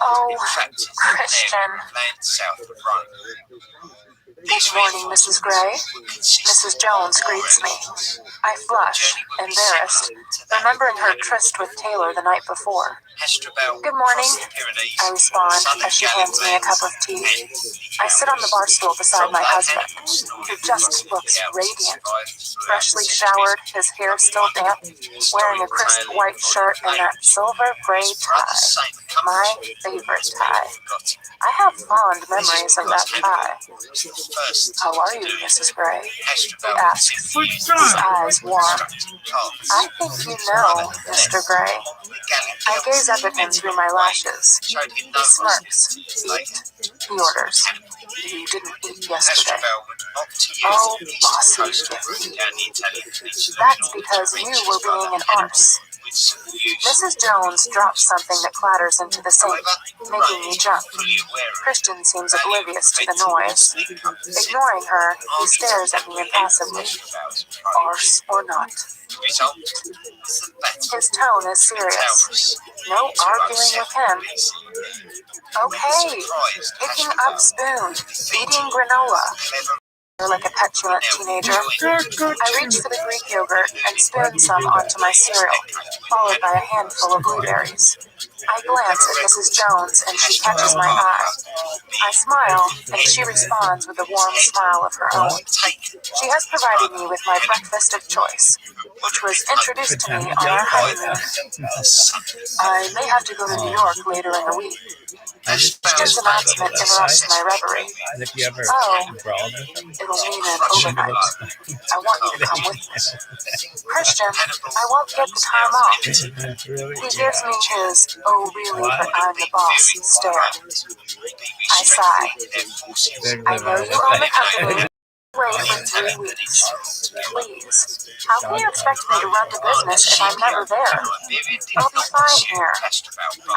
Oh, Christian. Good morning, Mrs. Gray. Mrs. Jones greets me. I flush, embarrassed, remembering her tryst with Taylor the night before. Good morning, I respond as she hands me a cup of tea. I sit on the bar stool beside my husband, who just looks radiant. Freshly showered, his hair still damp, wearing a crisp white shirt and that silver gray tie. My favorite tie. I have fond memories of that tie. How are you, Mrs. Gray? He asks, his eyes warm. I think you know, Mr. Gray. I gaze up at him through my lashes. He smirks. Eat, he orders. You didn't eat yesterday. Oh, bossy. That's because you were being an arse. Mrs. Jones drops something that clatters into the sink, making me jump. Christian seems oblivious to the noise. Ignoring her, he stares at me impassively. Arse or not. His tone is serious. No arguing with him. Okay, picking up spoon, eating granola. Like a petulant teenager, I reach for the Greek yogurt and spoon some onto my cereal, followed by a handful of blueberries. I glance at Mrs. Jones and she catches my eye. I smile and she responds with a warm smile of her own. She has provided me with my breakfast of choice, which was introduced to me on our honeymoon. I may have to go to New York later in the week. Christian's announcement interrupts my reverie. Oh, it'll mean an overnight. I want you to come with me. Christian, I won't get the time off. He gives me his, oh really, but I'm the boss stare. I sigh. I know you own the company. Wait for 3 weeks. Please. How can you expect me to run the business if I'm never there? I'll be fine here.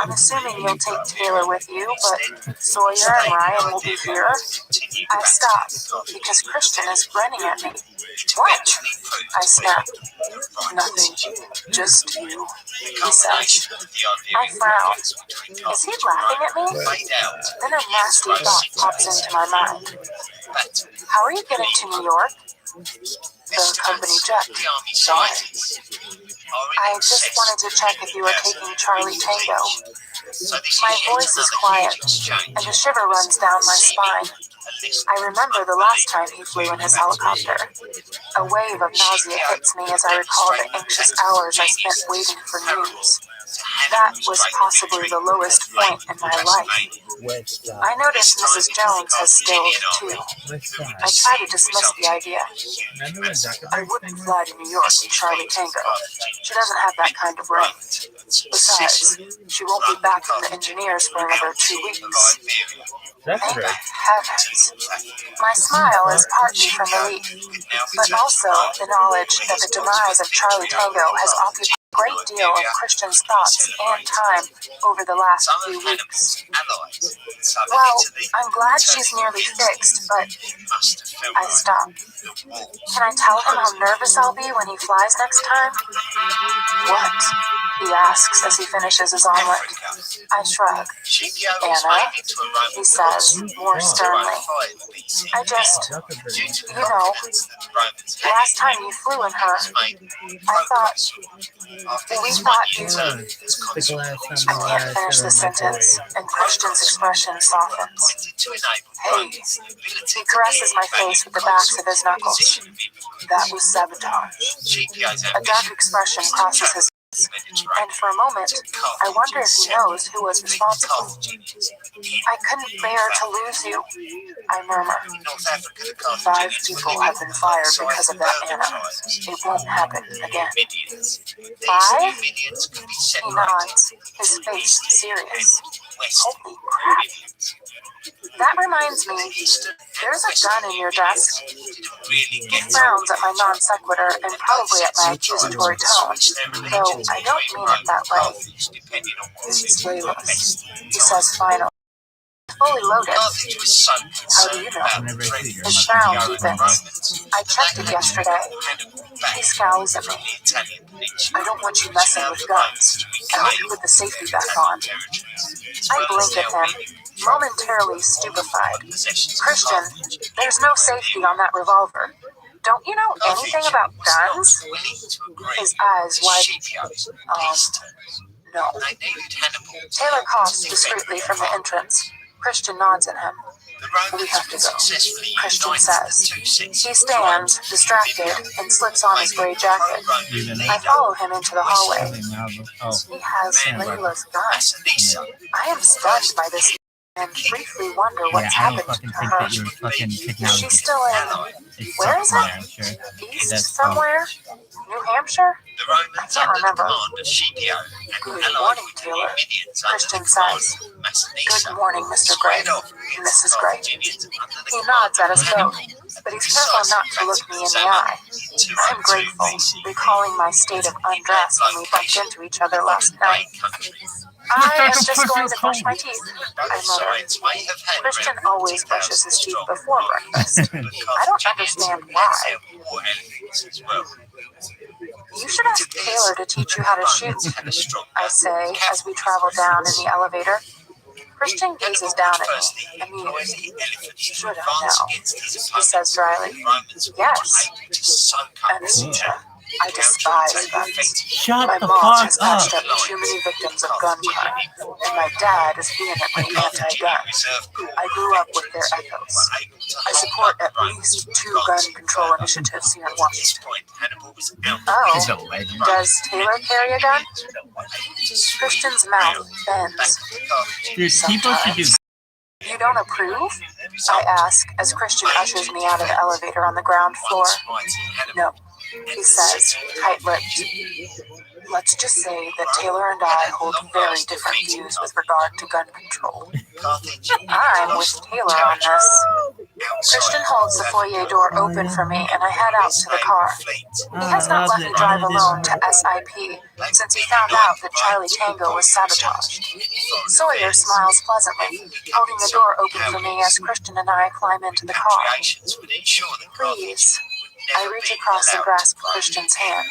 I'm assuming you'll take Taylor with you, but Sawyer and Ryan will be here. I stop, because Christian is grinning at me. What? I snap. Nothing. Just you, he says. I frown. Is he laughing at me? Then a nasty thought pops into my mind. How are you getting to New York? The company jet. Why? I just wanted to check if you were taking Charlie Tango. My voice is quiet, and a shiver runs down my spine. I remember the last time he flew in his helicopter. A wave of nausea hits me as I recall the anxious hours I spent waiting for news. That was possibly the lowest point in my life. I noticed Mrs. Jones has stilled too. I try to dismiss the idea. I wouldn't fly to New York in Charlie Tango. She doesn't have that kind of range. Besides, she won't be back from the engineers for another 2 weeks. Thank heavens. My smile is partly from relief, but also the knowledge that the demise of Charlie Tango has occupied a great deal of Christian's thoughts and time over the last few weeks. Well, I'm glad she's nearly fixed, but I stop. Can I tell him how nervous I'll be when he flies next time? What? He asks as he finishes his omelet. I shrug. Anna, he says, more sternly. I just, last time you flew in her, I thought, we thought you... I can't finish the sentence, and Christian's expression softens. Hey, he caresses my face with the backs of his knuckles. That was sabotage. A dark expression crosses his face, and for a moment, I wonder if he knows who was responsible. I couldn't bear to lose you, I murmur. 5 people have been fired because of that, Anna. It won't happen again. 5? He nods, his face serious. Holy crap. That reminds me, there's a gun in your desk. He frowns at my non sequitur and probably at my accusatory tone, though I don't mean it that way. This is flavorless, he says finally. Fully loaded. How do you know? His frown deepens. I checked it yesterday. He scowls at me. I don't want you messing with guns. I hope you put the safety back on. I blink at him, momentarily stupefied. Christian, there's no safety on that revolver. Don't you know anything about guns? His eyes widen. No. Taylor coughs discreetly from the entrance. Christian nods at him. We have to go, Christian says. He stands, distracted, and slips on his gray jacket. I follow him into the hallway. He has Layla's gun. I am stunned by this and briefly wonder what's happened to her. Is she still in... Where is it? East somewhere? New Hampshire? The Romans can't under the remember. command of Scipio and Good allied morning, with the Taylor. Numidians under Christian the command says, of Massinissa. Good morning, Mr. Gray. Squared off against Mrs. the Gray. Carthaginians under the He command nods at of us Hannibal. both, but he's careful not to look me in the eye. I'm grateful, recalling my state of undress when we bumped into each other last night. I am just going to brush my teeth, I muttered. Christian always brushes his teeth before breakfast. I don't understand why. You should ask Taylor to teach you how to shoot, I say as we travel down in the elevator. Christian gazes down at me, amused. Should I know? He says dryly. Yes. Anesthesia. I despise guns. Shut My the mom fuck has up. patched up too many victims of gun crime, and my dad is vehemently anti-gun. I grew up with their echoes. I support at least 2 gun control initiatives here in Washington. He's a Oh, legend. does Taylor carry a gun? Christian's mouth bends. Dude, people should do. You don't approve? I ask as Christian ushers me out of the elevator on the ground floor. No, he says, tight-lipped. Let's just say that Taylor and I hold very different views with regard to gun control. I'm with Taylor on this. Christian holds the foyer door open for me, and I head out to the car. He has not let me drive alone to SIP since he found out that Charlie Tango was sabotaged. Sawyer smiles pleasantly, holding the door open for me as Christian and I climb into the car. Please. I reach across and grasp Christian's hand.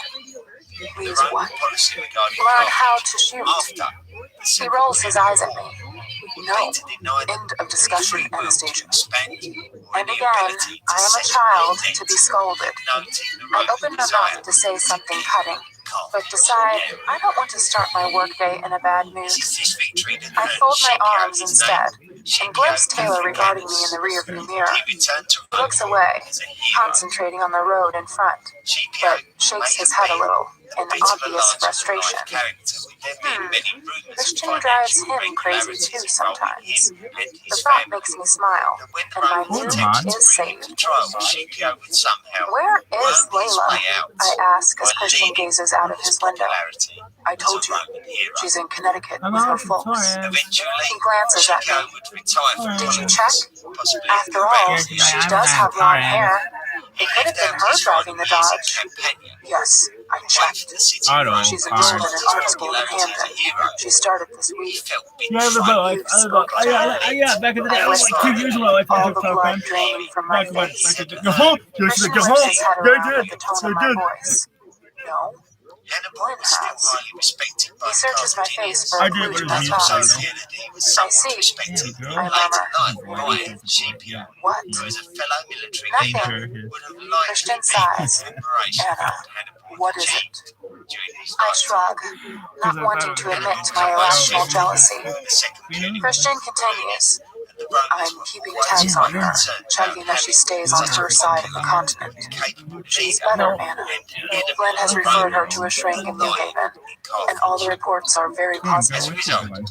Please what? Learn how to shoot. He rolls his eyes at me. No. End of discussion, Anastasia. And again, I am a child to be scolded. I open my mouth to say something cutting, but decide I don't want to start my workday in a bad mood. I fold my arms instead, and glimpse Taylor regarding me in the rearview mirror. He looks away, concentrating on the road in front, but shakes his head a little, in obvious frustration. Christian drives him crazy too sometimes. The thought makes me smile, and my mood is saved. Where is Layla? I ask as Christian gazes out of his window. I told you, she's in Connecticut with her folks. He glances at me. Did you check? After all, she does have long hair. It could have been her driving the Dodge. Yes, I checked. She's enrolled in an art school in Hampton. She started this week. Yeah, back in the day, like 2 years ago, I All found the her blood program. draining from my face. Christian Christian lifts his head around at the tone of my voice. No. Lynn has. He searches my face for a clue to my thoughts. I see. I murmur. What? Nothing. Christian sighs. Anna, what is it? I shrug, not wanting to admit to my irrational jealousy. Christian continues. I'm keeping tabs on her, checking that she stays on her side of the continent. She's better, Anna. Glenn has referred her to a shrink in New Haven, and all the reports are very positive.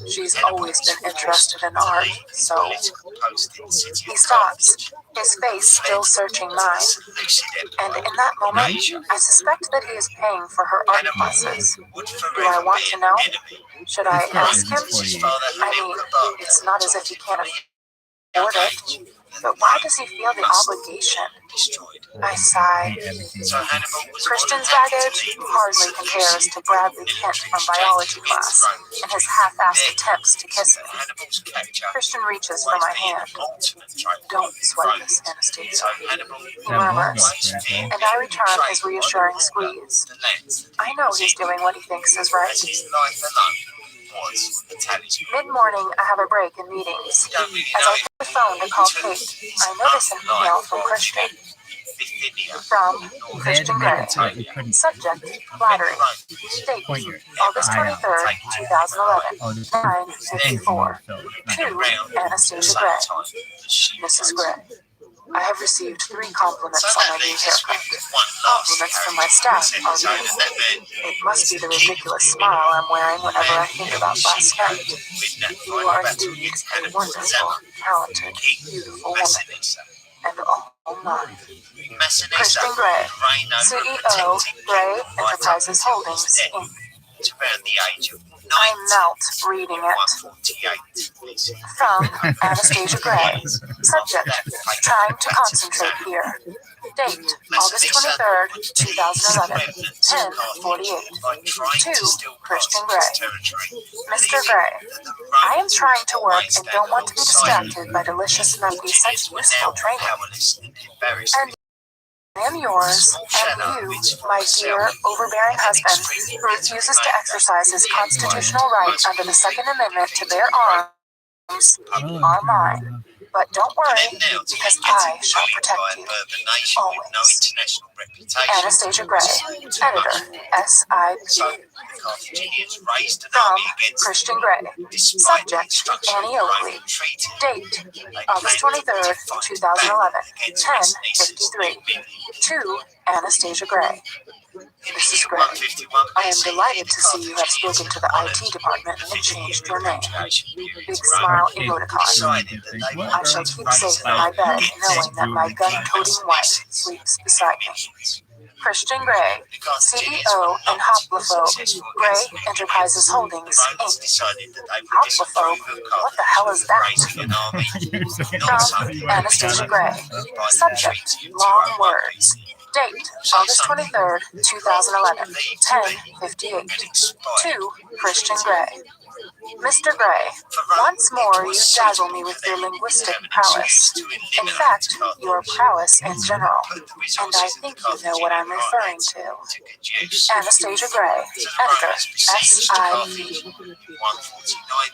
She's always been interested in art, so... He stops, his face still searching mine, and in that moment, I suspect that he is paying for her art classes. Do I want to know? Should I ask him? I mean, it's not as if he can't afford it, but why does he feel the obligation? I sigh. Christian's baggage hardly compares to Bradley Kent from biology class and his half-assed attempts to kiss me. Christian reaches for my hand. Don't sweat this, Anastasia. He murmurs, and I return his reassuring squeeze. I know he's doing what he thinks is right. Mid-morning, I have a break in meetings. As I pick the phone to call Kate, I notice an email from Christian. From Christian Gray. Subject, flattery. Date, August 23rd, 2011, 9:54. To Anastasia Gray. Mrs. Gray. I have received 3 compliments on my new haircut. Compliments from my staff are beautiful. It must be the ridiculous smile I'm wearing whenever I think about last night. You are indeed a wonderful, talented, beautiful woman. And all. Christian Gray, CEO, Gray Enterprises Holdings, Inc. To around the age of 9. I'm Melt reading it. 148. From Anastasia Gray. Subject, trying to concentrate here. Date, August 23rd, 2011, 10:48. To Christian Gray. Mr. Gray, I am trying to work and don't want to be distracted by delicious nuggety such useful training. And I am yours, and you, my dear, overbearing husband, who refuses to exercise his constitutional right under the Second Amendment to bear arms, are mine. But don't worry, because I shall protect you, always. Anastasia Gray, Editor, SIP. From Christian Gray. Subject, Annie Oakley. Date, August 23rd, 2011, 10:53. To Anastasia Gray. Mrs. Gray, I am delighted to see you have spoken to the IT department and changed your name. Big smile emoticon. I shall keep safe in my bed knowing that my gun-toting wife sleeps beside me. Christian Gray, CEO and Hoplophobe, Gray Enterprises Holdings, Inc. Hoplophobe? What the hell is that? From Anastasia Gray. Subject, long words. Date, August 23rd, 2011, 10:58. To Christian Gray. Mr. Gray, once more you dazzle me with your linguistic prowess. In fact, your prowess in general. And I think you know what I'm referring to. Anastasia Gray, Editor, SIP.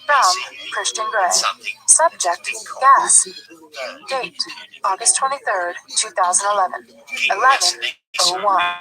From Christian Gray. Subject, gas. Date, August 23rd, 2011, 11:01.